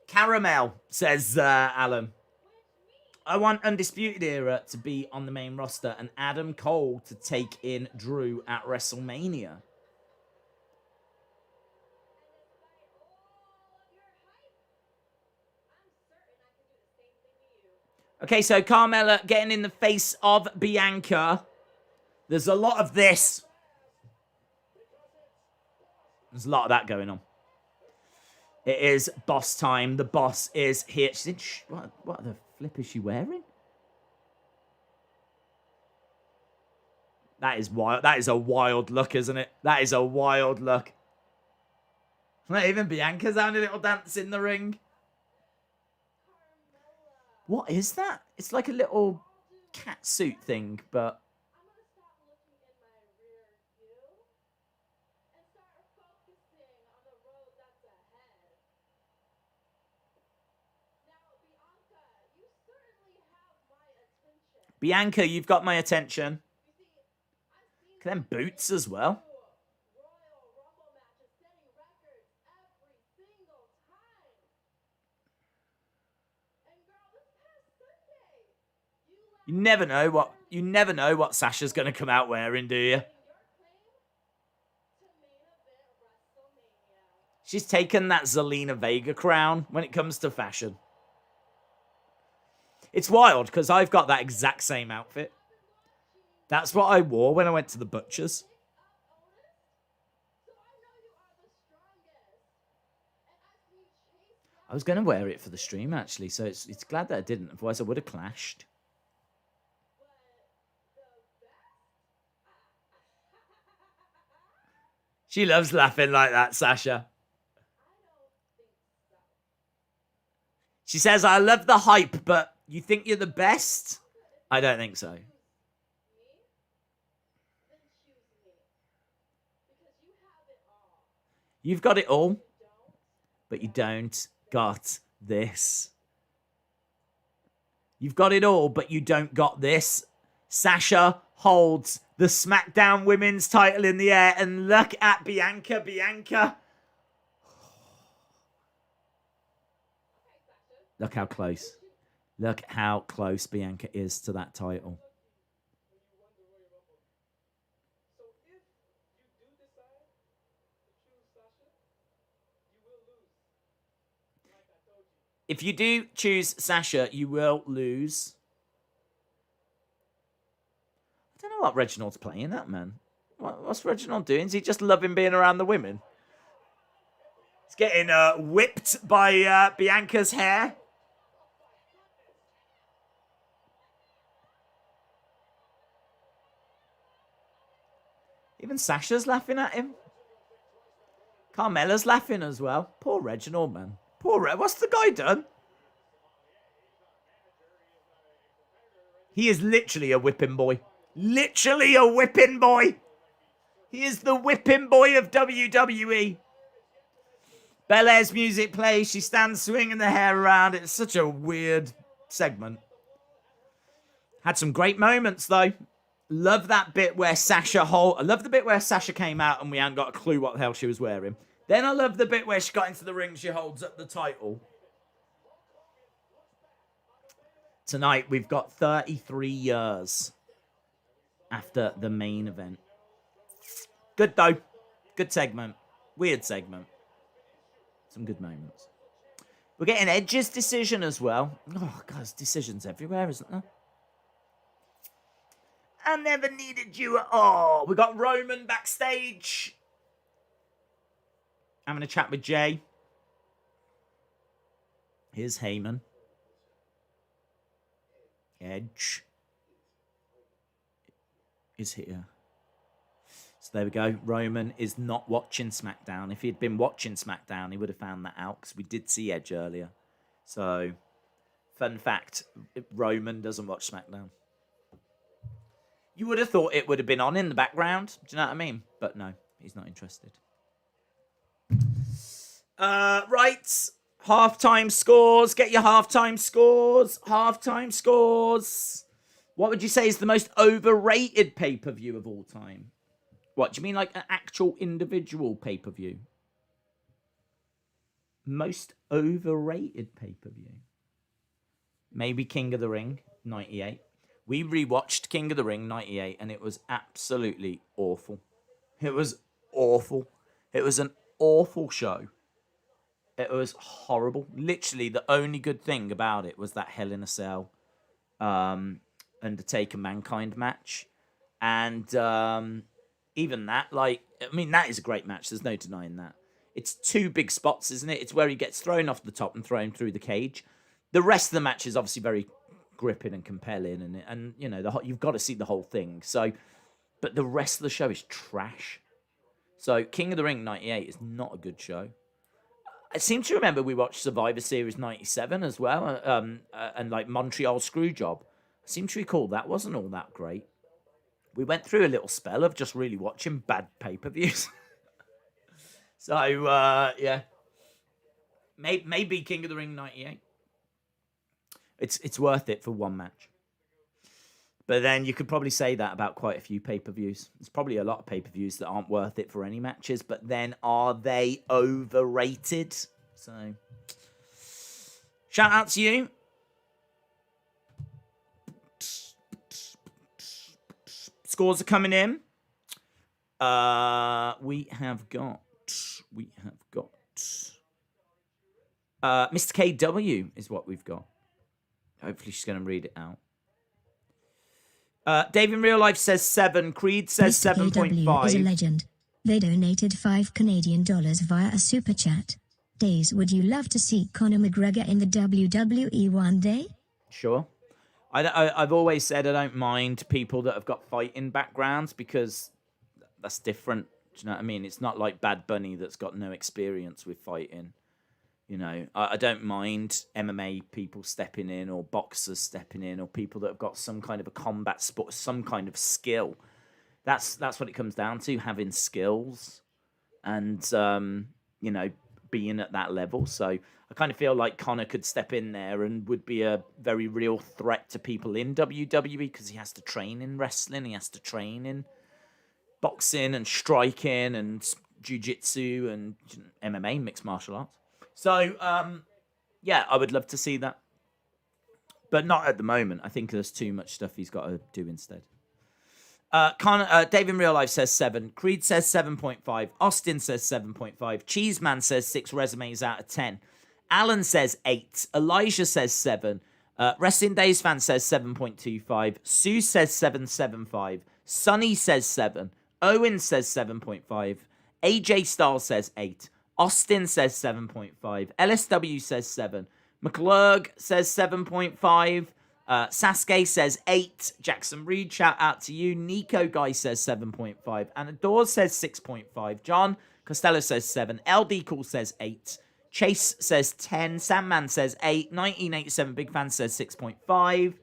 Caramel, says Alan. I want Undisputed Era to be on the main roster and Adam Cole to take in Drew at WrestleMania. Okay, so Carmella getting in the face of Bianca. There's a lot of this. There's a lot of that going on. It is boss time. The boss is here. She's in what the flip is she wearing? That is wild. That is a wild look, isn't it? That is a wild look. Even Bianca's having a little dance in the ring. What is that? It's like a little cat suit thing, but... Bianca, you've got my attention. Look at them boots as well. You never know what Sasha's going to come out wearing, do you? She's taken that Zelina Vega crown when it comes to fashion. It's wild because I've got that exact same outfit. That's what I wore when I went to the butcher's. I was going to wear it for the stream, actually, so it's glad that I didn't. Otherwise, I would have clashed. She loves laughing like that, Sasha. She says, I love the hype, but you think you're the best? I don't think so. You've got it all, but you don't got this. You've got it all, but you don't got this. Sasha holds the SmackDown Women's title in the air, and look at Bianca. Look how close. Look how close Bianca is to that title. If you do choose Sasha, you will lose. I don't know what Reginald's playing at, man. What's Reginald doing? Is he just loving being around the women? He's getting whipped by Bianca's hair. Even Sasha's laughing at him. Carmella's laughing as well. Poor Reginald, man. What's the guy done? He is literally a whipping boy. Literally a whipping boy. He is the whipping boy of WWE. Bel-Air's music plays. She stands swinging the hair around. It's such a weird segment. Had some great moments, though. Love that bit where I love the bit where Sasha came out and we hadn't got a clue what the hell she was wearing. Then I love the bit where she got into the ring, she holds up the title. Tonight, we've got 33 years after the main event. Good, though. Good segment. Weird segment. Some good moments. We're getting Edge's decision as well. Oh, God, there's decisions everywhere, isn't there? I never needed you at all. We got Roman backstage. Having a chat with Jay. Here's Heyman. Edge is here. So there we go. Roman is not watching SmackDown. If he had been watching SmackDown, he would have found that out because we did see Edge earlier. So, fun fact, Roman doesn't watch SmackDown. You would have thought it would have been on in the background. Do you know what I mean? But no, he's not interested. Right. Halftime scores. Get your halftime scores. Halftime scores. What would you say is the most overrated pay-per-view of all time? What, do you mean like an actual individual pay-per-view? Most overrated pay-per-view? Maybe King of the Ring, 98. We rewatched King of the Ring, 98, and it was absolutely awful. It was awful. It was an awful show. It was horrible. Literally, the only good thing about it was that Hell in a Cell Undertaker Mankind match. And even that, that is a great match. There's no denying that. It's two big spots, isn't it? It's where he gets thrown off the top and thrown through the cage. The rest of the match is obviously very gripping and compelling, and you know, you've got to see the whole thing. So, but the rest of the show is trash. So, King of the Ring 98 is not a good show. I seem to remember we watched Survivor Series 97 as well, and like Montreal Screwjob. I seem to recall that wasn't all that great. We went through a little spell of just really watching bad pay-per-views. So, yeah. Maybe King of the Ring 98. It's worth it for one match. But then you could probably say that about quite a few pay-per-views. There's probably a lot of pay-per-views that aren't worth it for any matches, but then are they overrated? So, shout out to you. Scores are coming in. We have got Mr. KW is what we've got. Hopefully she's going to read it out. Dave in real life says 7. Creed says 7.5. is a legend. They donated $5 Canadian via a super chat. Days, would you love to see Conor McGregor in the WWE one day? Sure. I've always said I don't mind people that have got fighting backgrounds because that's different. Do you know what I mean? It's not like Bad Bunny that's got no experience with fighting. You know, I don't mind MMA people stepping in or boxers stepping in or people that have got some kind of a combat sport, some kind of skill. That's what it comes down to, having skills. and, you know, being at that level. So I kind of feel like Connor could step in there and would be a very real threat to people in WWE because he has to train in wrestling. He has to train in boxing and striking and jiu-jitsu and MMA, mixed martial arts. So, yeah, I would love to see that. But not at the moment. I think there's too much stuff he's got to do instead. Dave in Real Life says 7. Creed says 7.5. Austin says 7.5. Cheeseman says 6 resumes out of 10. Alan says 8. Elijah says 7. Wrestling Days Fan says 7.25. Sue says 7.75. Sonny says 7. Owen says 7.5. AJ Styles says 8. Austin says 7.5. LSW says 7. McClurg says 7.5. Sasuke says 8. Jackson Reed, shout out to you. Nico Guy says 7.5. Anna Dawes says 6.5. John Costello says 7. LD Cool says 8. Chase says 10. Sandman says 8. 1987 Big Fan says 6.5.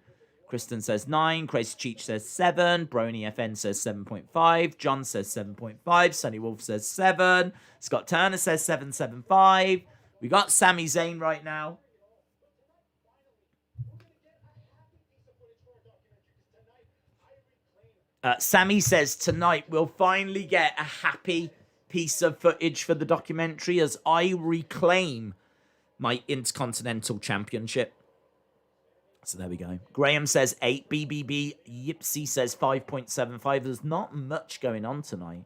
Kristen says 9. Crazy Cheech says 7. Brony FN says 7.5. John says 7.5. Sunny Wolf says 7. Scott Turner says 7.75. We got Sami Zayn right now. Sammy says tonight we'll finally get a happy piece of footage for the documentary as I reclaim my Intercontinental Championship. So there we go. Graham says 8. BBB Yipsy says 5.75. There's not much going on tonight.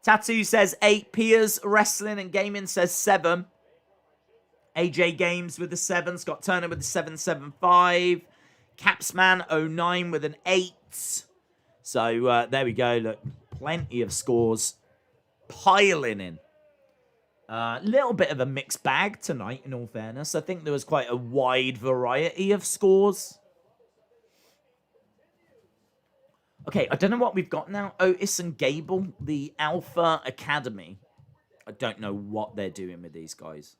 Tattoo says 8. Piers Wrestling and Gaming says 7. AJ Games with a 7. Scott Turner with a 7.75. Capsman09 with an 8. So there we go. Look, plenty of scores piling in. Little bit of a mixed bag tonight, in all fairness. I think there was quite a wide variety of scores. Okay, I don't know what we've got now. Otis and Gable, the Alpha Academy. I don't know what they're doing with these guys.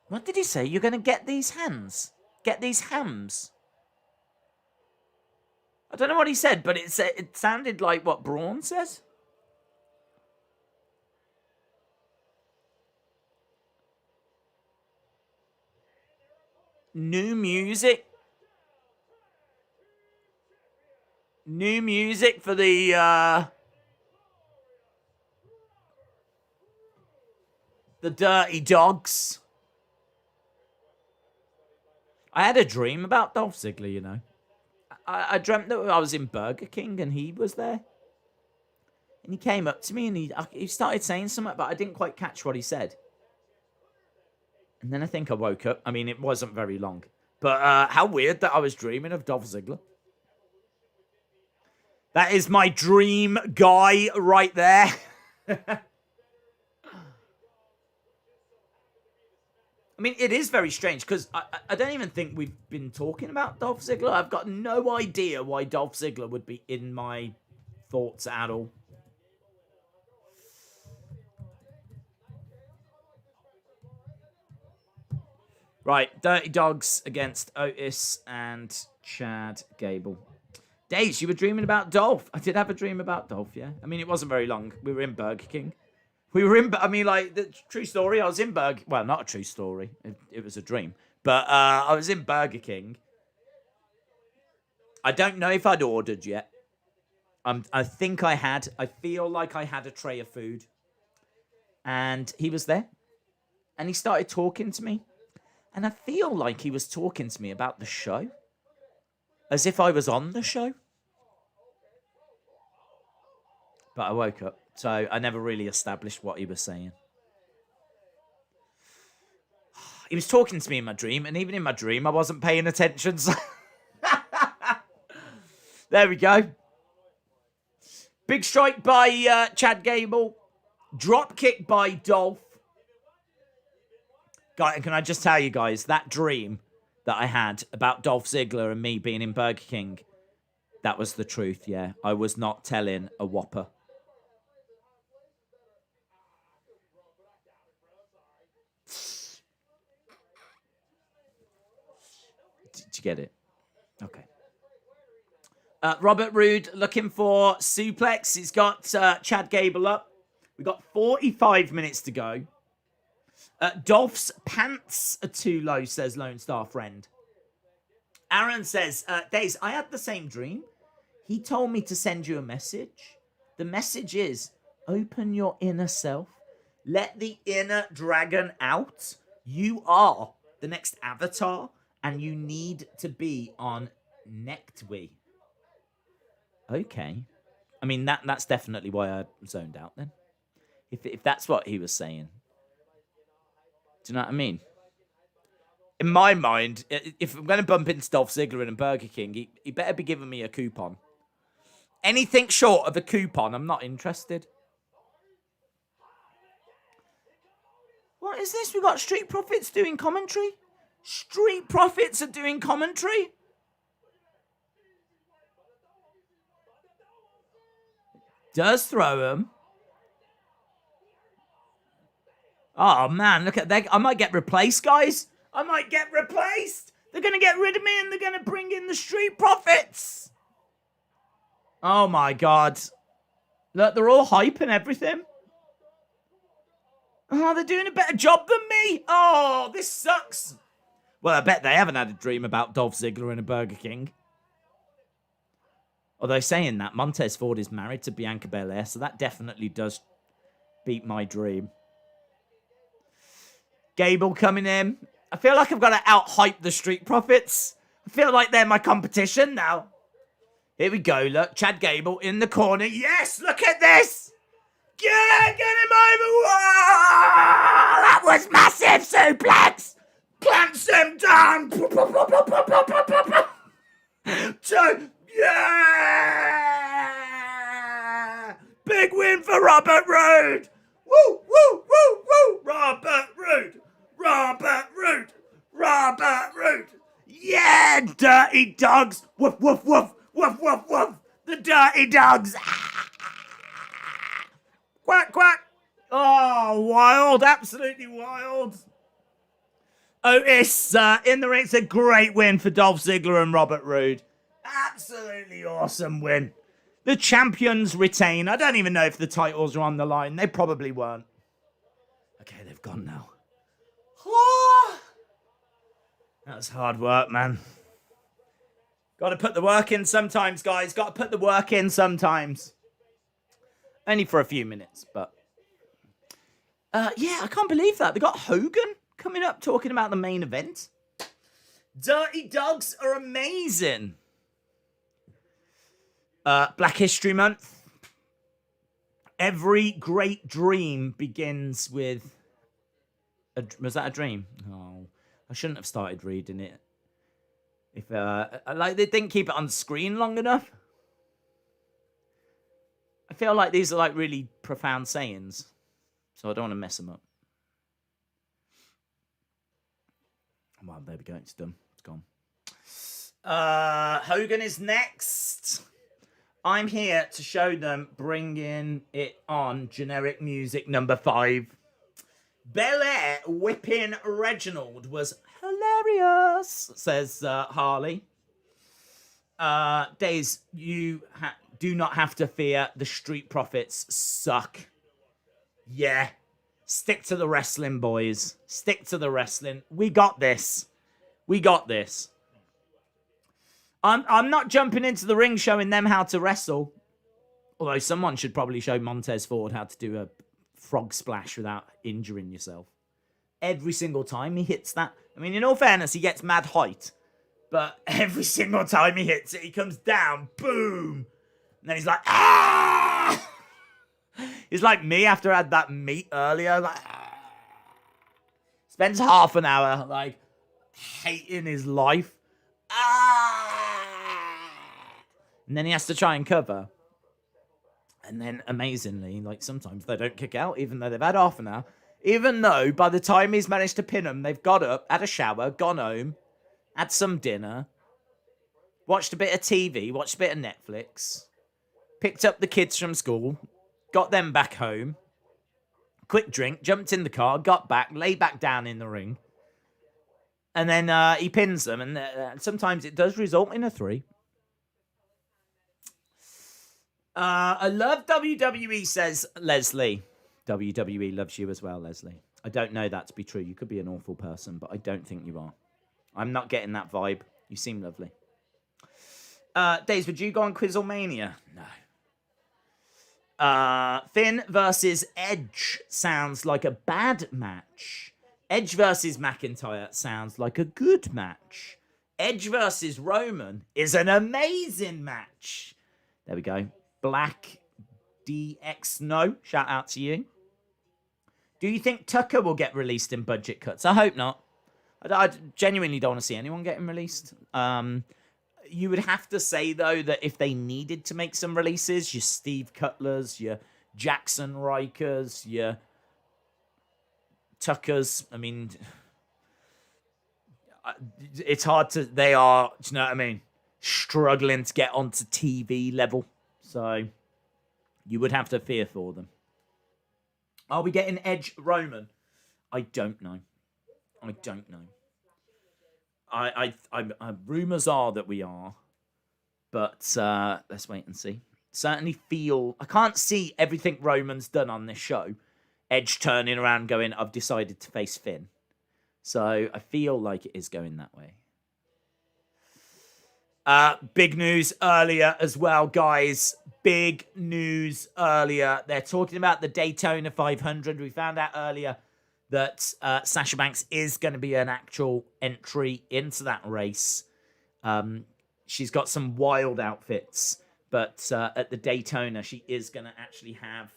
What did he say? You're going to get these hands? Get these hams? I don't know what he said, but it sounded like what Braun says. New music. New music for the Dirty Dogs. I had a dream about Dolph Ziggler, you know. I dreamt that I was in Burger King and he was there. And he came up to me and he started saying something, but I didn't quite catch what he said. And then I think I woke up. I mean, it wasn't very long. But how weird that I was dreaming of Dolph Ziggler. That is my dream guy right there. I mean, it is very strange because I don't even think we've been talking about Dolph Ziggler. I've got no idea why Dolph Ziggler would be in my thoughts at all. Right, Dirty Dogs against Otis and Chad Gable. Days, you were dreaming about Dolph. I did have a dream about Dolph, yeah. I mean, it wasn't very long. We were in Burger King. The true story, I was in Burger... Well, not a true story. It was a dream. But I was in Burger King. I don't know if I'd ordered yet. I think I had. I feel like I had a tray of food. And he was there. And he started talking to me. And I feel like he was talking to me about the show. As if I was on the show. But I woke up. So I never really established what he was saying. He was talking to me in my dream, and even in my dream, I wasn't paying attention. So there we go. Big strike by Chad Gable. Drop kick by Dolph. Guys, can I just tell you guys, that dream that I had about Dolph Ziggler and me being in Burger King That was the truth, yeah. I was not telling a whopper. Did you get it? Okay. Robert Roode looking for suplex. He's got Chad Gable up. We've got 45 minutes to go. Dolph's pants are too low, says Lone Star Friend. Aaron says, Days, I had the same dream. He told me to send you a message. The message is, open your inner self. Let the inner dragon out. You are the next avatar, and you need to be on Nectwi. Okay. I mean, that's definitely why I zoned out then. If that's what he was saying. Do you know what I mean? In my mind, if I'm going to bump into Dolph Ziggler in a Burger King, he better be giving me a coupon. Anything short of a coupon, I'm not interested. What is this? We got Street Profits doing commentary? Street Profits are doing commentary? Does throw him. Oh, man, look at that. I might get replaced, guys. I might get replaced. They're going to get rid of me and they're going to bring in the Street Profits. Oh, my God. Look, they're all hype and everything. Oh, they're doing a better job than me. Oh, this sucks. Well, I bet they haven't had a dream about Dolph Ziggler in a Burger King. Although saying that, Montez Ford is married to Bianca Bel-Air, so that definitely does beat my dream. Gable coming in. I feel like I've got to out-hype the Street Profits. I feel like they're my competition now. Here we go, look. Chad Gable in the corner. Yes, look at this. Get him over. Whoa, that was massive suplex. Plants him down. Yeah. Big win for Robert Roode. Woo, woo, woo, woo. Robert Roode. Robert Roode. Robert Roode. Yeah, dirty dogs. Woof, woof, woof. Woof, woof, woof. The dirty dogs. Quack, quack. Oh, wild. Absolutely wild. Otis in the ring. It's a great win for Dolph Ziggler and Robert Roode. Absolutely awesome win. The champions retain. I don't even know if the titles are on the line. They probably weren't. Okay, they've gone now. That's hard work, man. Got to put the work in sometimes, guys. Got to put the work in sometimes. Only for a few minutes, but... yeah, I can't believe that. They got Hogan coming up talking about the main event. Dirty Dogs are amazing. Black History Month. Every great dream begins with... was that a dream? Oh, I shouldn't have started reading it. If like they didn't keep it on screen long enough. I feel like these are like really profound sayings, so I don't want to mess them up. Well, there we go. It's done. It's gone. Hogan is next. I'm here to show them bringing it on. Generic music number 5. Bel-Air whipping Reginald was hilarious, says Harley. Days, you do not have to fear. The Street Profits suck. Yeah. Stick to the wrestling, boys. Stick to the wrestling. We got this. We got this. I'm not jumping into the ring showing them how to wrestle. Although someone should probably show Montez Ford how to do a frog splash without injuring yourself. Every single time he hits that. I mean, in all fairness, he gets mad height. But every single time he hits it, he comes down. Boom. And then he's like, ah! He's like me after I had that meat earlier. Like, ah! Spends half an hour, like, hating his life. Ah! And then he has to try and cover. And then, amazingly, like, sometimes they don't kick out, even though they've had half an hour. Even though, by the time he's managed to pin them, they've got up, had a shower, gone home, had some dinner, watched a bit of TV, watched a bit of Netflix, picked up the kids from school, got them back home, quick drink, jumped in the car, got back, lay back down in the ring, and then he pins them, and sometimes it does result in a 3. I love WWE, says Leslie. WWE loves you as well, Leslie. I don't know that to be true. You could be an awful person, but I don't think you are. I'm not getting that vibe. You seem lovely. Days, would you go on Quizzlemania? No. Finn versus Edge sounds like a bad match. Edge versus McIntyre sounds like a good match. Edge versus Roman is an amazing match. There we go. Black DX No, shout out to you. Do you think Tucker will get released in budget cuts? I hope not. I genuinely don't want to see anyone getting released. You would have to say, though, that if they needed to make some releases, your Steve Cutlers, your Jackson Rikers, your Tuckers, I mean, it's hard to, they are, do you know what I mean, struggling to get onto TV level. So you would have to fear for them. Are we getting Edge Roman? I don't know. I don't know. I rumors are that we are, but let's wait and see. Certainly feel, I can't see everything Roman's done on this show. Edge turning around going, I've decided to face Finn. So I feel like it is going that way. Big news earlier as well, guys. Big news earlier. They're talking about the Daytona 500. We found out earlier that Sasha Banks is going to be an actual entry into that race. She's got some wild outfits, but at the Daytona, she is going to actually have,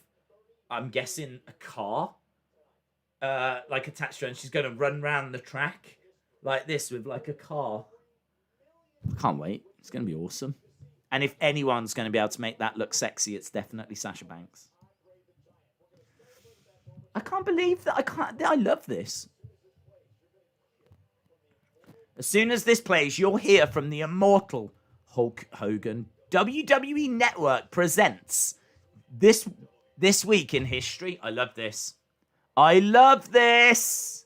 I'm guessing, a car like attached to her, and she's going to run around the track like this with like a car. I can't wait. It's going to be awesome. And if anyone's going to be able to make that look sexy, it's definitely Sasha Banks. I can't believe that. I love this. As soon as this plays, you'll hear from the immortal Hulk Hogan. WWE Network presents this week in history. I love this. I love this.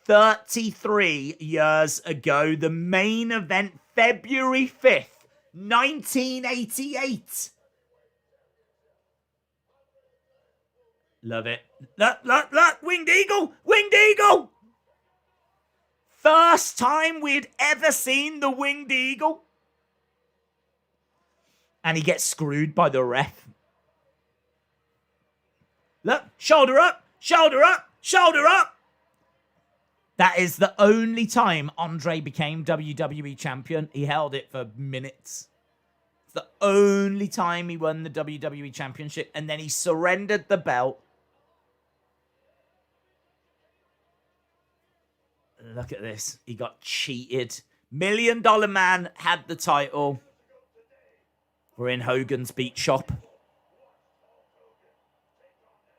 33 years ago, the main event, February 5th, 1988. Love it. Look, Winged Eagle! Winged Eagle! First time we'd ever seen the Winged Eagle. And he gets screwed by the ref. Look, shoulder up, shoulder up, shoulder up. That is the only time Andre became WWE champion. He held it for minutes. It's the only time he won the WWE championship. And then he surrendered the belt. Look at this. He got cheated. $1 Million Man had the title. We're in Hogan's Beat Shop.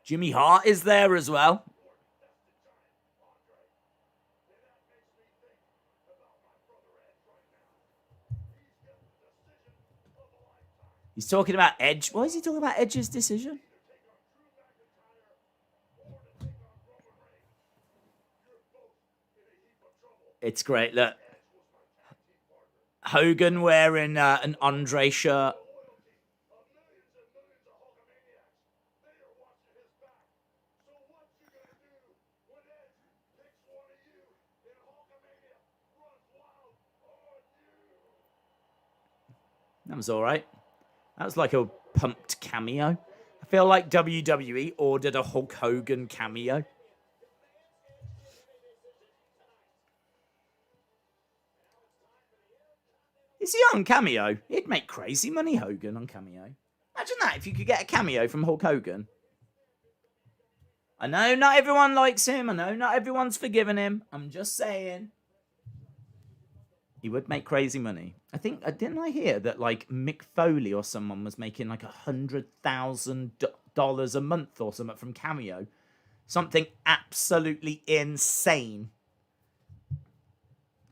Jimmy Hart is there as well. He's talking about Edge. Why is he talking about Edge's decision? It's great. Look. Hogan wearing an Andre shirt. That was all right. That was like a pumped cameo. I feel like WWE ordered a Hulk Hogan cameo. Is he on Cameo? He'd make crazy money, Hogan, on Cameo. Imagine that, if you could get a cameo from Hulk Hogan. I know not everyone likes him. I know not everyone's forgiven him. I'm just saying. He would make crazy money. I think, didn't I hear that like Mick Foley or someone was making like $100,000 a month or something from Cameo? Something absolutely insane.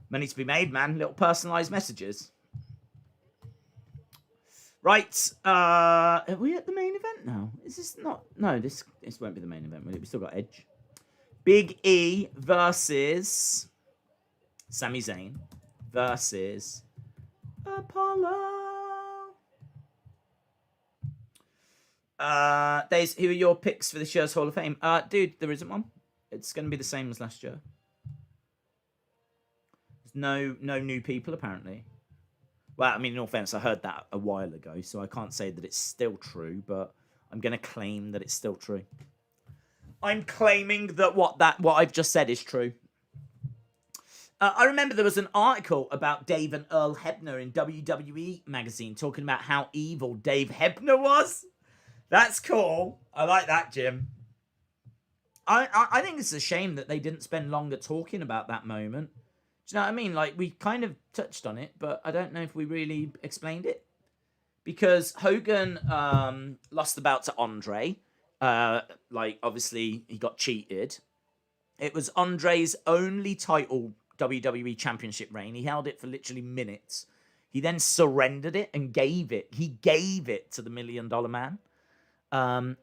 Money to be made, man. Little personalized messages. Right, are we at the main event now? Is this not... No, this won't be the main event, will it? We still got Edge. Big E versus Sami Zayn versus Apollo. Days, who are your picks for this year's Hall of Fame? Dude, there isn't one. It's going to be the same as last year. There's no new people, apparently. Well, I mean, in all fairness, I heard that a while ago, so I can't say that it's still true, but I'm going to claim that it's still true. I'm claiming that what I've just said is true. I remember there was an article about Dave and Earl Hebner in WWE magazine talking about how evil Dave Hebner was. That's cool. I like that, Jim. I think it's a shame that they didn't spend longer talking about that moment. Do you know what I mean? Like, we kind of touched on it, but I don't know if we really explained it. Because Hogan lost the bout to Andre. Obviously, he got cheated. It was Andre's only title WWE Championship reign. He held it for literally minutes. He then surrendered it and gave it. He gave it to the $1 Million Man.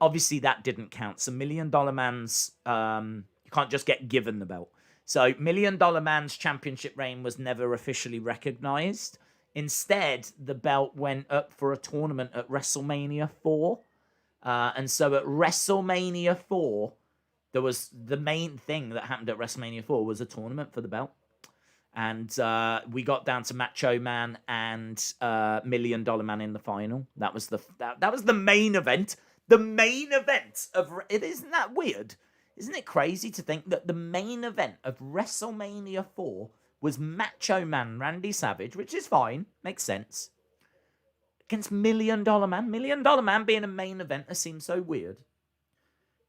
Obviously, that didn't count. So $1 Million Man's... you can't just get given the belt. So $1 Million Man's championship reign was never officially recognized. Instead, the belt went up for a tournament at WrestleMania 4. And so at WrestleMania 4, there was the main thing that happened at WrestleMania 4 was a tournament for the belt. And we got down to Macho Man and $1 Million Man in the final. That was the main event. The main event of... Isn't that weird? Isn't it crazy to think that the main event of WrestleMania 4 was Macho Man Randy Savage, which is fine, makes sense, against $1 Million Man. $1 Million Man being a main eventer seems so weird.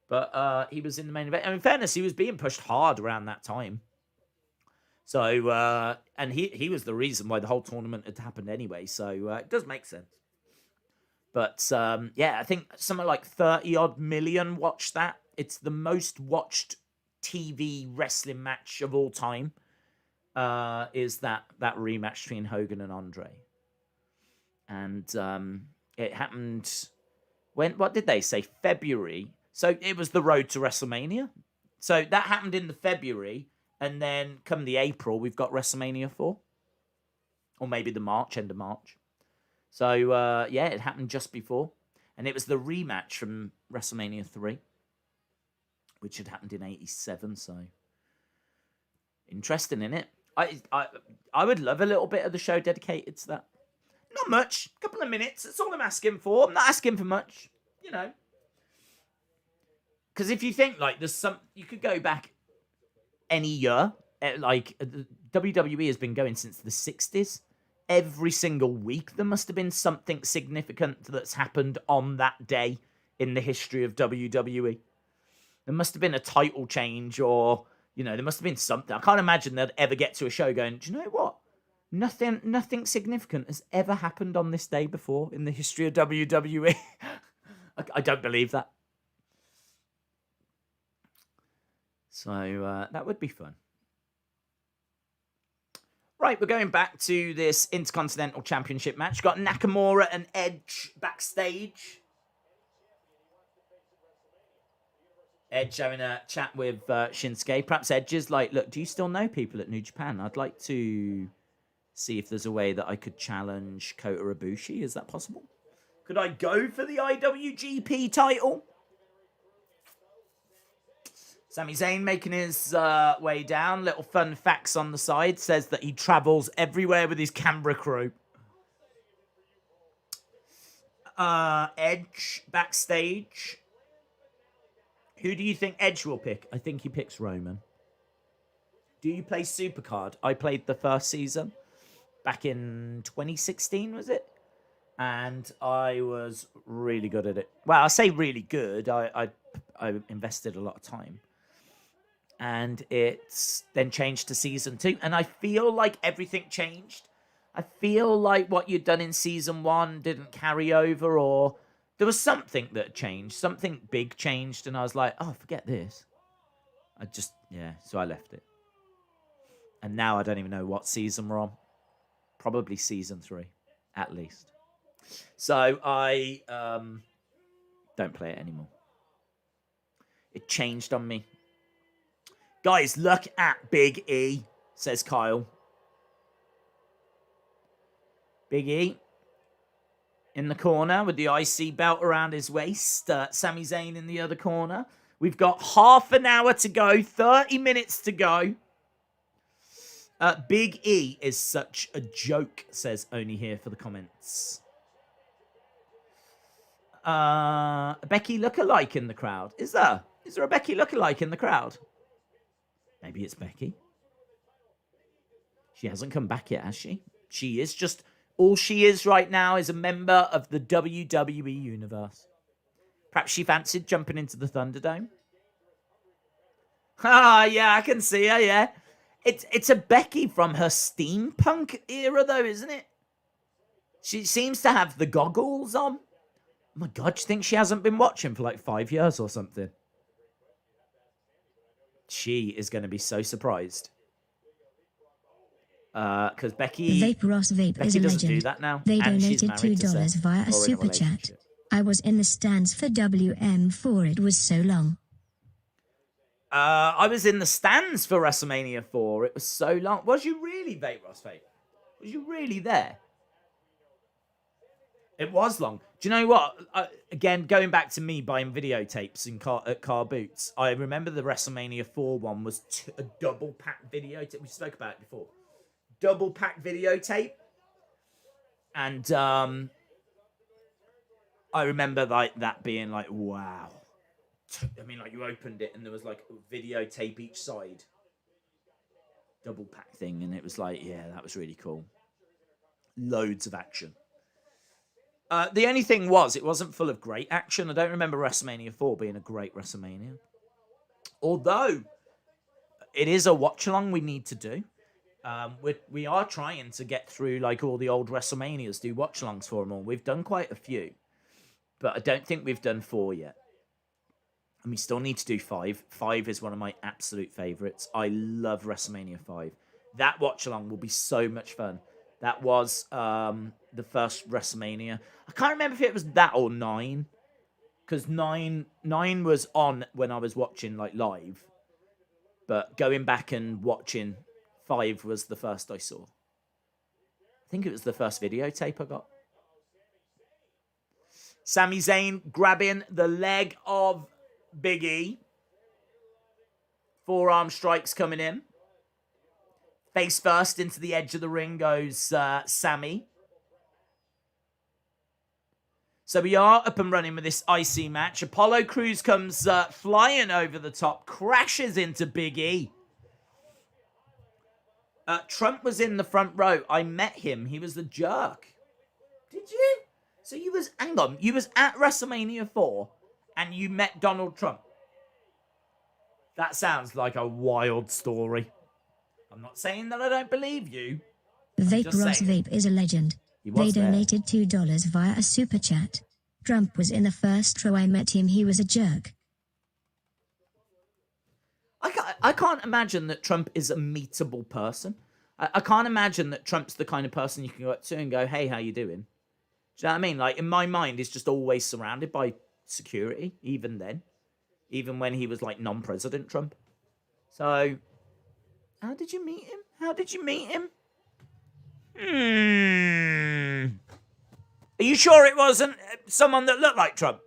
But he was in the main event. And in fairness, he was being pushed hard around that time. So, and he was the reason why the whole tournament had happened anyway. So it does make sense. But yeah, I think something like 30-odd million watched that. It's the most watched TV wrestling match of all time. Is that rematch between Hogan and Andre. And it happened what did they say? February. So it was the road to WrestleMania. So that happened in the February. And then come the April, we've got WrestleMania 4. Or maybe the March, end of March. So, yeah, it happened just before. And it was the rematch from WrestleMania 3. Which had happened in 87, so... Interesting, innit? I would love a little bit of the show dedicated to that. Not much. A couple of minutes. That's all I'm asking for. I'm not asking for much. You know. Because if you think, like, there's some... You could go back any year. Like, WWE has been going since the 60s. Every single week there must have been something significant that's happened on that day in the history of WWE. There must have been a title change or, you know, there must have been something. I can't imagine they'd ever get to a show going, do you know what? Nothing significant has ever happened on this day before in the history of WWE. I don't believe that. So that would be fun. Right, we're going back to this Intercontinental Championship match. Got Nakamura and Edge backstage. Edge having a chat with Shinsuke. Perhaps Edge is like, look, do you still know people at New Japan? I'd like to see if there's a way that I could challenge Kota Ibushi. Is that possible? Could I go for the IWGP title? Sami Zayn making his way down. Little fun facts on the side. Says that he travels everywhere with his camera crew. Edge backstage. Who do you think Edge will pick? I think he picks Roman. Do you play Supercard? I played the first season. Back in 2016, was it? And I was really good at it. Well, I say really good. I invested a lot of time. And it's then changed to season 2. And I feel like everything changed. I feel like what you'd done in season 1 didn't carry over, or there was something that changed. Something big changed. And I was like, oh, forget this. So I left it. And now I don't even know what season we're on. Probably season 3, at least. So I don't play it anymore. It changed on me. Guys, look at Big E, says Kyle. Big E in the corner with the IC belt around his waist. Sami Zayn in the other corner. We've got half an hour to go, 30 minutes to go. Big E is such a joke, says Only Here for the comments. Becky lookalike in the crowd. Is there? Is there a Becky lookalike in the crowd? Maybe it's Becky. She hasn't come back yet, has she? She is just... All she is right now is a member of the WWE Universe. Perhaps she fancied jumping into the Thunderdome. Ah, yeah, I can see her, yeah. It's a Becky from her steampunk era, though, isn't it? She seems to have the goggles on. Oh my God, do you think she hasn't been watching for like 5 years or something? She is going to be so surprised. Because Becky... Vape Ross Vape Becky is a doesn't legend. do that now. They and she's donated $2 via a super chat. I was in the stands for WM4. It was so long. I was in the stands for WrestleMania 4. It was so long. Was you really, Vape Ross Vape? Was you really there? It was long. Do you know what? Again, going back to me buying videotapes at car boots, I remember the WrestleMania 4 one was a double pack videotape. We spoke about it before. Double pack videotape. And I remember like that being like, wow. I mean, like you opened it and there was like a videotape each side. Double pack thing. And it was like, yeah, that was really cool. Loads of action. The only thing was, it wasn't full of great action. I don't remember WrestleMania 4 being a great WrestleMania. Although, it is a watch-along we need to do. We are trying to get through like all the old WrestleManias, do watch-alongs for them all. We've done quite a few. But I don't think we've done 4 yet. And we still need to do 5. 5 is one of my absolute favourites. I love WrestleMania 5. That watch-along will be so much fun. That was the first WrestleMania. I can't remember if it was that or 9. Because 9 was on when I was watching like live. But going back and watching 5 was the first I saw. I think it was the first videotape I got. Sami Zayn grabbing the leg of Big E. Forearm strikes coming in. Face first into the edge of the ring goes Sami. So we are up and running with this IC match. Apollo Crews comes flying over the top, crashes into Big E. Trump was in the front row. I met him. He was the jerk. Did you? So you was, hang on, you was at WrestleMania 4 and you met Donald Trump. That sounds like a wild story. I'm not saying that I don't believe you. Vape Ross Vape is a legend. They donated $2 via a super chat. Trump was in the first row. I met him. He was a jerk. I can't imagine that Trump is a meetable person. I can't imagine that Trump's the kind of person you can go up to and go, hey, how you doing? Do you know what I mean? Like, in my mind, he's just always surrounded by security, even then. Even when he was, like, non-president Trump. So, how did you meet him? How did you meet him? Are you sure it wasn't someone that looked like Trump?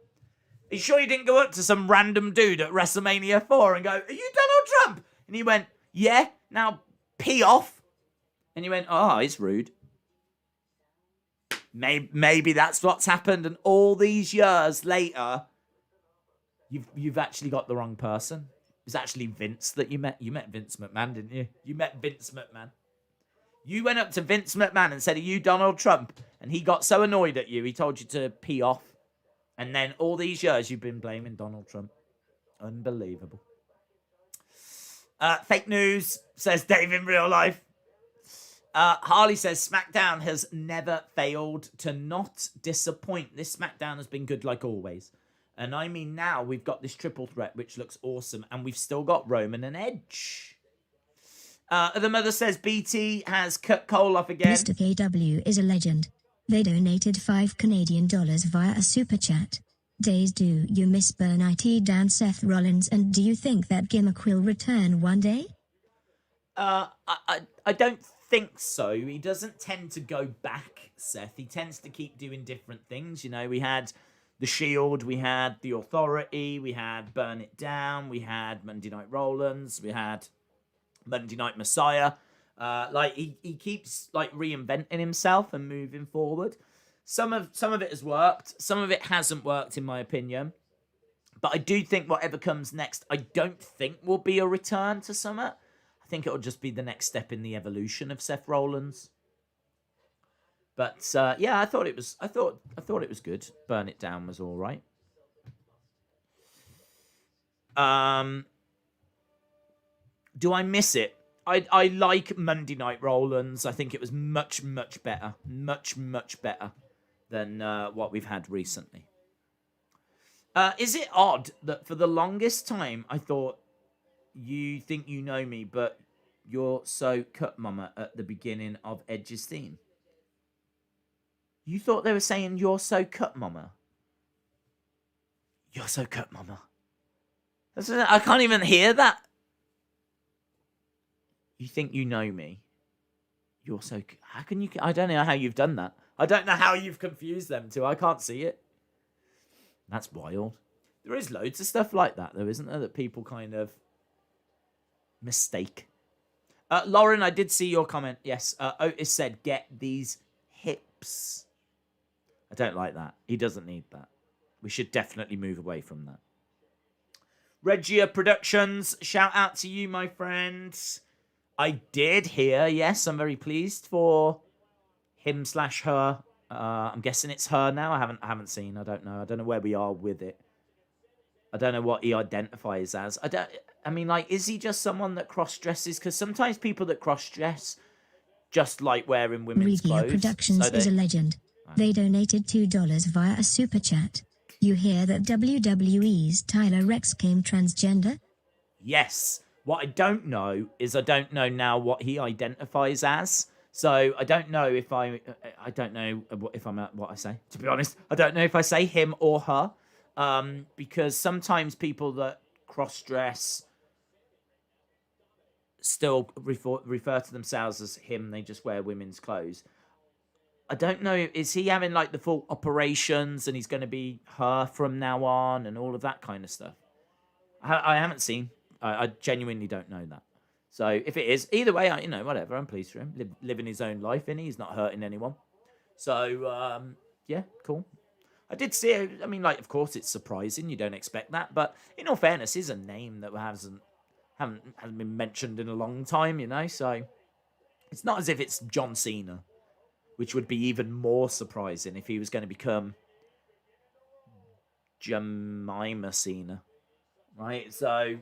Are you sure you didn't go up to some random dude at WrestleMania 4 and go, are you Donald Trump? And he went, yeah, now pee off. And you went, oh, he's rude. Maybe that's what's happened. And all these years later, you've actually got the wrong person. It was actually Vince that you met. You met Vince McMahon, didn't you? You met Vince McMahon. You went up to Vince McMahon and said, are you Donald Trump? And he got so annoyed at you, he told you to pee off. And then all these years, you've been blaming Donald Trump. Unbelievable. Fake news, says Dave in real life. Harley says, SmackDown has never failed to not disappoint. This SmackDown has been good like always. And I mean, now we've got this triple threat, which looks awesome. And we've still got Roman and Edge. The mother says BT has cut Cole off again. Mr. KW is a legend. They donated $5 via a super chat. Days, do you miss Burn IT Dan Seth Rollins, and do you think that gimmick will return one day? I don't think so. He doesn't tend to go back, Seth. He tends to keep doing different things. You know, we had the Shield, we had the Authority, we had Burn It Down, we had Monday Night Rollins, we had Monday Night Messiah. He keeps like reinventing himself and moving forward. Some of it has worked, some of it hasn't worked in my opinion. But I do think whatever comes next, I don't think will be a return to Summit. I think it'll just be the next step in the evolution of Seth Rollins. But yeah, I thought it was good. Burn It Down was all right. Do I miss it? I like Monday Night Rollins. I think it was much better, much better than what we've had recently. Is it odd that for the longest time I thought you think you know me, but you're so cut mama at the beginning of Edge's theme? You thought they were saying you're so cut mama? You're so cut mama. I can't even hear that. You think you know me? You're so... How can you... I don't know how you've done that. I don't know how you've confused them two. I can't see it. That's wild. There is loads of stuff like that, though, isn't there? That people kind of mistake. Lauren, I did see your comment. Yes, Otis said, get these hips. I don't like that. He doesn't need that. We should definitely move away from that. Regia Productions, shout out to you, my friends. I did hear, yes, I'm very pleased for him/her. I'm guessing it's her now. I haven't seen. I don't know where we are with it. I don't know what he identifies as. I mean, like, is he just someone that cross-dresses? Because sometimes people that cross-dress just like wearing women's Regia clothes. Productions is a legend. They donated $2 via a super chat. You hear that WWE's Tyler Reks came transgender? Yes. What I don't know is I don't know now what he identifies as. So I don't know if I don't know if I'm at what I say. To be honest, I don't know if I say him or her. Because sometimes people that cross-dress still refer to themselves as him. They just wear women's clothes. I don't know. Is he having like the full operations and he's going to be her from now on and all of that kind of stuff? I haven't seen. I genuinely don't know that. So if it is, either way, whatever. I'm pleased for him. Living his own life, and he's not hurting anyone. So, yeah, cool. I did see it. I mean, like, of course, it's surprising. You don't expect that. But in all fairness, is a name that hasn't been mentioned in a long time, So it's not as if it's John Cena, which would be even more surprising if he was going to become Jemima Cena, right? So,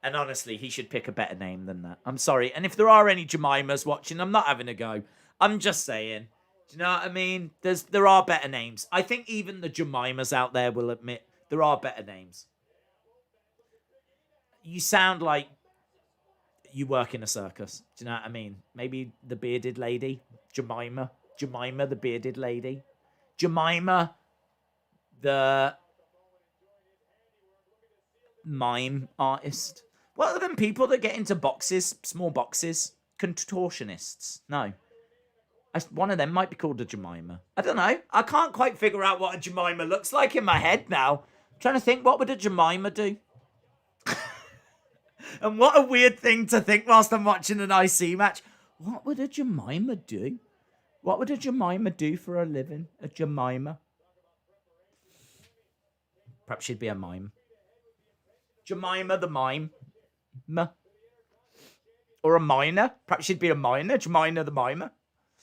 and honestly, he should pick a better name than that. I'm sorry. And if there are any Jemimas watching, I'm not having a go. I'm just saying. Do you know what I mean? There are better names. I think even the Jemimas out there will admit there are better names. You sound like you work in a circus. Do you know what I mean? Maybe the bearded lady, Jemima the bearded lady, Jemima the mime artist. What are them people that get into boxes, small boxes? Contortionists. No. One of them might be called a Jemima. I don't know. I can't quite figure out what a Jemima looks like in my head now. I'm trying to think, what would a Jemima do? And what a weird thing to think whilst I'm watching an IC match. What would a Jemima do? What would a Jemima do for a living? A Jemima? Perhaps she'd be a mime. Jemima the mime. Or a miner. Perhaps she'd be a miner. Jemima the mimer.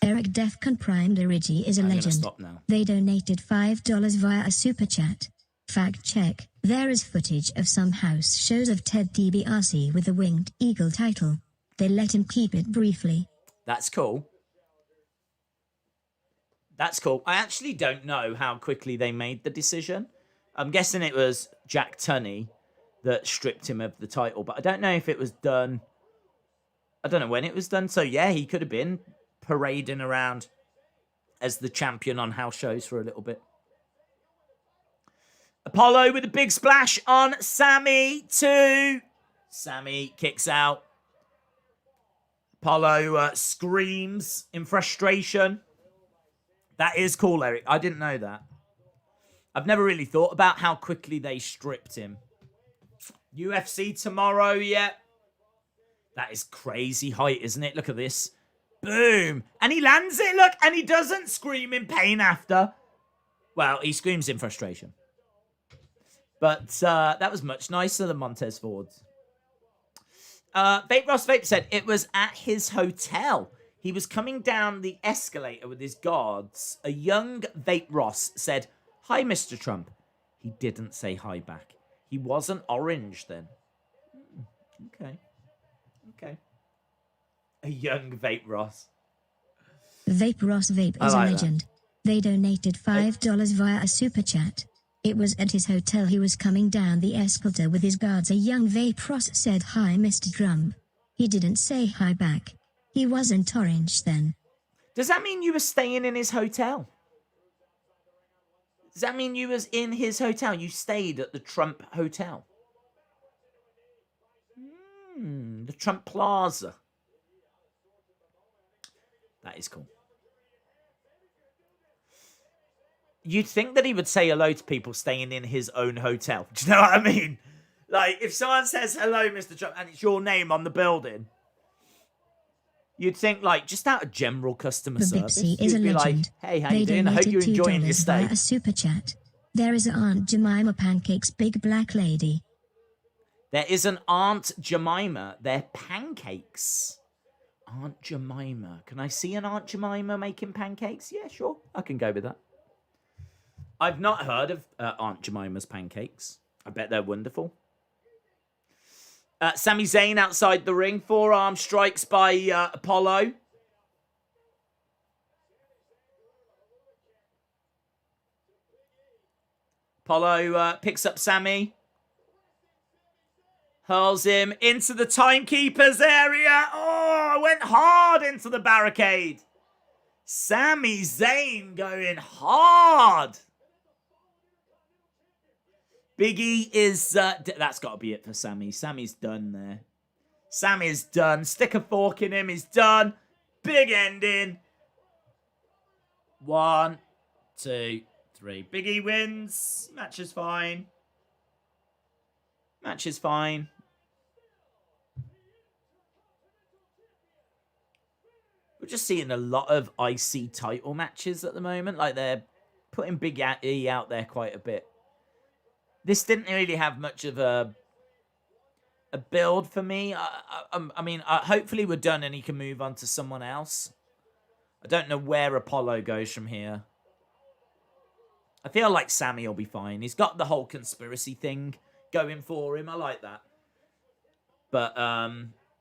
Eric Defcon Prime Dirigi is a legend. Stop now. They donated $5 via a super chat. Fact check. There is footage of some house shows of Ted DiBiase with the Winged Eagle title. They let him keep it briefly. That's cool. That's cool. I actually don't know how quickly they made the decision. I'm guessing it was Jack Tunney that stripped him of the title, but I don't know if it was done. I don't know when it was done. So yeah, he could have been parading around as the champion on house shows for a little bit. Apollo with a big splash on Sami 2. Sami kicks out. Apollo screams in frustration. That is cool, Eric. I didn't know that. I've never really thought about how quickly they stripped him. UFC tomorrow, yeah. That is crazy height, isn't it? Look at this. Boom. And he lands it, look. And he doesn't scream in pain after. Well, he screams in frustration. But that was much nicer than Montez Ford's. Vape Ross Vape said it was at his hotel. He was coming down the escalator with his guards. A young Vape Ross said, "Hi, Mr. Trump." He didn't say hi back. He wasn't orange then. Okay. Okay. A young Vape Ross. Vape Ross Vape is like a legend. They donated $5 via a super chat. It was at his hotel. He was coming down the escalator with his guards. A young Vape Ross said, "Hi, Mr. Trump." He didn't say hi back. He wasn't orange then. Does that mean you were staying in his hotel? Does that mean you was in his hotel? You stayed at the Trump Hotel? The Trump Plaza. That is cool. You'd think that he would say hello to people staying in his own hotel. Do you know what I mean? Like, if someone says, "Hello, Mr. Trump," and it's your name on the building, you'd think, like, just out of general customer service, Bipsy is a you'd be legend. like, "Hey, how you doing? I hope you're enjoying your stay." Via a super chat. There is Aunt Jemima Pancakes, big black lady. There is an Aunt Jemima. They're pancakes. Aunt Jemima. Can I see an Aunt Jemima making pancakes? Yeah, sure. I can go with that. I've not heard of Aunt Jemima's pancakes. I bet they're wonderful. Sami Zayn outside the ring. Forearm strikes by Apollo. Apollo picks up Sami. Hurls him into the timekeeper's area. Oh, went hard into the barricade. Sami Zayn going hard. Big E is... that's got to be it for Sami. Sami's done there. Sami's done. Stick a fork in him. He's done. Big ending. 1, 2, 3. Big E wins. Match is fine. Match is fine. We're just seeing a lot of IC title matches at the moment. Like, they're putting Big E out there quite a bit. This didn't really have much of a build for me. I mean, hopefully we're done and he can move on to someone else. I don't know where Apollo goes from here. I feel like Sami will be fine. He's got the whole conspiracy thing going for him. I like that. But,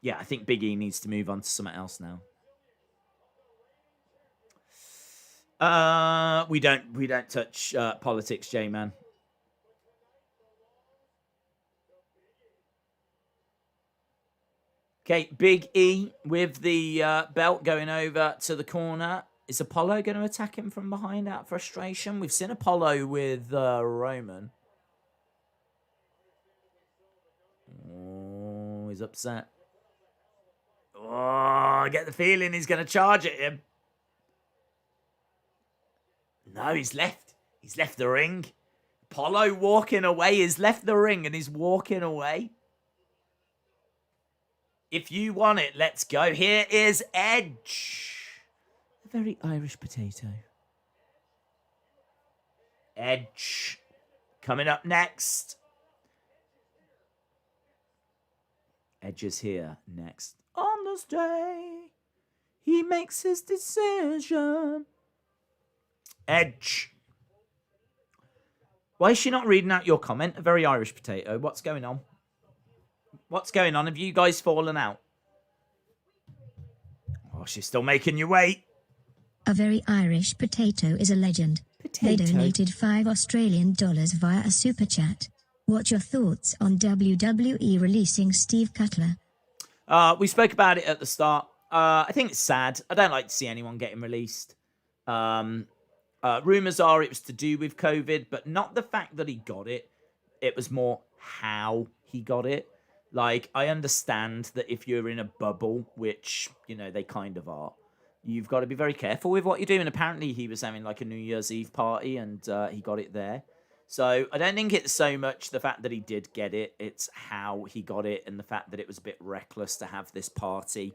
yeah, I think Big E needs to move on to something else now. We don't touch politics, J-Man. Okay, Big E with the belt going over to the corner. Is Apollo going to attack him from behind out of frustration? We've seen Apollo with Roman. Oh, he's upset. Oh, I get the feeling he's going to charge at him. No, he's left. He's left the ring. Apollo walking away. He's left the ring and he's walking away. If you want it, let's go. Here is Edge. A very Irish potato. Edge. Coming up next. Edge is here next. On this day, he makes his decision. Edge. Why is she not reading out your comment? A very Irish potato. What's going on? What's going on? Have you guys fallen out? Oh, she's still making you wait. A very Irish potato is a legend. They donated $5 via a super chat. What's your thoughts on WWE releasing Steve Cutler? We spoke about it at the start. I think it's sad. I don't like to see anyone getting released. Rumors are it was to do with COVID, but not the fact that he got it. It was more how he got it. Like, I understand that if you're in a bubble, which, they kind of are, you've got to be very careful with what you do. And apparently he was having like a New Year's Eve party and he got it there. So I don't think it's so much the fact that he did get it. It's how he got it and the fact that it was a bit reckless to have this party.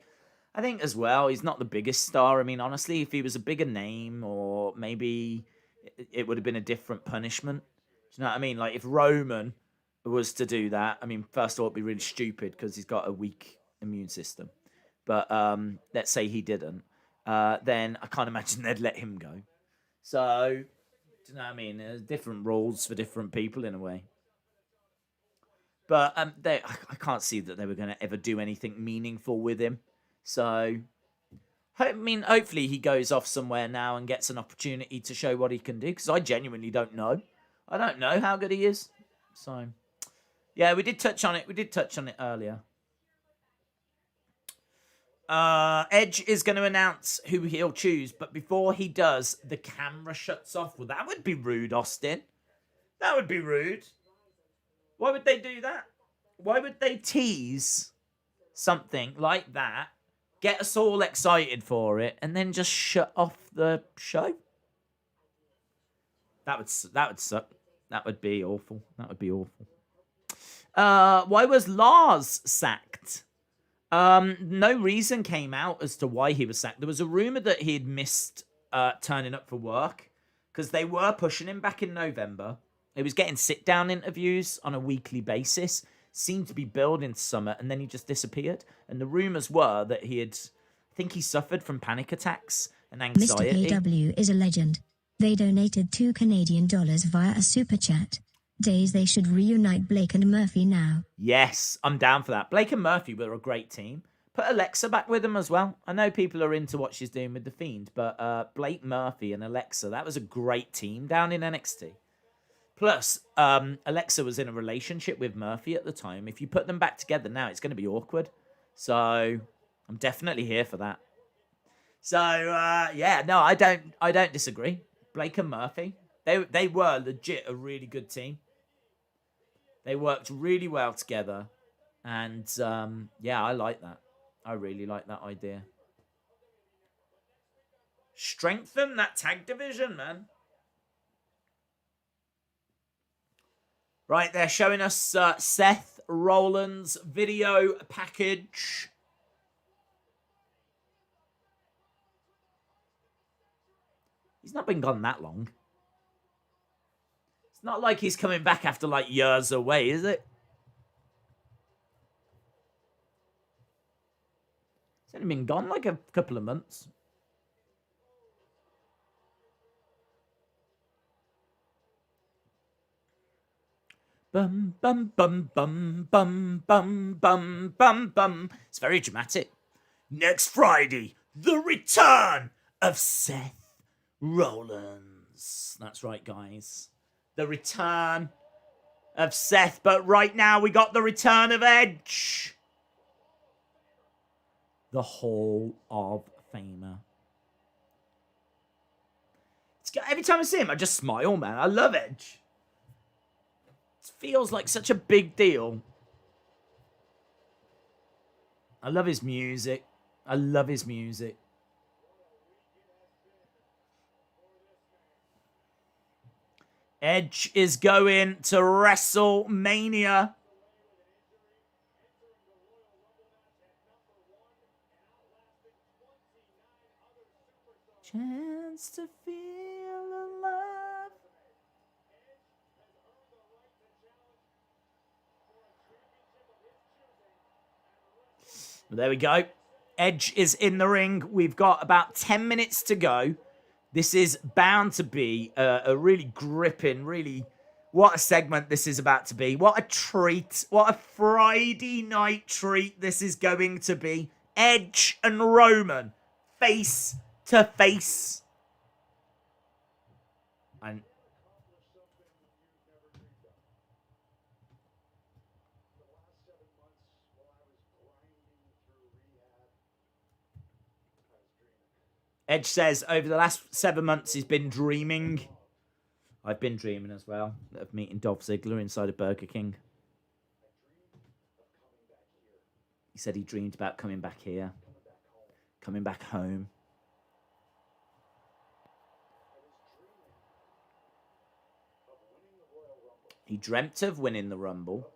I think as well, he's not the biggest star. I mean, honestly, if he was a bigger name or maybe it would have been a different punishment. Do you know what I mean? Like if Roman was to do that, I mean, first of all, it'd be really stupid because he's got a weak immune system. But let's say he didn't. Then I can't imagine they'd let him go. So, do you know what I mean? There's different rules for different people in a way. But I can't see that they were going to ever do anything meaningful with him. So, I mean, hopefully he goes off somewhere now and gets an opportunity to show what he can do. Because I genuinely don't know. I don't know how good he is. So, yeah, we did touch on it. We did touch on it earlier. Edge is going to announce who he'll choose. But before he does, the camera shuts off. Well, that would be rude, Austin. That would be rude. Why would they do that? Why would they tease something like that, get us all excited for it, and then just shut off the show? That would suck. That would be awful. That would be awful. Why was Lars sacked? No reason came out as to why he was sacked. There was a rumor that he had missed turning up for work because they were pushing him back in November. He was getting sit-down interviews on a weekly basis. Seemed to be billed in summer, and then he just disappeared. And the rumors were that I think he suffered from panic attacks and anxiety. Mr. KW is a legend. They donated $2 Canadian via a super chat. Days they should reunite Blake and Murphy now. Yes, I'm down for that. Blake and Murphy were a great team. Put Alexa back with them as well. I know people are into what she's doing with The Fiend, but Blake Murphy and Alexa, that was a great team down in NXT. Plus, Alexa was in a relationship with Murphy at the time. If you put them back together now, it's going to be awkward. So, I'm definitely here for that. So, yeah, no, I don't disagree. Blake and Murphy, they were legit a really good team. They worked really well together. And, yeah, I like that. I really like that idea. Strengthen that tag division, man. Right, they're showing us Seth Rollins' video package. He's not been gone that long. It's not like he's coming back after, like, years away, is it? He's only been gone, like, a couple of months. Bum, bum, bum, bum, bum, bum, bum, bum, bum. It's very dramatic. Next Friday, the return of Seth Rollins. That's right, guys. The return of Seth. But right now, we got the return of Edge. The Hall of Famer. Every time I see him, I just smile, man. I love Edge. Feels like such a big deal. I love his music. I love his music. Edge is going to WrestleMania. Chance to feel alive. There we go. Edge is in the ring. We've got about 10 minutes to go. This is bound to be a really gripping, really... What a segment this is about to be. What a treat. What a Friday night treat this is going to be. Edge and Roman face to face. And... Edge says, over the last 7 months, he's been dreaming. I've been dreaming as well of meeting Dolph Ziggler inside a Burger King. He said he dreamed about coming back here. Coming back home. He dreamt of winning the Rumble.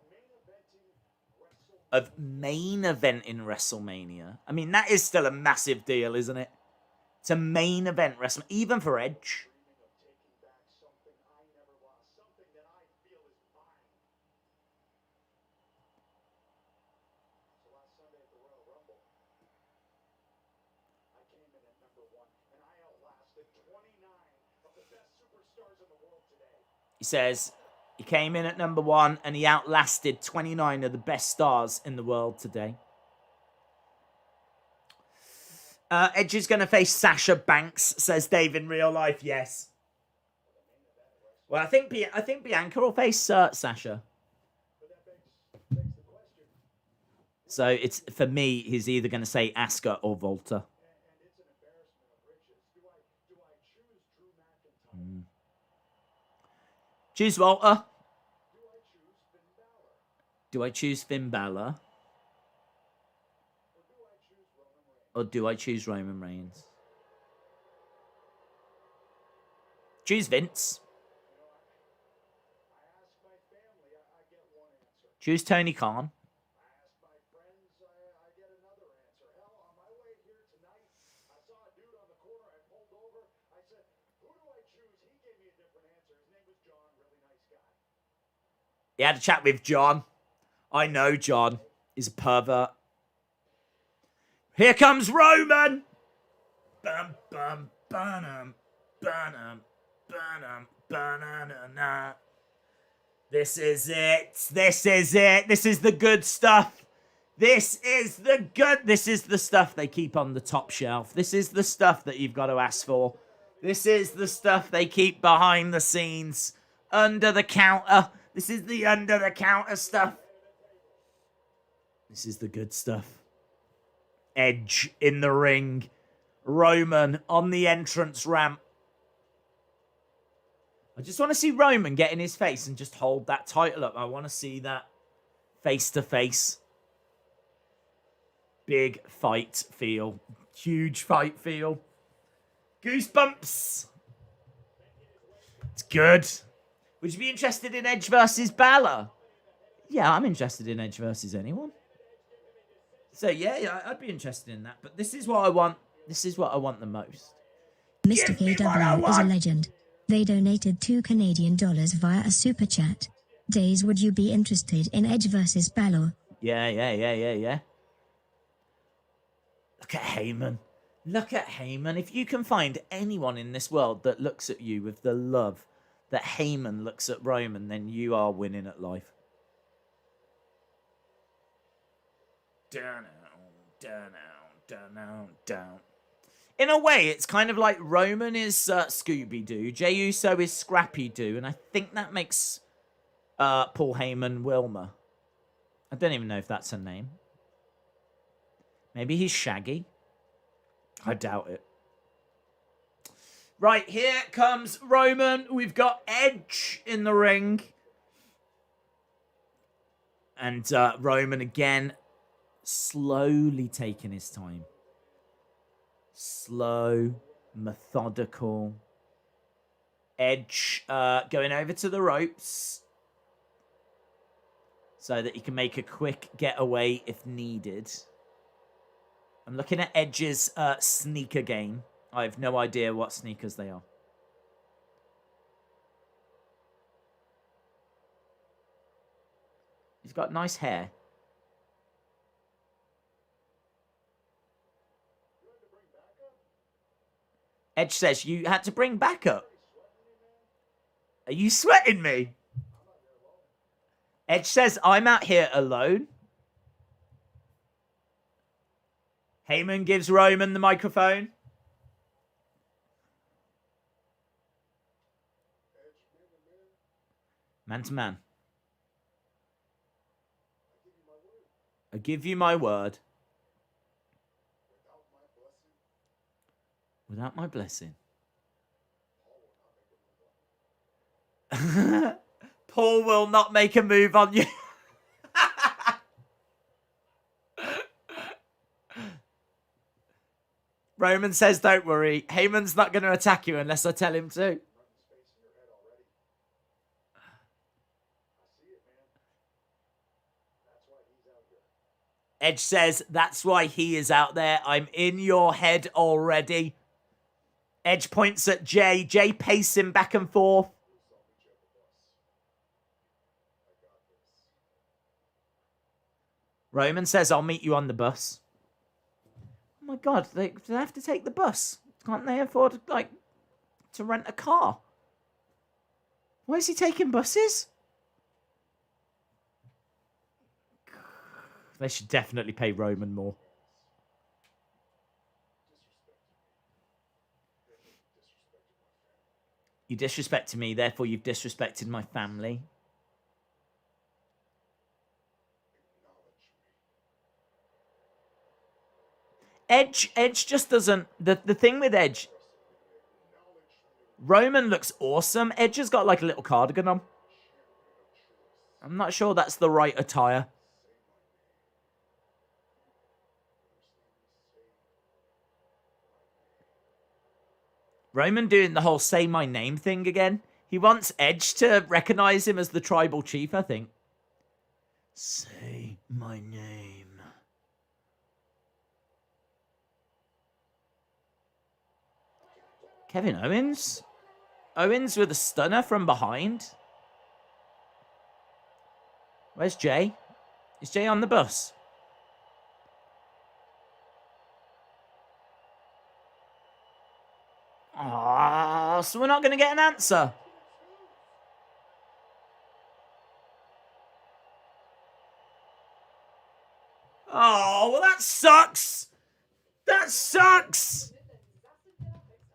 Of main event in WrestleMania. I mean, that is still a massive deal, isn't it? It's a main event WrestleMania, even for Edge. He says he came in at number 1 and he outlasted 29 of the best stars in the world today. Edge is going to face Sasha Banks, says Dave in real life. Yes. Well, I think Bianca will face Sasha. So it's, for me, he's either going to say Asuka or Volta. Choose Volta. Do I choose Finn Balor? Or do I choose Roman Reigns? Choose Vince. Choose Tony Khan. He had a chat with John. I know John is a pervert. Here comes Roman. Bum, bum, ba-dum, ba-dum, ba-dum, ba-na-na-na. This is it. This is it. This is the good stuff. This is the stuff they keep on the top shelf. This is the stuff that you've got to ask for. This is the stuff they keep behind the scenes, under the counter. This is the under the counter stuff. This is the good stuff. Edge in the ring. Roman on the entrance ramp. I just want to see Roman get in his face and just hold that title up. I want to see that face to face. Big fight feel. Huge fight feel. Goosebumps. It's good. Would you be interested in Edge versus Balor? Yeah, I'm interested in Edge versus anyone. So yeah, I'd be interested in that. But this is what I want. This is what I want the most. Mr. KW is a legend. They donated $2 Canadian via a super chat. Days, would you be interested in Edge versus Balor? Yeah. Look at Heyman. Look at Heyman. If you can find anyone in this world that looks at you with the love that Heyman looks at Roman, then you are winning at life. Down. In a way, it's kind of like Roman is Scooby-Doo, Jey Uso is Scrappy-Doo, and I think that makes Paul Heyman Wilma. I don't even know if that's her name. Maybe he's Shaggy. I doubt it. Right, here comes Roman. We've got Edge in the ring. And Roman again, slowly taking his time. Slow, methodical. Edge going over to the ropes so that he can make a quick getaway if needed. I'm looking at Edge's sneaker game. I have no idea what sneakers they are. He's got nice hair. Edge says, you had to bring backup. Are you sweating me? Edge says, I'm out here alone. Heyman gives Roman the microphone. Man to man. I give you my word. Without my blessing. Paul will not make a move on you. Roman says, don't worry. Heyman's not going to attack you unless I tell him to. Edge says, that's why he is out there. I'm in your head already. Edge points at Jay. Jay pacing back and forth. Roman says, I'll meet you on the bus. Oh my God, do they have to take the bus? Can't they afford, like, to rent a car? Why is he taking buses? They should definitely pay Roman more. You disrespected me, therefore you've disrespected my family. Edge just doesn't... The thing with Edge... Roman looks awesome. Edge has got like a little cardigan on. I'm not sure that's the right attire. Roman doing the whole say my name thing again. He wants Edge to recognize him as the tribal chief, I think. Say my name. Kevin Owens? Owens with a stunner from behind? Where's Jay? Is Jay on the bus? Ah, so we're not going to get an answer. Oh, well, that sucks. That sucks.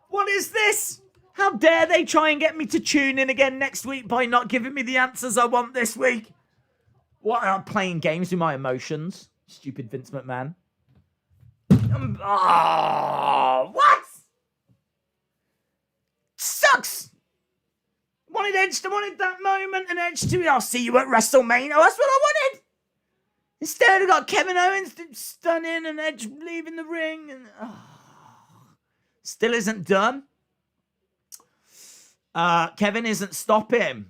What is this? How dare they try and get me to tune in again next week by not giving me the answers I want this week? What, I'm playing games with my emotions? Stupid Vince McMahon. What? Sucks. Wanted that moment and Edge to, I'll see you at WrestleMania. That's what I wanted. Instead, I got Kevin Owens stunning and Edge leaving the ring. And still isn't done. Kevin isn't stopping.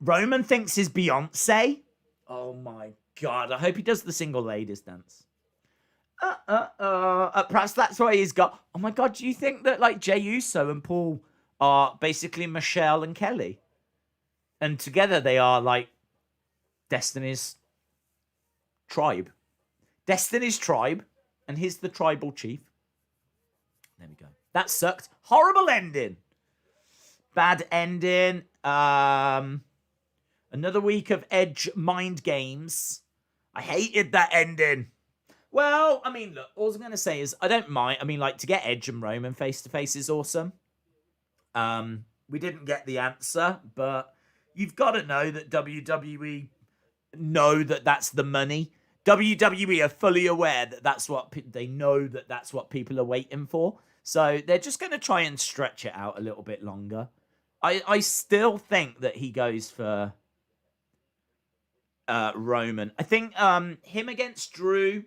Roman thinks he's Beyonce. Oh my God. I hope he does the single ladies dance. Perhaps that's why he's got... Oh my God, do you think that like Jey Uso and Paul are basically Michelle and Kelly? And together they are like Destiny's tribe. Destiny's tribe. And he's the tribal chief. There we go. That sucked. Horrible ending. Bad ending. Another week of Edge mind games. I hated that ending. Well, I mean, look, all I'm going to say is I don't mind. I mean, like, to get Edge and Roman face-to-face is awesome. We didn't get the answer, but you've got to know that WWE know that that's the money. WWE are fully aware that that's what... They know that that's what people are waiting for. So they're just going to try and stretch it out a little bit longer. I still think that he goes for Roman. I think him against Drew,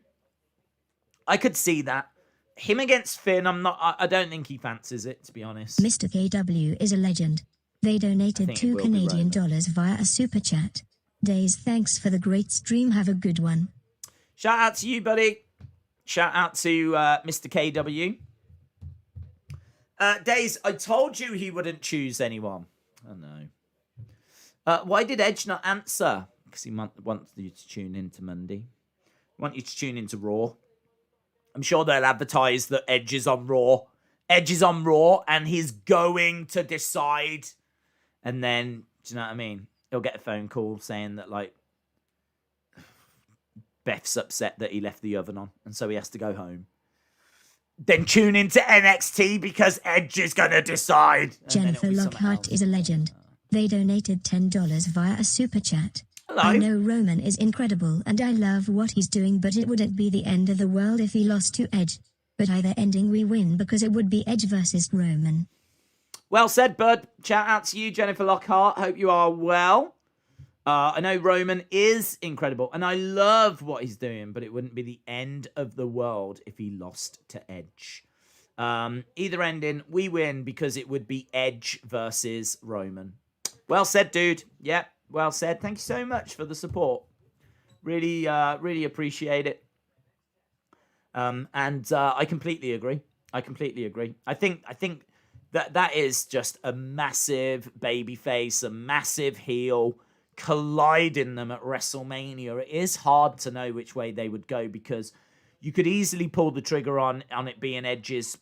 I could see that. Him against Finn, I don't think he fancies it, to be honest. Mr. KW is a legend. They donated $2 Canadian via a super chat. Days, thanks for the great stream. Have a good one. Shout out to you, buddy. Shout out to Mr. KW. Days, I told you he wouldn't choose anyone. Oh, no. Why did Edge not answer? Because he wants you to tune in to Monday. Want you to tune into Raw. I'm sure they'll advertise that Edge is on Raw. Edge is on Raw, and he's going to decide. And then, do you know what I mean? He'll get a phone call saying that, like, Beth's upset that he left the oven on, and so he has to go home. Then tune into NXT because Edge is going to decide. Jennifer Lockhart is a legend. They donated $10 via a super chat. Hello. I know Roman is incredible and I love what he's doing, but it wouldn't be the end of the world if he lost to Edge. but either ending we win because it would be Edge versus Roman. Well said, bud. Shout out to you, Jennifer Lockhart. Hope you are well. I know Roman is incredible, and I love what he's doing, but it wouldn't be the end of the world if he lost to Edge. Either ending, we win because it would be Edge versus Roman. Well said, dude. Yep, well said. Thank you so much for the support. Really, really appreciate it. And I completely agree. I think that is just a massive babyface, a massive heel, colliding them at WrestleMania. It is hard to know which way they would go because you could easily pull the trigger on it being Edge's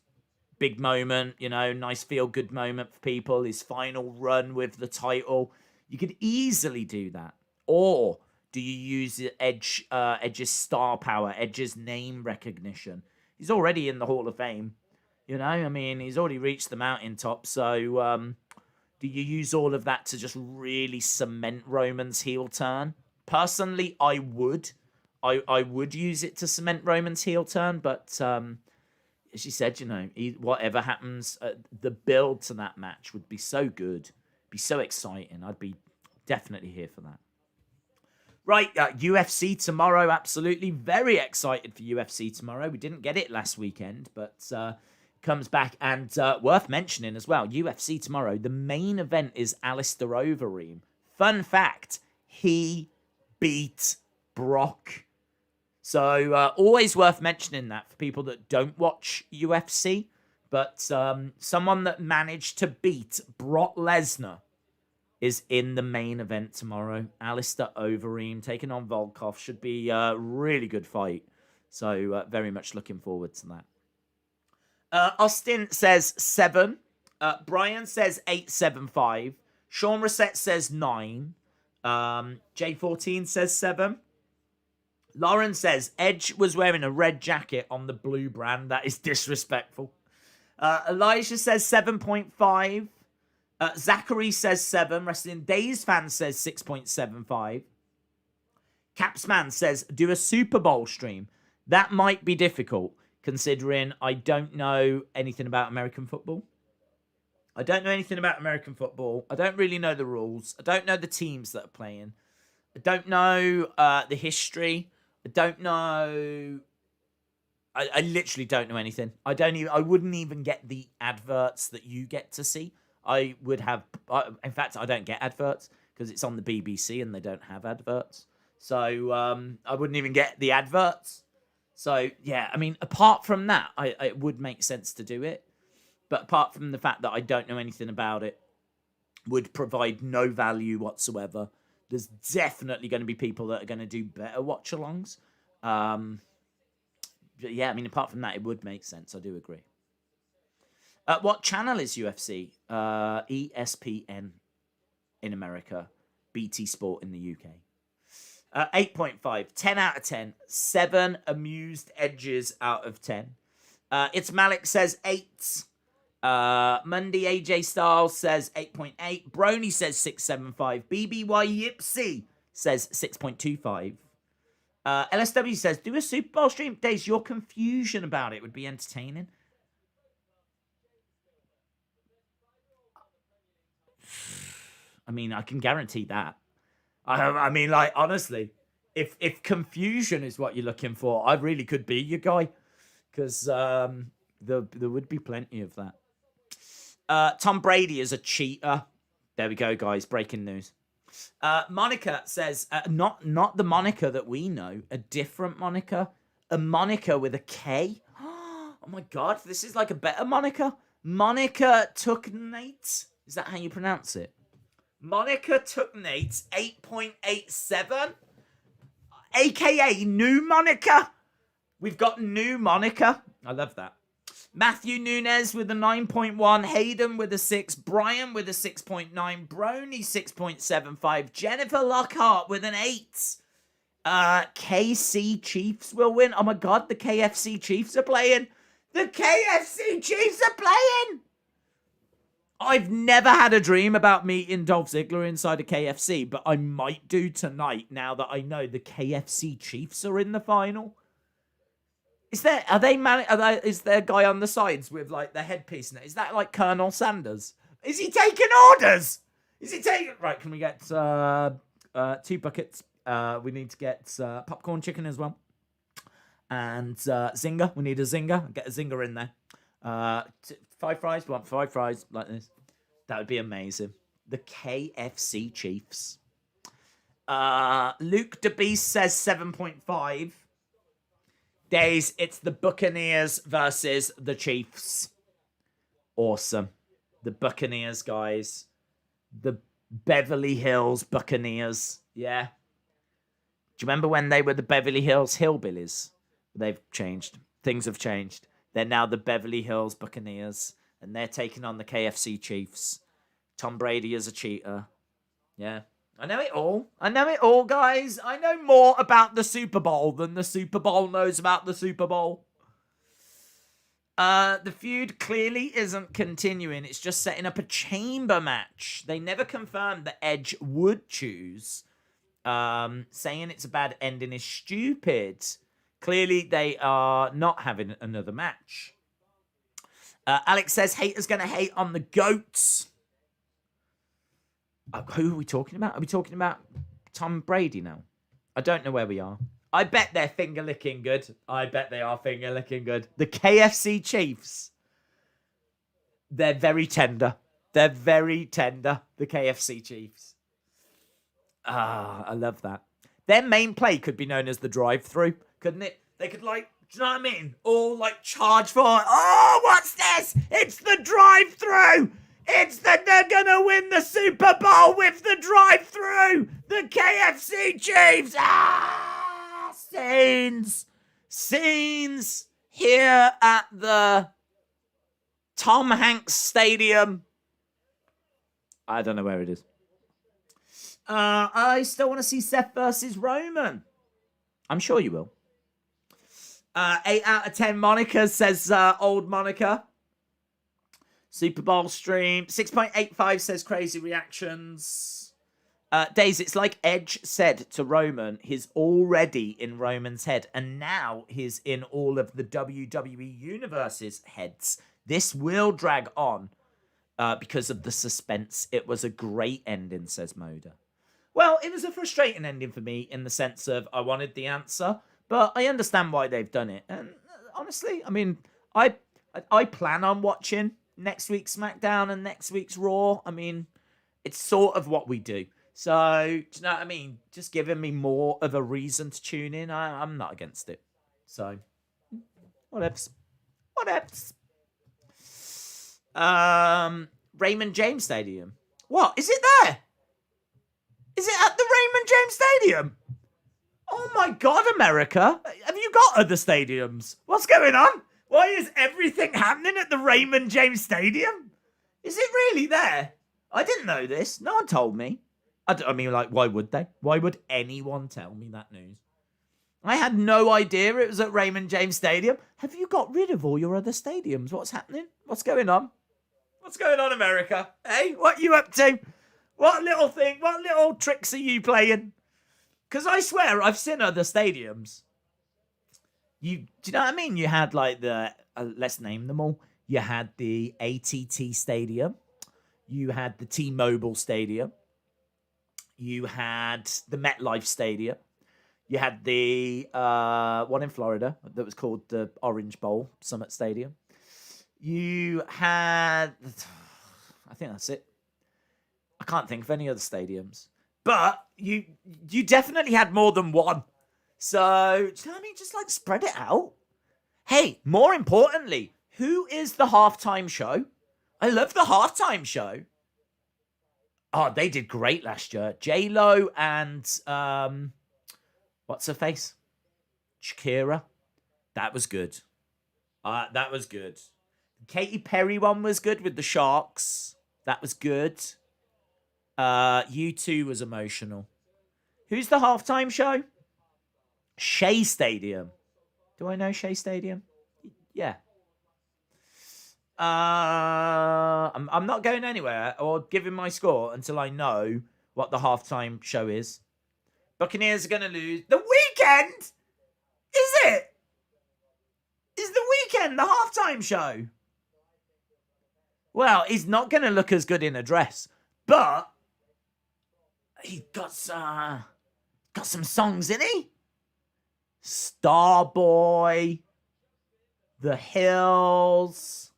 big moment, you know, nice feel-good moment for people, his final run with the title. You could easily do that. Or do you use Edge's star power, Edge's name recognition? He's already in the Hall of Fame. You know, I mean, he's already reached the mountaintop. So do you use all of that to just really cement Roman's heel turn? Personally, I would. I would use it to cement Roman's heel turn. But as you said, you know, whatever happens, the build to that match would be so good. Be so exciting. I'd be definitely here for that. Right, UFC tomorrow, absolutely. Very excited for UFC tomorrow. We didn't get it last weekend, but comes back. And worth mentioning as well, UFC tomorrow, the main event is Alistair Overeem. Fun fact, he beat Brock. So always worth mentioning that for people that don't watch UFC. But someone that managed to beat Brock Lesnar is in the main event tomorrow. Alistair Overeem taking on Volkov. Should be a really good fight. So very much looking forward to that. Austin says 7. Bryan says 875. Sean Reset says 9. J14 says 7. Lauren says Edge was wearing a red jacket on the blue brand. That is disrespectful. Elijah says 7.5. Zachary says 7. Wrestling Days fan says 6.75. Capsman says, do a Super Bowl stream. That might be difficult, considering I don't know anything about American football. I don't know anything about American football. I don't really know the rules. I don't know the teams that are playing. I don't know the history. I don't know... I literally don't know anything. I wouldn't even get the adverts that you get to see. I would have... in fact, I don't get adverts because it's on the BBC and they don't have adverts. So I wouldn't even get the adverts. So, yeah, I mean, apart from that, it would make sense to do it. But apart from the fact that I don't know anything about it, would provide no value whatsoever. There's definitely going to be people that are going to do better watch-alongs. But yeah, I mean, apart from that, it would make sense. I do agree. What channel is UFC? ESPN in America. BT Sport in the UK. 8.5. 10 out of 10. 7 amused edges out of 10. It's Malik says 8. Monday AJ Styles says 8.8. Brony says 6.75. BBY Yipsy says 6.25. LSW says, do a Super Bowl stream. Days, your confusion about it would be entertaining. I mean, I can guarantee that. I mean, like, honestly, if confusion is what you're looking for, I really could be your guy. Because there would be plenty of that. Tom Brady is a cheater. There we go, guys. Breaking news. Monica says, not the Monica that we know, a different Monica, a Monica with a K. Oh my God, this is like a better Monica. Monica Tucknate. Is that how you pronounce it? Monica Tucknate 8.87, aka New Monica. We've got New Monica. I love that. Matthew Nunez with a 9.1. Hayden with a 6. Bryan with a 6.9. Brony 6.75. Jennifer Lockhart with an 8. KC Chiefs will win. Oh my God, the KFC Chiefs are playing. The KFC Chiefs are playing. I've never had a dream about meeting Dolph Ziggler inside a KFC, but I might do tonight now that I know the KFC Chiefs are in the final. Is there is there a guy on the sides with like the headpiece? Is that like Colonel Sanders? Is he taking orders? Right? Can we get 2 buckets? We need to get popcorn chicken as well, and zinger. We need a zinger. Get a zinger in there. 5 fries. We want 5 fries like this. That would be amazing. The KFC Chiefs. Luke DeBeast says 7.5. Days, it's the Buccaneers versus the Chiefs. Awesome. The Buccaneers, guys. The Beverly Hills Buccaneers. Yeah. Do you remember when they were the Beverly Hills Hillbillies? They've changed. Things have changed. They're now the Beverly Hills Buccaneers. And they're taking on the KFC Chiefs. Tom Brady is a cheater. Yeah. I know it all, guys. I know more about the Super Bowl than the Super Bowl knows about the Super Bowl. The feud clearly isn't continuing. It's just setting up a chamber match. They never confirmed that Edge would choose. Saying it's a bad ending is stupid. Clearly, they are not having another match. Alex says haters going to hate on the GOATs. Who are we talking about? Are we talking about Tom Brady now? I don't know where we are. I bet they're finger-licking good. I bet they are finger-licking good. The KFC Chiefs. They're very tender. The KFC Chiefs. I love that. Their main play could be known as the drive-through, couldn't it? They could, like, do you know what I mean? All, like, charge for, oh, what's this? It's the drive-through! They're gonna win the Super Bowl with the drive-through! The KFC Chiefs! Scenes here at the Tom Hanks Stadium. I don't know where it is. I still want to see Seth versus Roman. I'm sure you will. 8 out of 10 Monica, says old Monica. Super Bowl stream. 6.85 says crazy reactions. Days, it's like Edge said to Roman, he's already in Roman's head, and now he's in all of the WWE Universe's heads. This will drag on because of the suspense. It was a great ending, says Moda. Well, it was a frustrating ending for me in the sense of I wanted the answer, but I understand why they've done it. And honestly, I mean, I plan on watching next week's SmackDown and next week's Raw. I mean, it's sort of what we do. So, do you know what I mean? Just giving me more of a reason to tune in. I'm not against it. So, whatevs. Raymond James Stadium. What? Is it there? Is it at the Raymond James Stadium? Oh my God, America. Have you got other stadiums? What's going on? Why is everything happening at the Raymond James Stadium? Is it really there? I didn't know this. No one told me. I mean, like, why would they? Why would anyone tell me that news? I had no idea it was at Raymond James Stadium. Have you got rid of all your other stadiums? What's happening? What's going on? What's going on, America? Hey, what are you up to? What little tricks are you playing? Because I swear I've seen other stadiums. Do you know what I mean? You had like let's name them all. You had the ATT Stadium. You had the T-Mobile Stadium. You had the MetLife Stadium. You had the one in Florida that was called the Orange Bowl Summit Stadium. You had, I think that's it. I can't think of any other stadiums. But you definitely had more than one. So, do you know what I mean? Just like spread it out. Hey, more importantly, who is the halftime show? I love the halftime show. Oh, they did great last year. J-Lo and, what's her face? Shakira. That was good. That was good. The Katy Perry one was good with the Sharks. That was good. U2 was emotional. Who's the halftime show? Shea Stadium. Do I know Shea Stadium? Yeah. I'm not going anywhere or giving my score until I know what the halftime show is. Buccaneers are going to lose. The Weekend? Is it? again, the halftime show. Well, he's not going to look as good in a dress, but he got some songs, didn't he? Starboy, The Hills,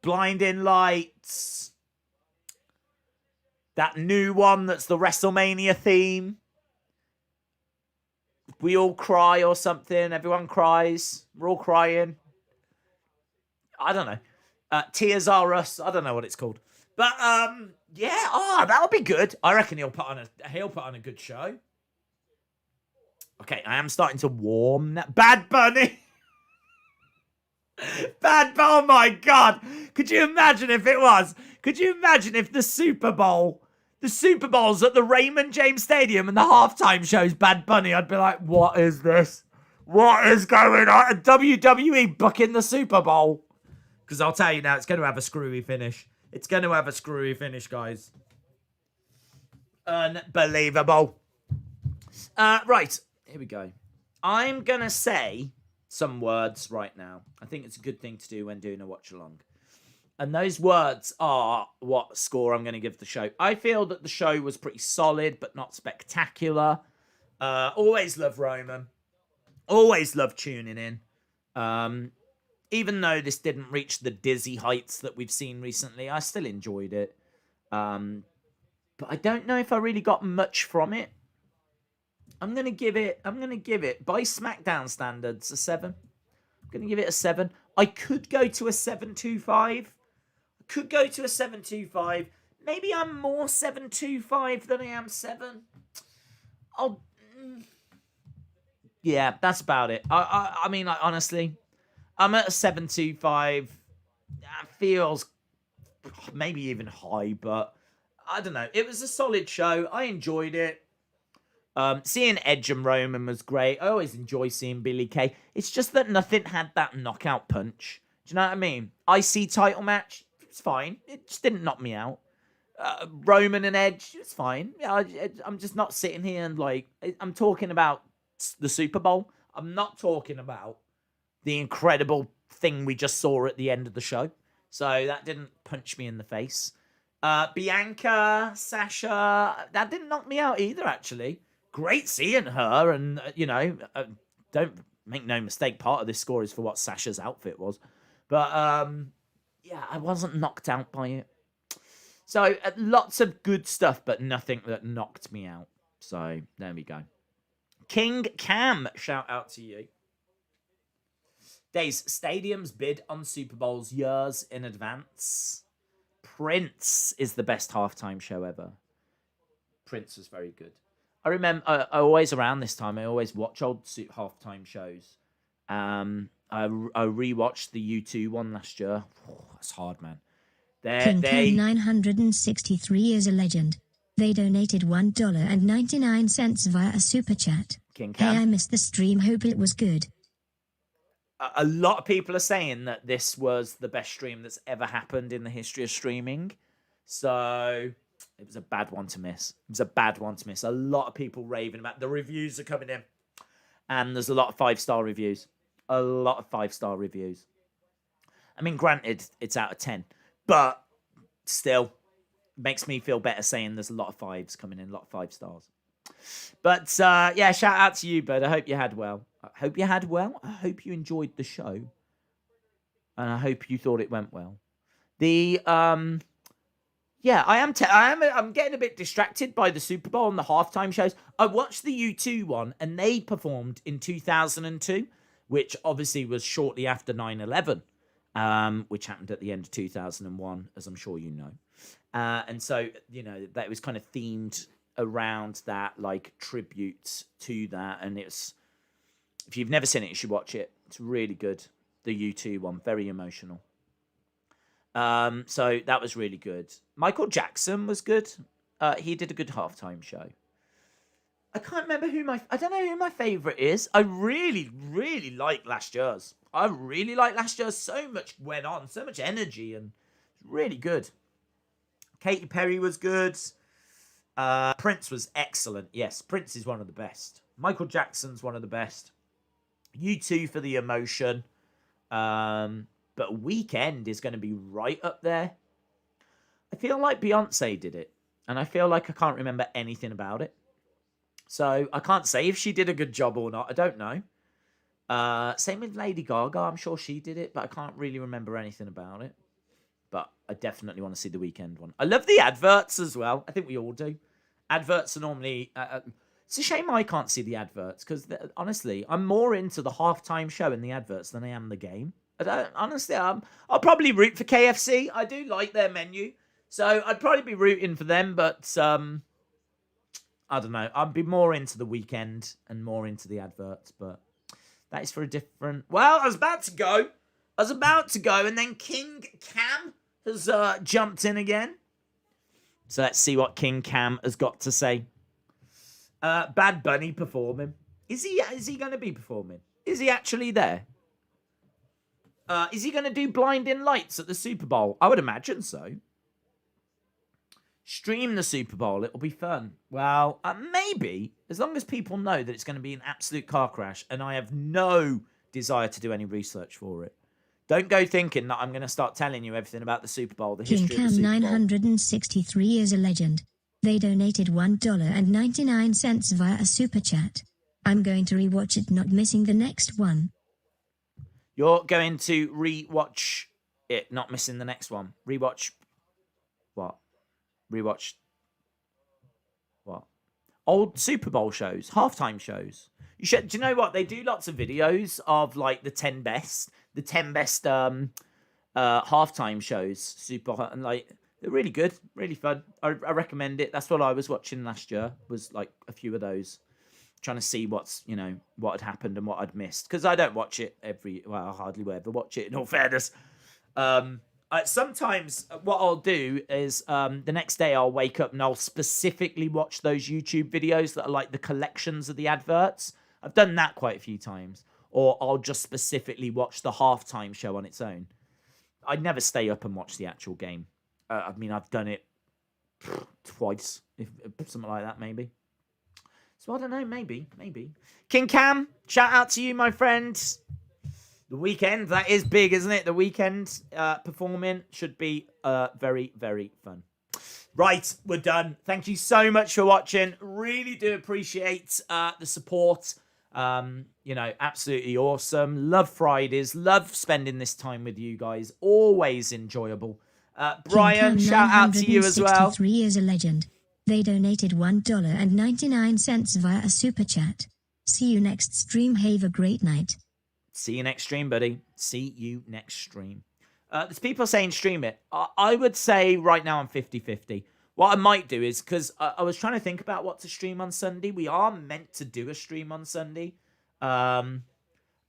Blinding Lights, that new one that's the WrestleMania theme. We all cry or something. Everyone cries. We're all crying. I don't know. Tears Are Us. I don't know what it's called. But, yeah. That'll be good. I reckon he'll put on a good show. Okay, I am starting to warm now. Bad Bunny. Oh my God. Could you imagine if it was? Could you imagine if the Super Bowl's at the Raymond James Stadium and the halftime show's Bad Bunny? I'd be like, what is this? What is going on? WWE booking the Super Bowl. Because I'll tell you now, it's going to have a screwy finish. It's going to have a screwy finish, guys. Unbelievable. Right, here we go. I'm going to say some words right now. I think it's a good thing to do when doing a watch-along. And those words are what score I'm going to give the show. I feel that the show was pretty solid, but not spectacular. Always love Roman. Always love tuning in. Even though this didn't reach the dizzy heights that we've seen recently, I still enjoyed it. But I don't know if I really got much from it. I'm going to give it, by SmackDown standards, a 7. I'm going to give it a 7. I could go to a 7.25. Maybe I'm more 7.25 than I am 7. Yeah, that's about it. I mean, like, honestly, I'm at a 7.25. That feels maybe even high, but I don't know. It was a solid show. I enjoyed it. Seeing Edge and Roman was great. I always enjoy seeing Billie Kay. It's just that nothing had that knockout punch. Do you know what I mean? IC title match, it's fine. It just didn't knock me out. Roman and Edge, it's fine. I'm just not sitting here and like, I'm talking about the Super Bowl. I'm not talking about the incredible thing we just saw at the end of the show. So that didn't punch me in the face. Bianca, Sasha, that didn't knock me out either, actually. Great seeing her, and, don't make no mistake, part of this score is for what Sasha's outfit was. But, yeah, I wasn't knocked out by it. So, lots of good stuff, but nothing that knocked me out. So, there we go. King Cam, shout out to you. Days, stadiums bid on Super Bowls years in advance. Prince is the best halftime show ever. Prince was very good. I remember, I always around this time, I always watch old halftime shows. I rewatched the U2 one last year. Oh, that's hard, man. King Cam 963 is a legend. They donated $1.99 via a super chat. King Cam. Hey, I missed the stream. Hope it was good. A lot of people are saying that this was the best stream that's ever happened in the history of streaming. So it was a bad one to miss. A lot of people raving about it. The reviews are coming in. And there's a lot of 5-star reviews. I mean, granted, it's out of 10. But still, makes me feel better saying there's a lot of 5s coming in. A lot of 5 stars. But, yeah, shout out to you, bud. I hope you had well. I hope you enjoyed the show. And I hope you thought it went well. I'm getting a bit distracted by the Super Bowl and the halftime shows. I watched the U2 one, and they performed in 2002, which obviously was shortly after 9/11, which happened at the end of 2001, as I'm sure you know. And so, that was kind of themed around that, like, tribute to that. And it's, if you've never seen it, you should watch it. It's really good. The U2 one, very emotional. So that was really good. Michael Jackson was good. He did a good halftime show. I can't remember I don't know who my favorite is. I really, really like last year's. So much went on, so much energy, and really good. Katy Perry was good. Prince was excellent. Yes, Prince is one of the best. Michael Jackson's one of the best. You two for the emotion. But Weekend is going to be right up there. I feel like Beyonce did it. And I feel like I can't remember anything about it. So I can't say if she did a good job or not. I don't know. Same with Lady Gaga. I'm sure she did it, but I can't really remember anything about it. But I definitely want to see the Weekend one. I love the adverts as well. I think we all do. Adverts are normally... it's a shame I can't see the adverts because, honestly, I'm more into the halftime show and the adverts than I am the game. Honestly, I'll probably root for KFC. I do like their menu. So I'd probably be rooting for them, but I don't know. I'd be more into the Weekend and more into the adverts, but that is for a different... Well, I was about to go, and then King Cam has jumped in again. So let's see what King Cam has got to say. Bad Bunny performing. Is he going to be performing? Is he actually there? Is he going to do blinding lights at the Super Bowl? I would imagine so. Stream the Super Bowl. It'll be fun. Well, maybe. As long as people know that it's going to be an absolute car crash and I have no desire to do any research for it. Don't go thinking that I'm going to start telling you everything about the Super Bowl, the history of the Super Bowl. King Cam 963 is a legend. They donated $1.99 via a super chat. I'm going to rewatch it, not missing the next one. You're going to rewatch it, not missing the next one. Rewatch what? Rewatch what? Old Super Bowl shows, halftime shows. You should. Do you know what? They do lots of videos of like the 10 best halftime shows. Super and like they're really good, really fun. I recommend it. That's what I was watching last year. Was like a few of those. Trying to see what had happened and what I'd missed. Because I don't watch it I hardly ever watch it, in all fairness. Sometimes what I'll do is the next day I'll wake up and I'll specifically watch those YouTube videos that are like the collections of the adverts. I've done that quite a few times. Or I'll just specifically watch the halftime show on its own. I'd never stay up and watch the actual game. I mean, I've done it twice, if something like that, maybe. So I don't know, maybe. King Cam, shout out to you, my friend. The Weekend, that is big, isn't it? The Weekend performing should be very, very fun. Right, we're done. Thank you so much for watching. Really do appreciate the support. Absolutely awesome. Love Fridays. Love spending this time with you guys. Always enjoyable. Bryan, shout out to you as well. 3 years a legend. They donated $1.99 via a super chat. See you next stream. Have a great night. See you next stream, buddy. See you next stream. There's people saying stream it. I would say right now I'm 50-50. What I might do is, because I was trying to think about what to stream on Sunday. We are meant to do a stream on Sunday. I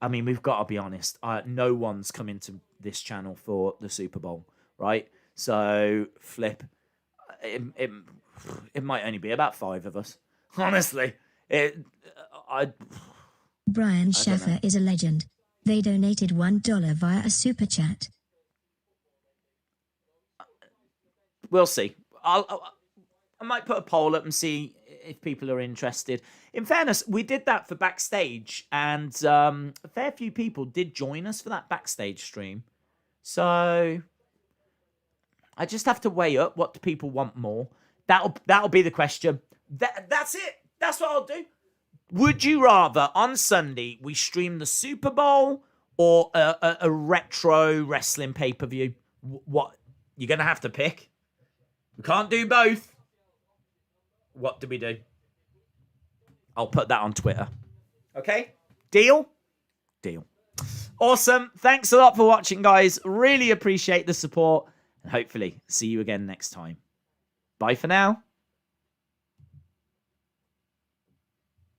mean, we've got to be honest. No one's coming to this channel for the Super Bowl, right? So, flip. It might only be about 5 of us. Honestly. Brian Schaffer is a legend. They donated $1 via a super chat. We'll see. I might put a poll up and see if people are interested. In fairness, we did that for Backstage, and a fair few people did join us for that Backstage stream. So I just have to weigh up what do people want more. That'll be the question. That's it. That's what I'll do. Would you rather on Sunday we stream the Super Bowl or a retro wrestling pay-per-view? What? You're going to have to pick. We can't do both. What do we do? I'll put that on Twitter. Okay? Deal? Deal. Awesome. Thanks a lot for watching, guys. Really appreciate the support. And hopefully see you again next time. Bye for now.